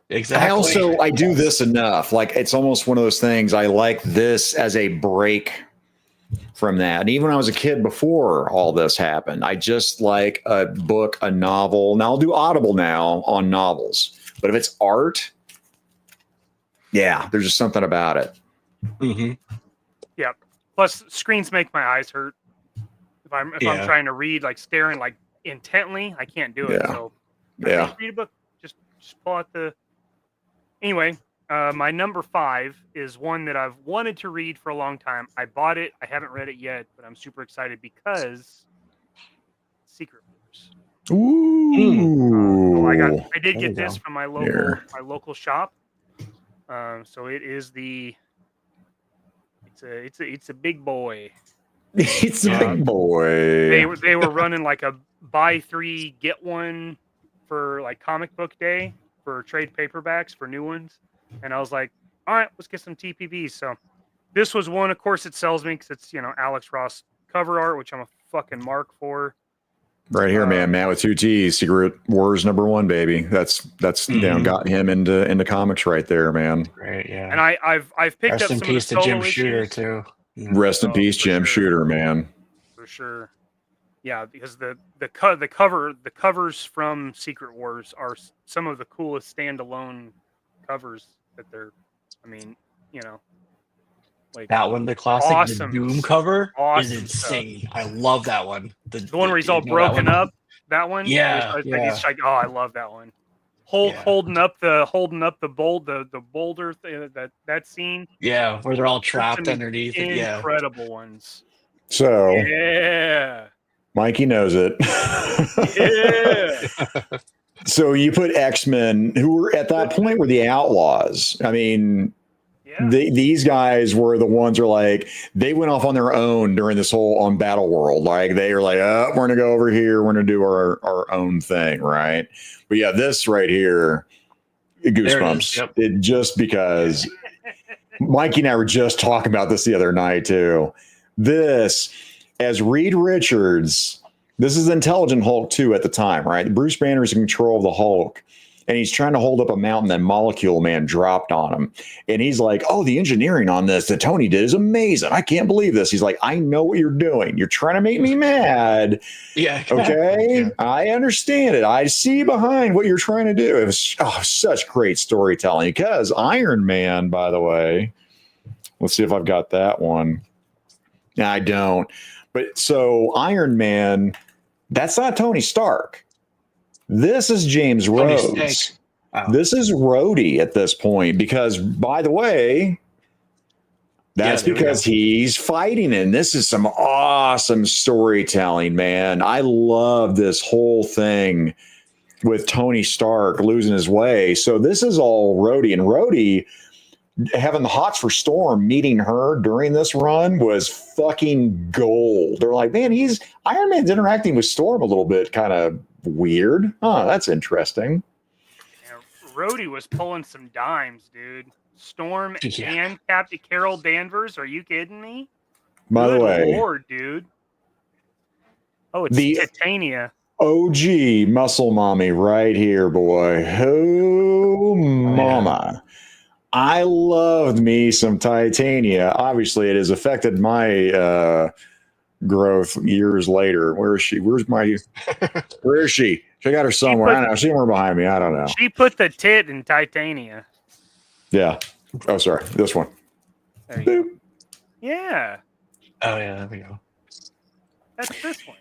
Exactly. I do this enough. Like it's almost one of those things. I like this as a break from that. And even when I was a kid before all this happened, I just like a book, a novel. Now I'll do Audible now on novels, but if it's art, there's just something about it. Mm-hmm. Yeah. Plus, screens make my eyes hurt. If I'm trying to read, like staring like intently, I can't do it. So read a book. Just pull out the. Anyway, my number 5 is one that I've wanted to read for a long time. I bought it. I haven't read it yet, but I'm super excited because Secret Wars. Ooh. I did get this from my local shop. So it is it's a big boy. It's a big boy. They were running like a buy 3 get 1 for like comic book day for trade paperbacks for new ones, and I was like, all right, let's get some TPBs. So this was one. Of course, it sells me because it's Alex Ross cover art, which I'm a fucking mark for. Right here, man. Matt with 2 T's. Secret Wars #1, baby. That's got him into comics right there, man. Right, yeah. And I've picked up some of the solo issues. Rest in peace to Jim Shooter too. Rest in peace, Jim Shooter, man. For sure. Yeah, because the covers from Secret Wars are some of the coolest standalone covers that they're. I mean, like that one, the classic, awesome, the Doom cover is insane. Stuff. I love that one. The one where he's all broken up. That one, yeah. It's like, oh, I love that one. Holding up the boulder that scene. Yeah, where they're all trapped underneath. Incredible ones. So Yeah. Mikey knows it. Yeah. So you put X-Men, who were at that point were the Outlaws. I mean, these guys were the ones who are like, they went off on their own during this whole on Battle World. Like they were like, oh, we're gonna go over here, we're gonna do our own thing, right? But yeah, this right here, goosebumps. Yep. It just because Mikey and I were just talking about this the other night too. This, as Reed Richards, this is Intelligent Hulk 2 at the time, right? Bruce Banner's in control of the Hulk, and he's trying to hold up a mountain that Molecule Man dropped on him. And he's like, oh, the engineering on this that Tony did is amazing. I can't believe this. He's like, I know what you're doing. You're trying to make me mad. Yeah. Okay. Yeah. I understand it. I see behind what you're trying to do. It was such great storytelling because Iron Man, by the way, let's see if I've got that one. No, I don't. But so Iron Man, that's not Tony Stark. This is James Rhodes. Oh. This is Rhodey at this point because, by the way, that's because he's fighting, and this is some awesome storytelling, man. I love this whole thing with Tony Stark losing his way. So this is all Rhodey, and Rhodey having the hots for Storm, meeting her during this run was fucking gold. They're like, man, Iron Man's interacting with Storm a little bit kind of weird. Oh, that's interesting. Yeah, Rhodey was pulling some dimes, dude. Storm and Captain Carol Danvers. Are you kidding me? By the way, Lord, dude. Oh, it's Titania. OG muscle mommy right here, boy. Oh, mama. Yeah. I loved me some Titania. Obviously, it has affected my growth years later. Where is she? Where is she? She got her somewhere. I don't know. She's somewhere behind me. I don't know. She put the tit in Titania. Yeah. Oh, sorry. This one. There you go. Yeah. Oh, yeah. There we go. That's this one.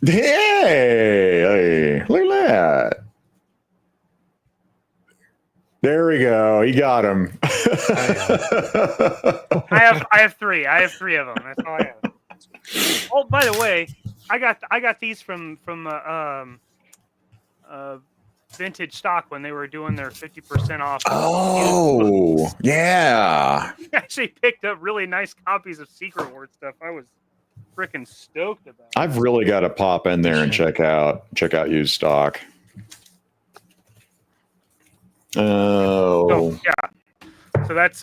Hey, look at that. There we go. He got him. I have three. I have three of them. That's all I have. Oh, by the way, I got these from vintage stock when they were doing their 50% off. Oh, yeah. I actually picked up really nice copies of Secret Wars stuff. I was freaking stoked about it. I've really got to pop in there and check out used stock. Oh, yeah. So that's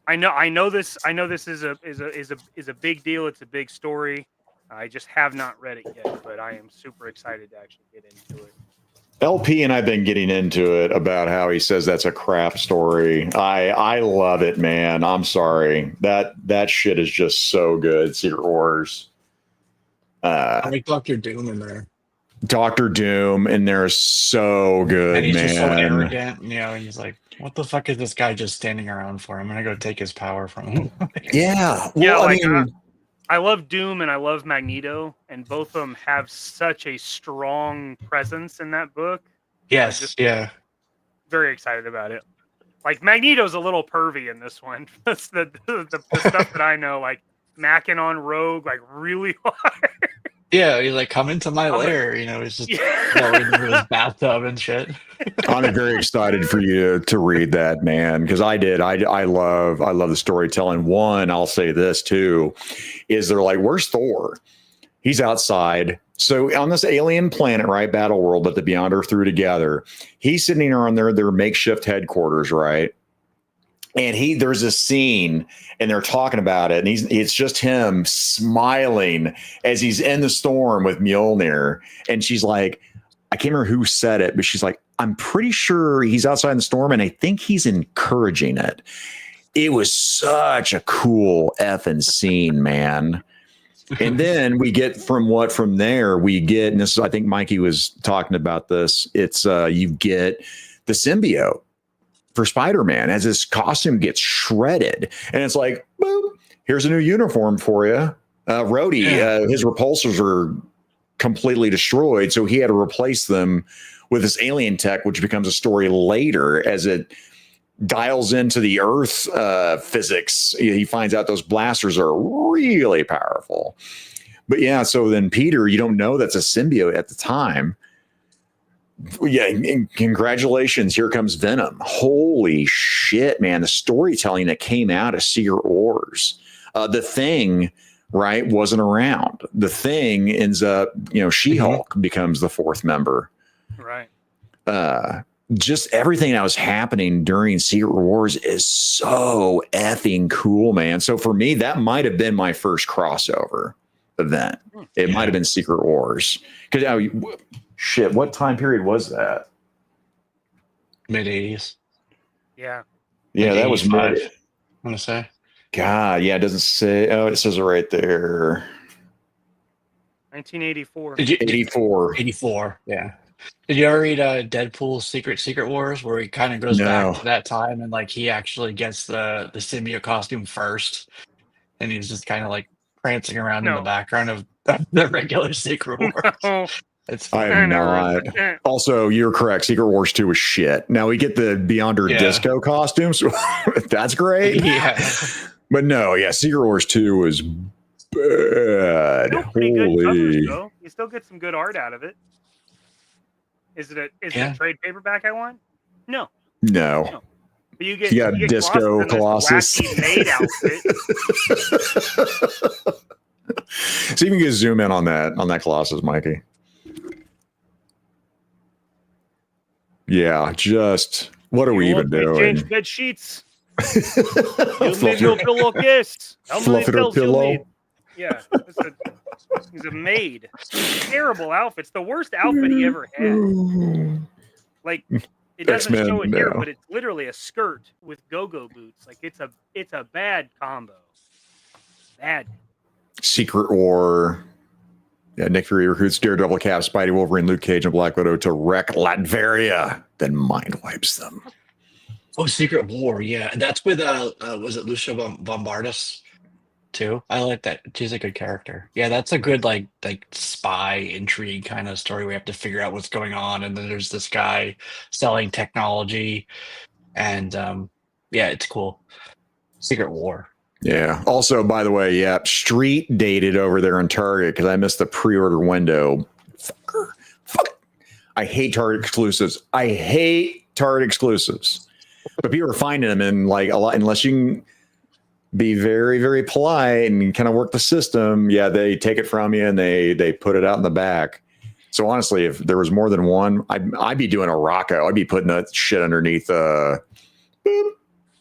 I know this is a big deal. It's a big story. I just have not read it yet, but I am super excited to actually get into it. LP and I've been getting into it about how he says that's a crap story. I love it, man. I'm sorry. That shit is just so good. Secret Wars. I like Dr. Doom in there. Dr. Doom in there is so good, and he's man. Just so arrogant, and he's like, "What the fuck is this guy just standing around for? I'm gonna go take his power from him." Yeah, well, I mean, I love Doom and I love Magneto, and both of them have such a strong presence in that book. Yes, very excited about it. Like Magneto's a little pervy in this one. That's the stuff that I know, like macking on Rogue, like really hard. Yeah, he's like, come into my lair. He's just going into his bathtub and shit. I'm very excited for you to read that, man, because I did. I love the storytelling. One, I'll say this too, is they're like, where's Thor? He's outside. So on this alien planet, right, Battle World that the Beyond Earth threw together, he's sitting around their makeshift headquarters, right? And there's a scene and they're talking about it, and it's just him smiling as he's in the storm with Mjolnir. And she's like, I can't remember who said it, but she's like, I'm pretty sure he's outside in the storm, and I think he's encouraging it. It was such a cool effing scene, man. And then we get from there, we get, and this is, I think Mikey was talking about this, it's you get the symbiote for Spider-Man as his costume gets shredded. And it's like, boop, here's a new uniform for you. Rhodey, his repulsors are completely destroyed, so he had to replace them with this alien tech, which becomes a story later as it dials into the Earth physics. He finds out those blasters are really powerful. But yeah, so then Peter, you don't know that's a symbiote at the time. Yeah, congratulations. Here comes Venom. Holy shit, man. The storytelling that came out of Secret Wars. The Thing, right, wasn't around. The Thing ends up, She-Hulk becomes the fourth member. Right. Just everything that was happening during Secret Wars is so effing cool, man. So for me, that might have been my first crossover event. It might have been Secret Wars. Because shit, what time period was that? Mid-80s. Yeah. Yeah, that was mid. I want to say. God, yeah, it doesn't say. Oh, it says it right there. 1984. 84. 84, yeah. Did you ever read Deadpool's Secret Wars, where he kind of goes back to that time and like he actually gets the symbiote costume first, and he's just kind of like prancing around in the background of the regular Secret Wars? I am not. Also, you're correct. Secret Wars 2 was shit. Now we get the Beyonder disco costumes. That's great. Yeah. But no, Secret Wars 2 was bad. Still pretty good covers, though. You still get some good art out of it. Is it a trade paperback I want? No. But you get Disco Colossus. Wacky maid outfit. So you can just zoom in on that Colossus, Mikey. Yeah, just what are we even doing? Change bed sheets. You leave your pillowcase. How many pills you need? Yeah, he's a maid. Terrible outfits. The worst outfit he ever had. Like it doesn't show it here, but it's literally a skirt with go-go boots. Like it's a bad combo. Bad. Secret War. Yeah, Nick Fury recruits Daredevil, Cap, Spidey, Wolverine, Luke Cage, and Black Widow to wreck Latveria, then mind wipes them. Oh, Secret War, yeah. That's with was it Lucia Bombardus too? I like that. She's a good character. Yeah, that's a good like spy intrigue kind of story. We have to figure out what's going on, and then there's this guy selling technology, and it's cool. Secret War. Yeah. Also, by the way, street dated over there on Target because I missed the pre-order window. Fuck. I hate Target exclusives. But people are finding them in like a lot, unless you can be very, very polite and kind of work the system. Yeah, they take it from you and they put it out in the back. So honestly, if there was more than one, I'd be doing a Rocco. I'd be putting that shit underneath right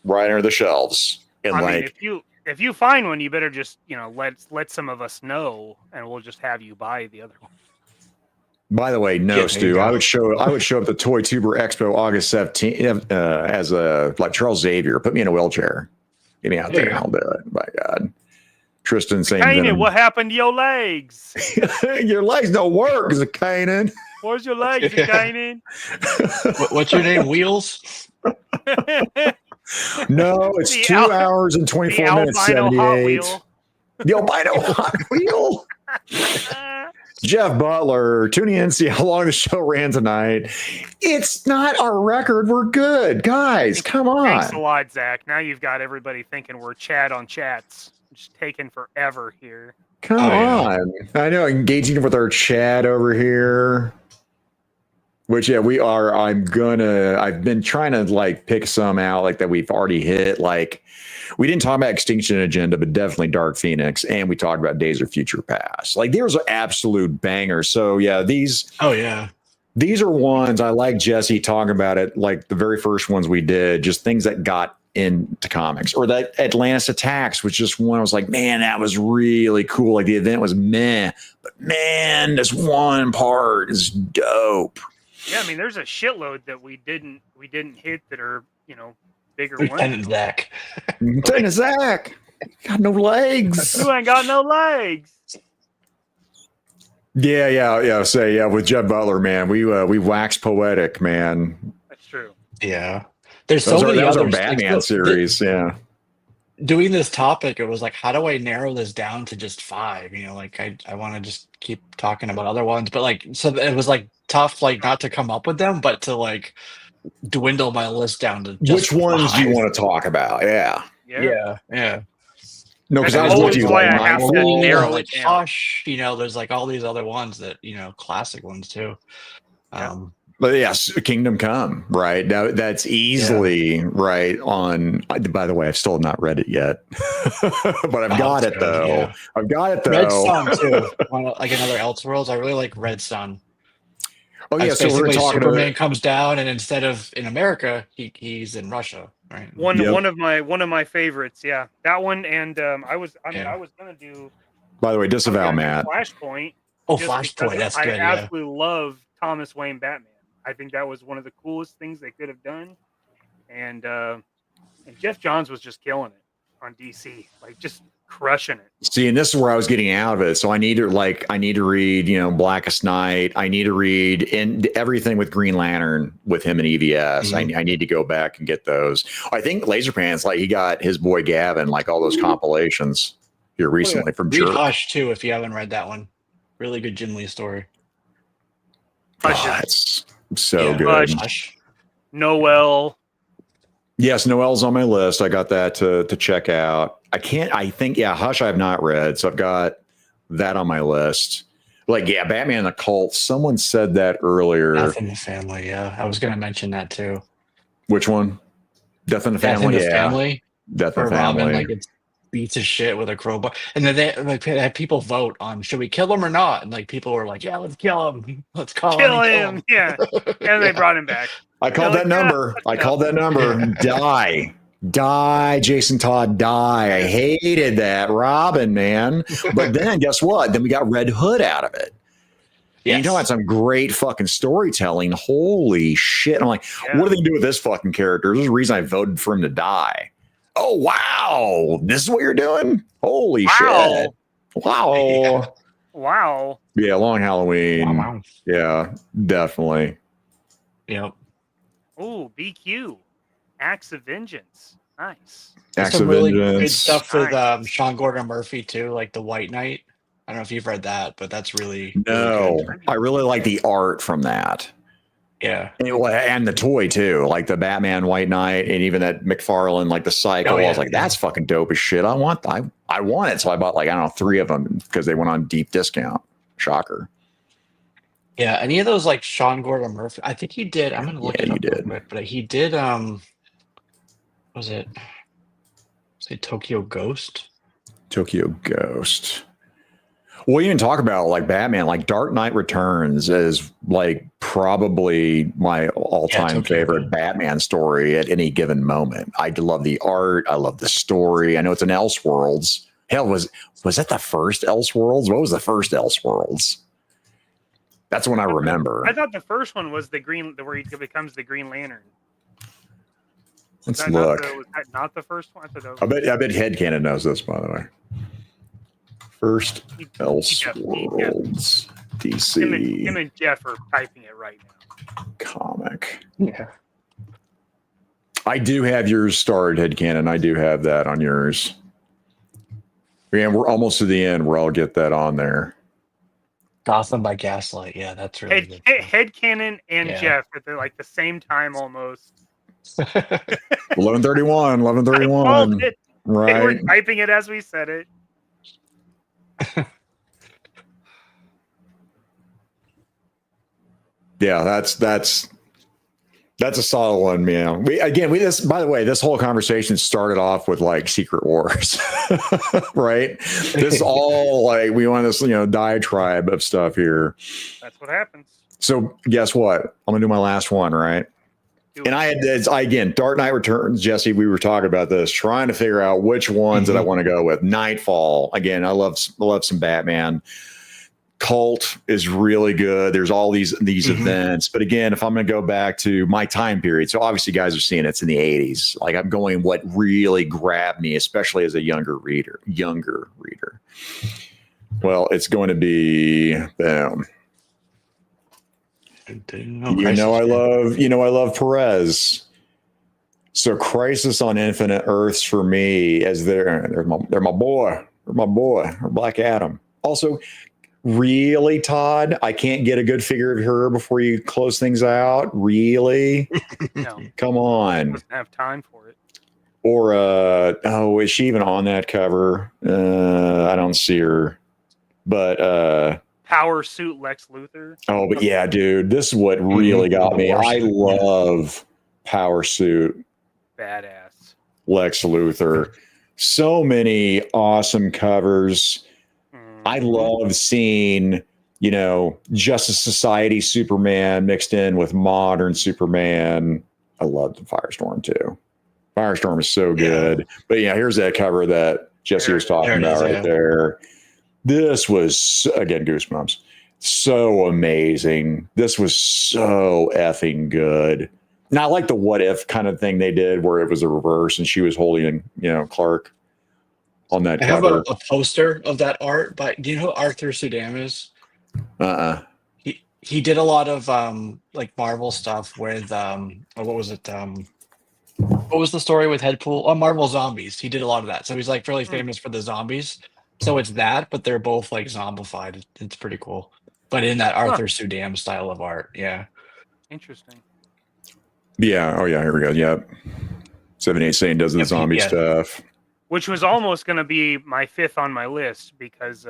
under the shelves. And mean, if you find one, you better just let some of us know, and we'll just have you buy the other one. By the way, no, Stu. I would show up at the Toy Tuber Expo August 17th as like Charles Xavier. Put me in a wheelchair. Get me out there, and I'll do it. By God, Tristan saying, Kanan, what happened to your legs? Your legs don't work, is it Kanan? Where's your legs, Kanan? What's your name? Wheels. No, it's 2 hours and 24 minutes. 78. The albino Hot Wheel. Jeff Butler, tuning in, see how long the show ran tonight. It's not our record. We're good. Guys, come on. Thanks a lot, Zach. Now you've got everybody thinking we're Chad on chats. Just taking forever here. Come on. I know, engaging with our Chad over here. Which, we are. I've been trying to like pick some out like that we've already hit. Like, we didn't talk about Extinction Agenda, but definitely Dark Phoenix. And we talked about Days of Future Past. Like, there's an absolute banger. So, these. Oh, yeah. These are ones I like Jesse talking about it. Like the very first ones we did, just things that got into comics. Or that Atlantis Attacks was just one I was like, man, that was really cool. Like, the event was meh. But, man, this one part is dope. Yeah, I mean, there's a shitload that we didn't hit that are, bigger Lieutenant ones. Zach. Lieutenant Zach. Got no legs. You ain't got no legs. Yeah. Say, with Jeff Butler, man, we wax poetic, man. That's true. Yeah. There's so many other Batman series. Yeah. Doing this topic, it was like, how do I narrow this down to just 5? Like I want to just keep talking about other ones, but like, so it was like tough, like not to come up with them, but to like dwindle my list down to just which ones do you 5. want to talk about? Yeah. Yeah. No, because I That's was with you. always why Like, I have to Ooh, narrow like it down. Hush, there's like all these other ones that, classic ones too. but yes, Kingdom Come, right? Now that's easily right on. By the way, I've still not read it yet, but I've got it good, though. yeah. I've got it though. Red Sun too. Like another Elseworlds. I really like Red Sun. Oh yeah, That's so we're basically talking Superman about, comes down, and instead of in America, he's in Russia, right? One Yep. one of my favorites. Yeah, that one. And I was gonna do. by the way, I was disavow gonna do Matt. Flashpoint. Oh, just Flashpoint, because that's I good. Yeah. absolutely love Thomas Wayne Batman. I think that was one of the coolest things they could have done. And Jeff Johns was just killing it on DC, like just crushing it. See, and this is where I was getting out of it. So I need to read, Blackest Night. I need to read everything with Green Lantern with him and EVS. Mhm. I need to go back and get those. I think Laserpants, like he got his boy Gavin, like all those compilations here recently from Read Jerk. Hush too if you haven't read that one. Really good Jim Lee story. Hush Oh, is- it's so Yeah. good. Hush. Noel. Yes, Noel's on my list. I got that to check out. Hush I have not read, so I've got that on my list. Like, yeah, Batman and the Cult. Someone said that earlier. Death in the Family. Yeah, I was going to mention that too. Which one? Death in the Death Family. in the Family. Death in Where the Family. Robin it's beats his shit with a crowbar, and then they had people vote on should we kill him or not, and like people were like, yeah, let's kill him, let's call Kill him, him. Yeah. And they brought him back. I called that number. I called that number. Die, Jason Todd, die. I hated that Robin, man. But then guess what? Then we got Red Hood out of it. Yes. And you talking about some great fucking storytelling. Holy shit. I'm like, what are they gonna do with this fucking character? There's a reason I voted for him to die. Oh, wow. This is what you're doing? Holy shit. Wow. Wow. Yeah, Long Halloween. Wow. Yeah, definitely. Yep. Ooh, BQ. Acts of Vengeance. Nice. There's Acts some of really good Vengeance. stuff with Nice. Sean Gordon Murphy too, like The White Knight. I don't know if you've read that, but that's really No, really good. I really like the art from that. Yeah. And the toy too, like the Batman White Knight, and even that Mcfarlane, like the cycle. Oh, yeah, I was like, yeah. that's fucking dope as shit. I want it. So I bought 3 of them because they went on deep discount. Shocker. Yeah, any of those like Sean Gordon Murphy? I think he did. I'm gonna look Yeah, it he up real did. quick, but he did. Was it? Say Tokyo Ghost. Tokyo Ghost. Well, you even talk about like Batman, like Dark Knight Returns is like probably my all-time Tokyo favorite Ghost. Batman story at any given moment. I love the art. I love the story. I know it's an Elseworlds. Hell, was that the first Elseworlds? What was the first Elseworlds? That's one I remember. I thought the first one was where he becomes the Green Lantern. Let's Was look. that not the first one? I thought that was I bet Headcanon knows this, by the way. First Elseworlds him DC and Jeff are typing it right now. comic. Yeah. I do have yours starred, Headcanon. I do have that on yours. And we're almost to the end where I'll get that on there. Gotham by Gaslight. Yeah, that's really good. Headcanon and Yeah. Jeff at like the same time almost. 11:31. I called 11:31. it. They were Right. typing it as we said it. Yeah, that's a solid one, man. By the way, this whole conversation started off with like Secret Wars, right? This is all like we want this, diatribe of stuff here. That's what happens. So guess what? I'm gonna do my last one, right? Do And it. again, Dark Knight Returns, Jesse, we were talking about this, trying to figure out which ones that I want to go with. Nightfall. Again, I love some Batman. Cult is really good. There's all these events. But again, if I'm going to go back to my time period, so obviously you guys are seeing it's in the 80s. Like I'm going what really grabbed me, especially as a younger reader. Well, it's going to be boom. I love Perez. So Crisis on Infinite Earths for me as they're my boy, or Black Adam. Also, Really, Todd? I can't get a good figure of her before you close things out? Really? No, Come on. doesn't have time for it. Or, is she even on that cover? I don't see her. But, Power Suit Lex Luthor. oh, but yeah, dude, this is what really got me. I love Power Suit Badass. Lex Luthor. So many awesome covers. I love seeing, Justice Society Superman mixed in with modern Superman. I loved Firestorm too. Firestorm is so good. But yeah, here's that cover that Jesse was talking about right there. This was, again, goosebumps. So amazing. This was so effing good. And I like the what if kind of thing they did where it was a reverse and she was holding, Clark on that cover. I have a poster of that art, but do you know who Arthur Sudam is? He did a lot of like Marvel stuff with what was it? What was the story with Deadpool? Oh, Marvel Zombies. He did a lot of that. So he's like really famous for the zombies. So it's that, but they're both like zombified. It's pretty cool. But in that Arthur Sudam style of art. Yeah. Interesting. Yeah. Oh yeah. Here we go. Yep. 78 Sane does the zombie stuff. Which was almost going to be my 5th on my list because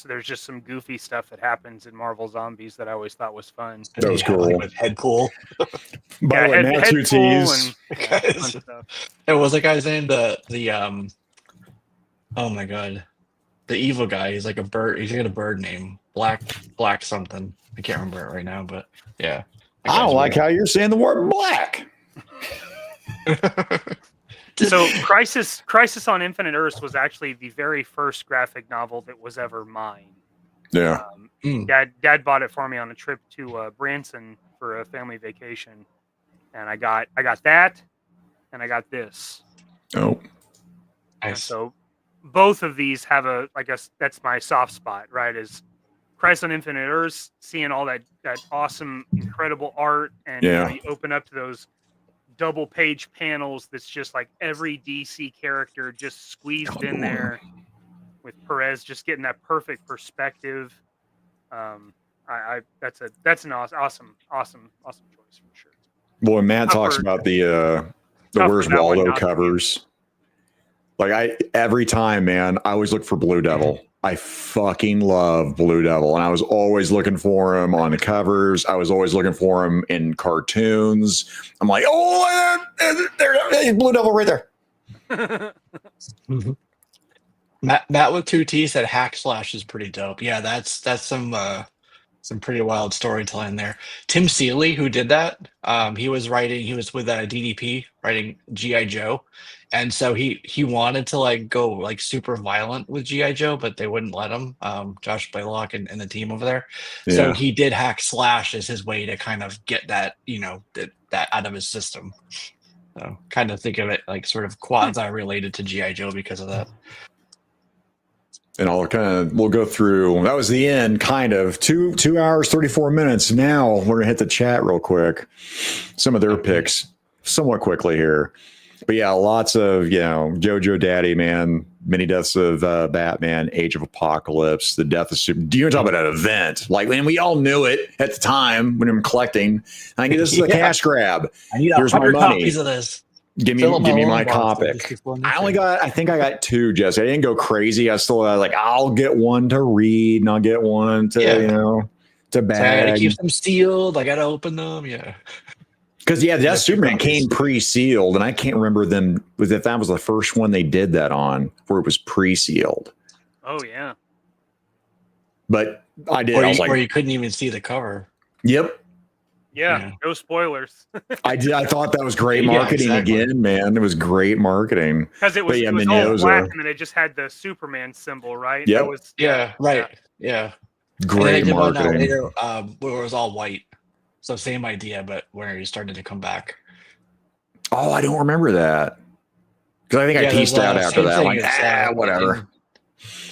there's just some goofy stuff that happens in Marvel Zombies that I always thought was fun. That was cool. With Deadpool. By the way, Matt two T's. It was that guy's name. The oh my god, the evil guy. He's like a bird. He's got a bird name. Black something. I can't remember it right now, but yeah. I don't like how you're saying the word black. So Crisis on Infinite Earths was actually the very first graphic novel that was ever mine. Yeah. Dad bought it for me on a trip to Branson for a family vacation. And I got that and I got this. Oh. And so both of these have I guess that's my soft spot, right? Is Crisis on Infinite Earths, seeing all that awesome, incredible art, and you open up to those double page panels that's just like every DC character just squeezed in there with Perez just getting that perfect perspective. That's an awesome choice for sure. Boy, Matt talks about the Where's Waldo covers. Like every time, man, I always look for Blue Devil. I fucking love Blue Devil, and I was always looking for him on the covers. I was always looking for him in cartoons. I'm like, oh, there's Blue Devil right there. Matt with 2 T said Hack Slash is pretty dope. Yeah, that's some pretty wild storytelling there. Tim Seeley, who did that, he was with DDP writing G.I. Joe. And so he wanted to like go like super violent with G.I. Joe, but they wouldn't let him. Josh Blaylock and the team over there. Yeah. So he did Hack Slash as his way to kind of get that, that out of his system. So kind of think of it like sort of quasi related to G.I. Joe because of that. And we'll go through, that was the end, kind of 2 hours, 34 minutes. Now we're gonna hit the chat real quick. Some of their picks somewhat quickly here. But yeah, lots of, JoJo Daddy, man, many deaths of Batman, Age of Apocalypse, the death of Super. You're talking about an event. Like, man, we all knew it at the time when I'm collecting. I think this is a cash grab. I need Here's my 100 money. copies of this. Give me my copy. I think I got 2, Jesse. I didn't go crazy. I still I'll get one to read and I'll get one to, to bag. So I gotta keep them sealed. I gotta open them. Yeah. Because Death Superman came pre-sealed, and I can't remember if that was the first one they did that on, where it was pre-sealed. Oh yeah, but I did. Or you couldn't even see the cover. Yep. Yeah. No spoilers. I thought that was great marketing again, man. It was great marketing because it was all black, and then it just had the Superman symbol, right? Yep. Right. Yeah. Great marketing. Later, where it was all white. So same idea, but where he started to come back. Oh, I don't remember that. Because I think I pieced out after that. Like, whatever.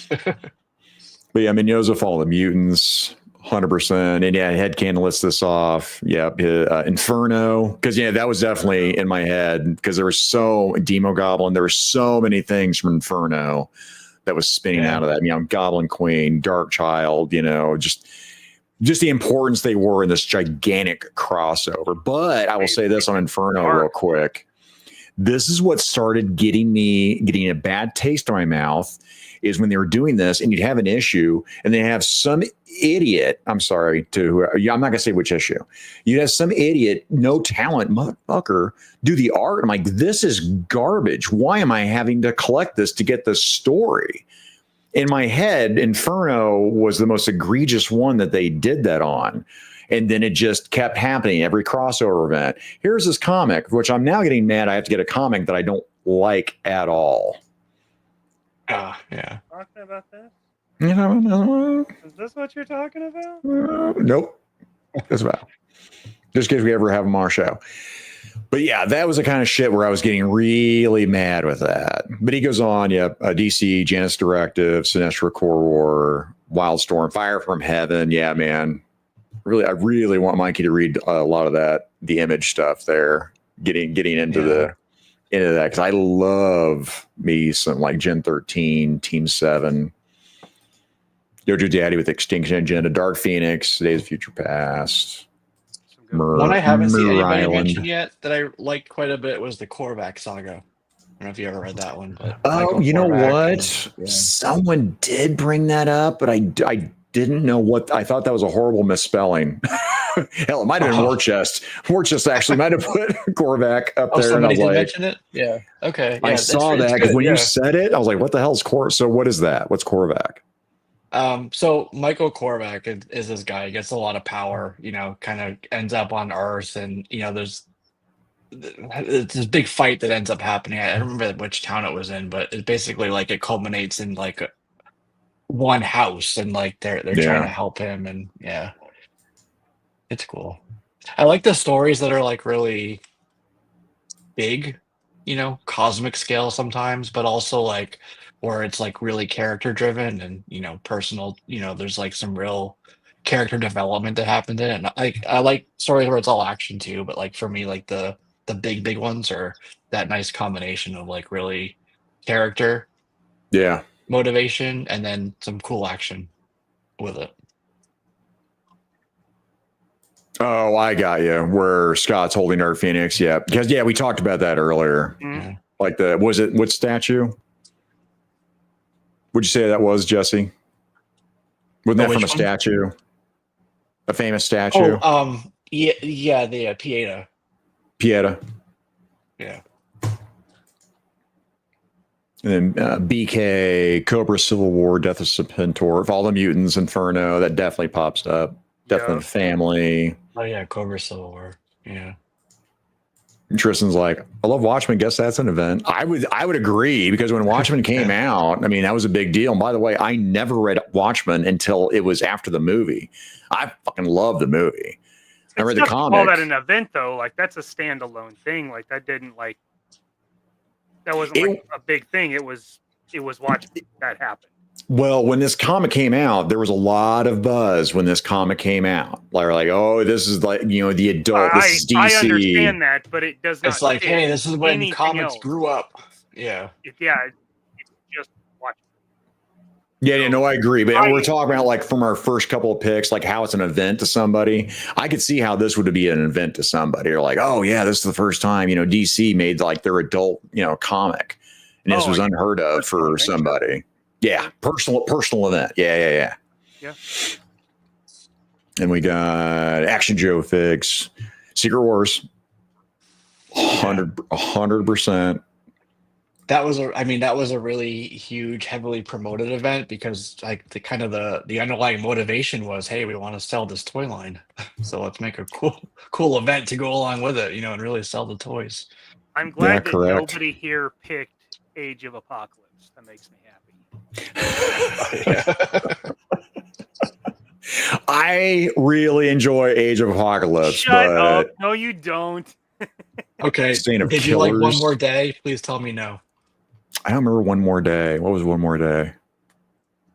But yeah, Mendoza Fall of the Mutants, 100%. And yeah, headcanon lists this off. Yeah, Inferno. Because that was definitely in my head. Because there was Demo Goblin. There were so many things from Inferno that was spinning out of that. Goblin Queen, Dark Child, just the importance they were in this gigantic crossover. But I will say this on Inferno real quick. This is what started getting a bad taste in my mouth, is when they were doing this and you'd have an issue and they have some idiot, I'm not going to say which issue. You'd have some idiot, no talent motherfucker do the art. I'm like, this is garbage. Why am I having to collect this to get the story? In my head, Inferno was the most egregious one that they did that on. And then it just kept happening every crossover event. Here's this comic, which I'm now getting mad. I have to get a comic that I don't like at all. Yeah. Talking about this? Is this what you're talking about? Nope. That's about. Just in case we ever have them on our show. But yeah, that was the kind of shit where I was getting really mad with that. But he goes on, DC, Janus Directive, Sinestro Core War, Wildstorm, Fire from Heaven. Yeah, man. I really want Mikey to read a lot of that, the Image stuff there, getting into that, because I love me some like Gen 13, Team 7, Dojo Daddy with Extinction Agenda, Dark Phoenix, Days of Future Past. One I haven't seen anybody mention yet that I liked quite a bit was the Korvac saga. I don't know if you ever read that one. But you know what? Someone did bring that up, but I didn't know what. I thought that was a horrible misspelling. Hell, it might have been War Chest. War Chest actually might have put Korvac up there. Somebody did mention it? Yeah. Okay. Yeah, I saw that because when you said it, I was like, what the hell is Korvac? So what is that? What's Korvac? So Michael Korvac is this guy. He gets a lot of power, kind of ends up on Earth, and it's this big fight that ends up happening. I don't remember which town it was in, but it's basically like it culminates in like one house, and like they're trying to help him, and it's cool. I like the stories that are like really big, cosmic scale sometimes, but also like where it's like really character driven and personal. There's like some real character development that happened in it. And I like stories where it's all action too, but like for me, like the big ones are that nice combination of like really character motivation and then some cool action with it. Oh, I got you. Where Scott's holding Dark Phoenix, because we talked about that earlier. Mm-hmm. Like what statue? Would you say that was, Jesse? Wasn't that from a statue? A famous statue? The Pieta. Pieta. Yeah. And then BK, Cobra, Civil War, Death of Serpentor, all the mutants, Inferno, that definitely pops up. Definitely Family. Oh yeah, Cobra, Civil War. Yeah. And Tristan's like, I love Watchmen. Guess that's an event. I would agree, because when Watchmen came out, that was a big deal. And by the way, I never read Watchmen until it was after the movie. I fucking love the movie. I read the comic. Call that an event though? Like that's a standalone thing. Like that wasn't like a big thing. It was Watchmen that happened. Well, when this comic came out, there was a lot of buzz when this comic came out. Like, oh, this is like, the adult. This is DC. I understand that, but it does not. It's like, hey, this is when comics grew up. Yeah. It's just Watchmen. Yeah, no, I agree. But we're talking about like from our first couple of picks, like how it's an event to somebody. I could see how this would be an event to somebody. Or like, oh yeah, this is the first time, DC made like their adult, comic. And this was unheard of for somebody. Yeah, personal event. Yeah. And we got Action Joe Fix, Secret Wars, 100%. That was a really huge, heavily promoted event because like the underlying motivation was, hey, we want to sell this toy line, so let's make a cool event to go along with it, and really sell the toys. I'm glad that nobody here picked Age of Apocalypse. That makes me happy. I really enjoy Age of Apocalypse. Shut up. No, you don't. Okay. Did you like One More Day? Please tell me no. I don't remember One More Day. What was One More Day?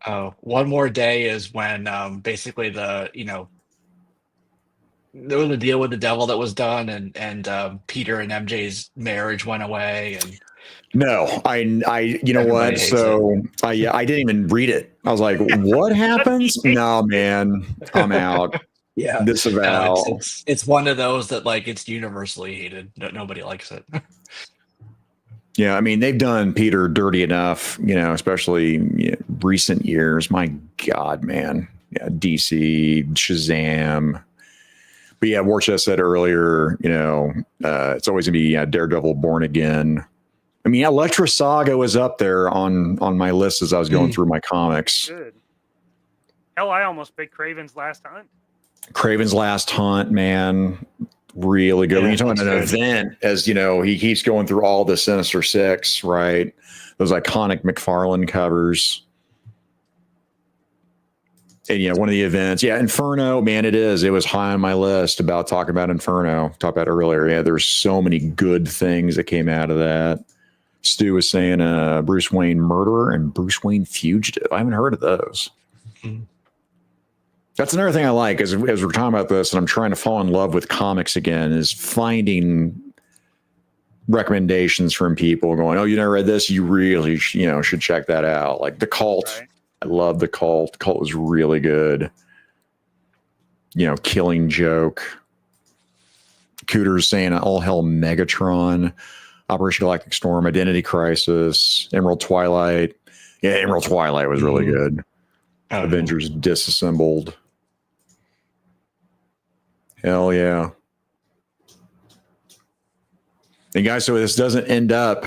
Oh, One More Day is when basically there was a deal with the devil that was done, and Peter and MJ's marriage went away, and No, you know Everybody what? hates So I didn't even read it. I was like, what happens? No, man, I'm out. Yeah, no, Disavow. it's one of those that like it's universally hated. Nobody likes it. Yeah, I mean, they've done Peter dirty enough, especially recent years. My God, man. Yeah, DC, Shazam. But yeah, Warchest said earlier, it's always going to be Daredevil Born Again. I mean, Elektra Saga was up there on my list as I was going through my comics. Good. Hell, I almost picked Craven's Last Hunt. Craven's Last Hunt, man. Really good. Yeah, When you're talking about an good. event, as he keeps going through all the Sinister Six, right? Those iconic Mcfarlane covers. And one of the events, Inferno, man, it was high on my list about talking about Inferno. Talked about it earlier. Yeah, there's so many good things that came out of that. Stu was saying Bruce Wayne Murderer and Bruce Wayne Fugitive. I haven't heard of those. Mm-hmm. That's another thing I like as we're talking about this, and I'm trying to fall in love with comics again, is finding recommendations from people going, oh, you never read this? You really, should check that out. Like The Cult. Right. I love The Cult. The Cult was really good. Killing Joke. Cooter's saying All Hell Megatron. Operation Galactic Storm, Identity Crisis, Emerald Twilight. Yeah, Emerald Twilight was really good. Avengers Disassembled. Hell yeah. And guys, so this doesn't end up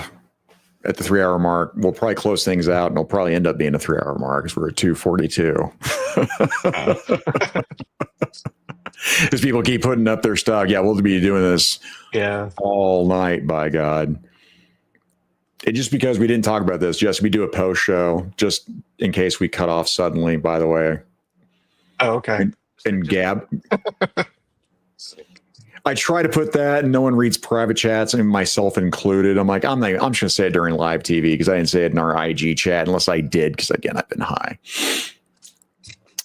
at the 3-hour mark. We'll probably close things out, and it'll probably end up being a 3-hour mark because we're at 2:42. As people keep putting up their stuff. Yeah, we'll be doing this all night, by God. And just because we didn't talk about this, Jess, we do a post show just in case we cut off suddenly, by the way. Oh, okay. And Gab. I try to put that, and no one reads private chats, and myself included. I'm like, I'm just going to say it during live TV because I didn't say it in our IG chat unless I did, because again, I've been high.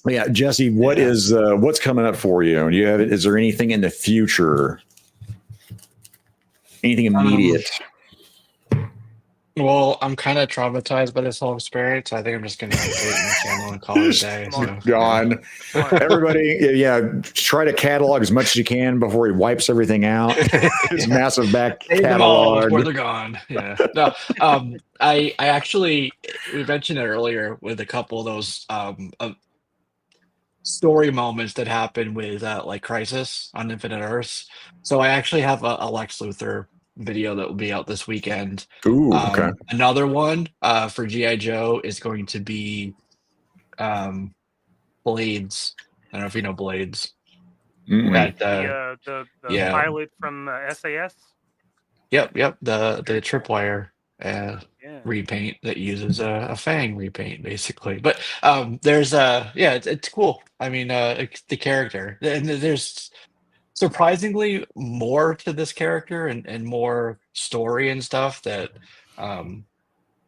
Yeah, Jesse, what's coming up for you? Is there anything in the future? Anything immediate? Well, I'm kind of traumatized by this whole experience. I think I'm just going to update my channel and call it a day. So. Gone. Everybody, try to catalog as much as you can before he wipes everything out. His massive back catalog. Before they're gone. Yeah. No, I actually, we mentioned it earlier with a couple of those story moments that happened with like Crisis on Infinite Earths. So I actually have a Lex Luthor video that will be out this weekend. Ooh, okay. Another one for G.I. Joe is going to be Blades. I don't know if you know Blades. The pilot from SAS. Yep. The tripwire repaint that uses a Fang repaint, basically. But there's it's cool. I mean, the character, and there's surprisingly more to this character and more story and stuff that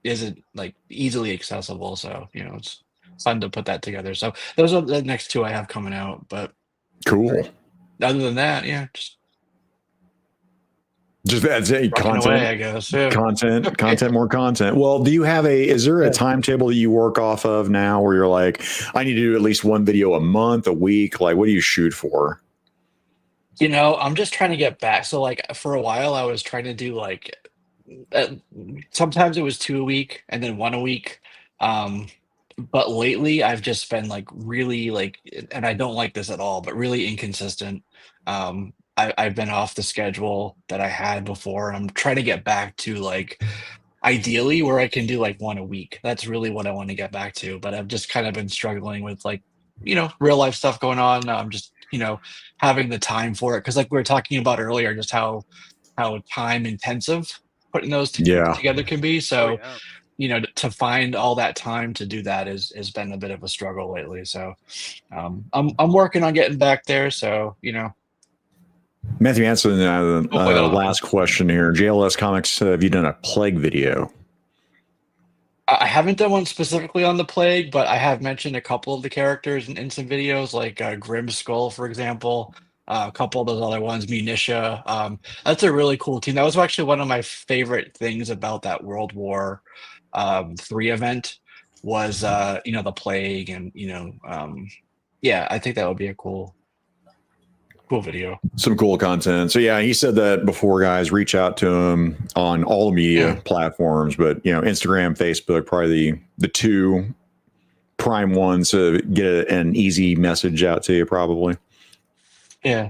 isn't like easily accessible. So it's fun to put that together. So those are the next two I have coming out. But cool. Other than that, just that's it. Content, away, I guess. Yeah. Content, more content. Well, is there a timetable that you work off of now where you're like, I need to do at least one video a month, a week? Like, what do you shoot for? I'm just trying to get back. So like for a while I was trying to do like, sometimes it was 2 a week and then 1 a week. But lately I've just been like really like, and I don't like this at all, but really inconsistent. I've been off the schedule that I had before. I'm trying to get back to like ideally where I can do like 1 a week. That's really what I want to get back to. But I've just kind of been struggling with like, real life stuff going on. I'm just, having the time for it. Cause like we were talking about earlier, just how time intensive putting those together can be. So, to find all that time to do that has been a bit of a struggle lately. So I'm working on getting back there. So, Matthew, answering the last question here. JLS Comics, have you done a Plague video? I haven't done one specifically on the Plague, but I have mentioned a couple of the characters in some videos, like Grim Skull, for example. a couple of those other ones, Munitia. That's a really cool team. That was actually one of my favorite things about that World War III event was the plague and yeah, I think that would be a cool video. Some cool content. So yeah, he said that before, guys, reach out to him on all the media platforms, but Instagram, Facebook, probably the two prime ones to get an easy message out to you, probably. Yeah.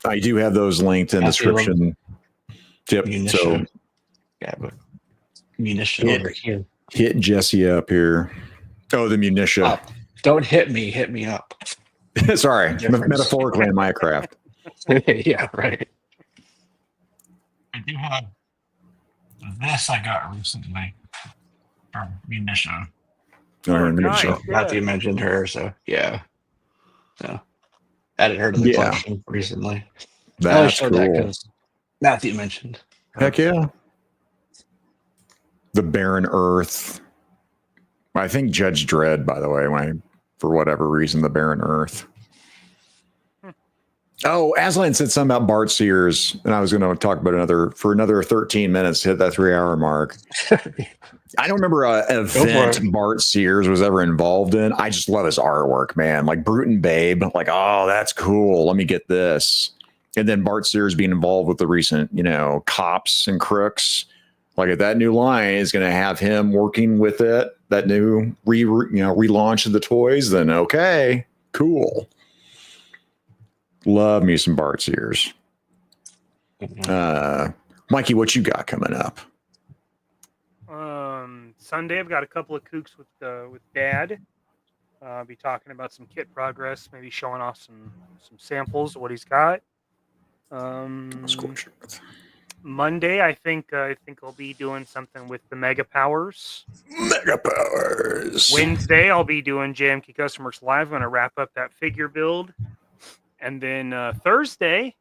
I do have those linked in the description. Yep. Munition. So yeah, but Munition over here. Hit Jesse up here. Oh, the Munition. Don't hit me up. Sorry, metaphorically in Minecraft. Yeah, right. I do have this I got recently from Munition. Nice. Matthew mentioned her, so yeah. So added her to the collection recently. That's cool. That Matthew mentioned. Heck yeah. The Barren Earth. I think Judge Dredd, by the way, for whatever reason, the Barren Earth. Oh, Aslan said something about Bart Sears, and I was going to talk about another 13 minutes to hit that 3-hour mark. I don't remember an event Bart Sears was ever involved in. I just love his artwork, man. Like Brute and Babe, like, oh, that's cool. Let me get this. And then Bart Sears being involved with the recent, Cops and Crooks. Like if that new line is going to have him working with it, that new relaunch of the toys, then okay, cool. Love me some Bart Sears. Mikey, what you got coming up? Sunday, I've got a couple of kooks with Dad. I'll be talking about some kit progress, maybe showing off some samples of what he's got. Monday, I think I'll be doing something with the Mega Powers. Mega Powers. Wednesday, I'll be doing JMK Customers Live. I'm going to wrap up that figure build. And then Thursday,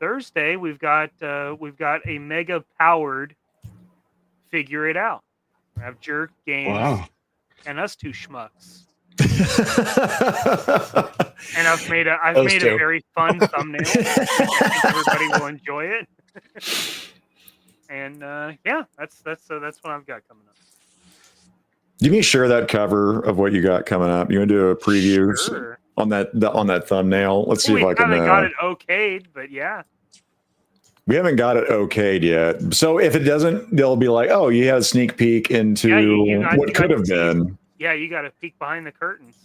we've got a Mega Powered Figure It Out. We have Jerk Games and us two schmucks. And I've made a very fun thumbnail. I think everybody will enjoy it. And that's what I've got coming up. Give me share that cover of what you got coming up. You want to do a preview on that thumbnail? Let's see if I can. We haven't got it okayed, but yeah. We haven't got it okayed yet. So if it doesn't, they'll be like, "Oh, you had a sneak peek into what could have been." Yeah, you got to peek behind the curtains.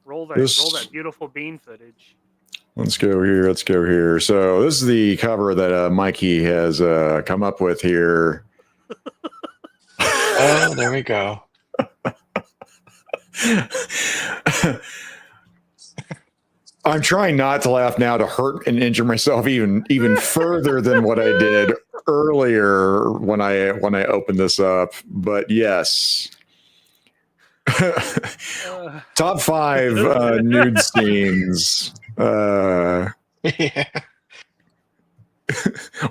Roll that beautiful bean footage. Let's go here. So this is the cover that Mikey has come up with here. Oh, there we go. I'm trying not to laugh now to hurt and injure myself even further than what I did earlier when I opened this up. But yes. Top 5 nude scenes. Yeah.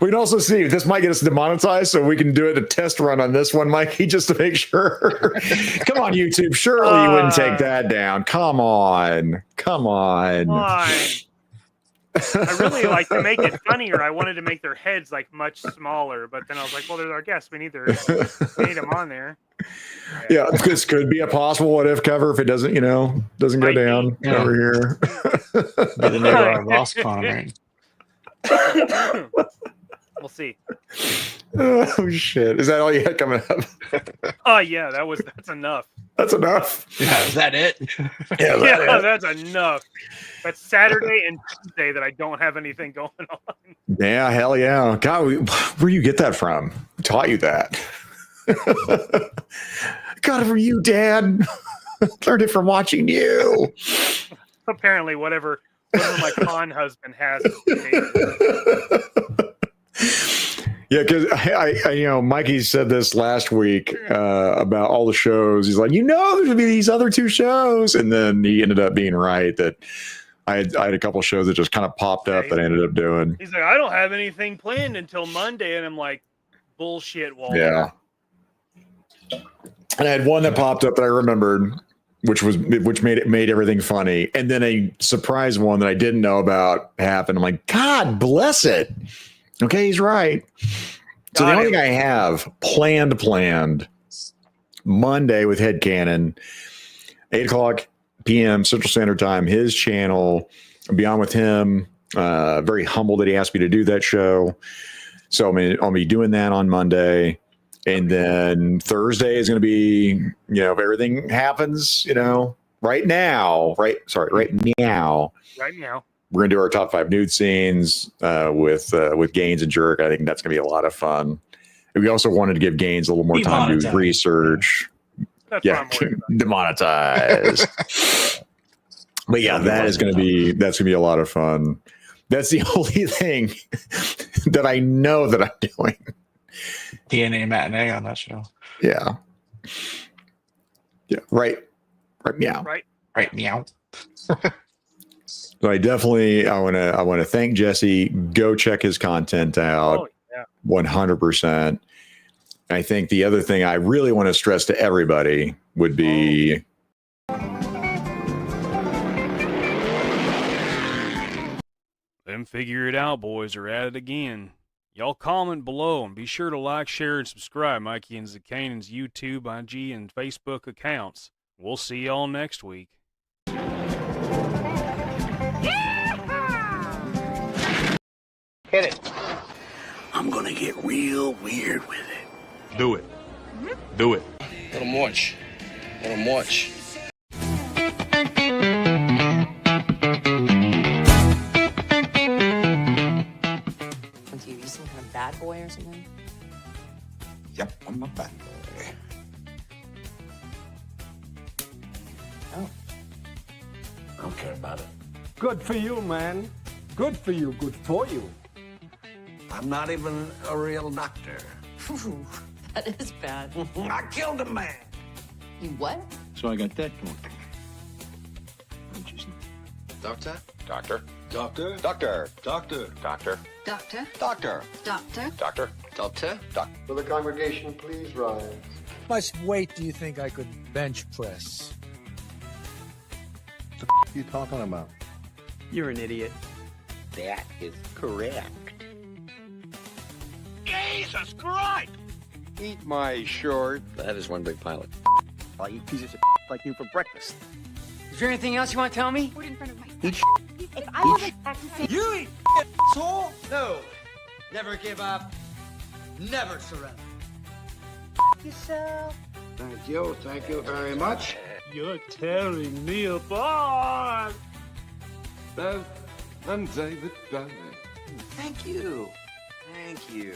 We can also see if this might get us demonetized, so we can do it a test run on this one, Mikey, just to make sure. Come on, YouTube. Surely you wouldn't take that down. Come on. I really like to make it funnier. I wanted to make their heads like much smaller, but then I was like, well, they're our guests. We need them on there. Yeah, this could be a possible what if cover if it doesn't go down over here. Be the new Ross Connery. We'll see. Oh shit! Is that all you had coming up? Oh yeah, that's enough. That's enough. Yeah, is that it? That's enough. That's Saturday and Tuesday that I don't have anything going on. Yeah, hell yeah. God, where do you get that from? Who taught you that? Got it from you, Dad. Learned it from watching you. Apparently, whatever my con husband has. Yeah, because I Mikey said this last week about all the shows. He's like, there's gonna be these other 2 shows, and then he ended up being right that I had a couple shows that just kind of popped up that I ended up doing. He's like, I don't have anything planned until Monday, and I'm like, bullshit, Walt. Yeah. And I had one that popped up that I remembered which made everything funny. And then a surprise one that I didn't know about happened. I'm like, God bless it. Okay, he's right. So the only thing I have planned Monday with Headcanon, 8:00 p.m. Central Standard Time, his channel. I'll be on with him. Very humble that he asked me to do that show. So I'll be doing that on Monday. And then Thursday is going to be, if everything happens, right now, we're going to do our top 5 nude scenes with Gaines and Jerk. I think that's going to be a lot of fun. And we also wanted to give Gaines a little more time to do research. Demonetized. But yeah, that's going to be a lot of fun. That's the only thing that I know that I'm doing. DNA matinee on that show. Yeah. Yeah. Right. Meow. Right. Meow. So I want to thank Jesse. Go check his content out. 100%. I think the other thing I really want to stress to everybody would be Them figure it out boys are at it again. Y'all comment below and be sure to like, share, and subscribe Mikey and Zakanan's YouTube, IG, and Facebook accounts. We'll see y'all next week. Hit it. I'm gonna get real weird with it. Do it. Do it. Let him watch. Let him watch. On TV, some kind of bad boy or something? Yep, I'm a bad boy. Oh. I don't care about it. Good for you, man. Good for you. Good for you. I'm not even a real doctor. That is bad. I killed a man. You what? So I got that going. Doctor? Doctor. Doctor? Doctor. Doctor? Doctor. Doctor? Doctor. Doctor? Doctor. Doctor? Will the congregation please rise? How much weight do you think I could bench press? What are you talking about? You're an idiot. That is correct. Jesus Christ! Eat my short. That is one big pilot. I'll eat pieces of like you for breakfast. Is there anything else you want to tell me? Eat If I wasn't You eat asshole? No. Never give up. Never surrender. yourself. Thank you. Thank you very much. You're tearing me apart. I'm David Bowie. Thank you. Thank you.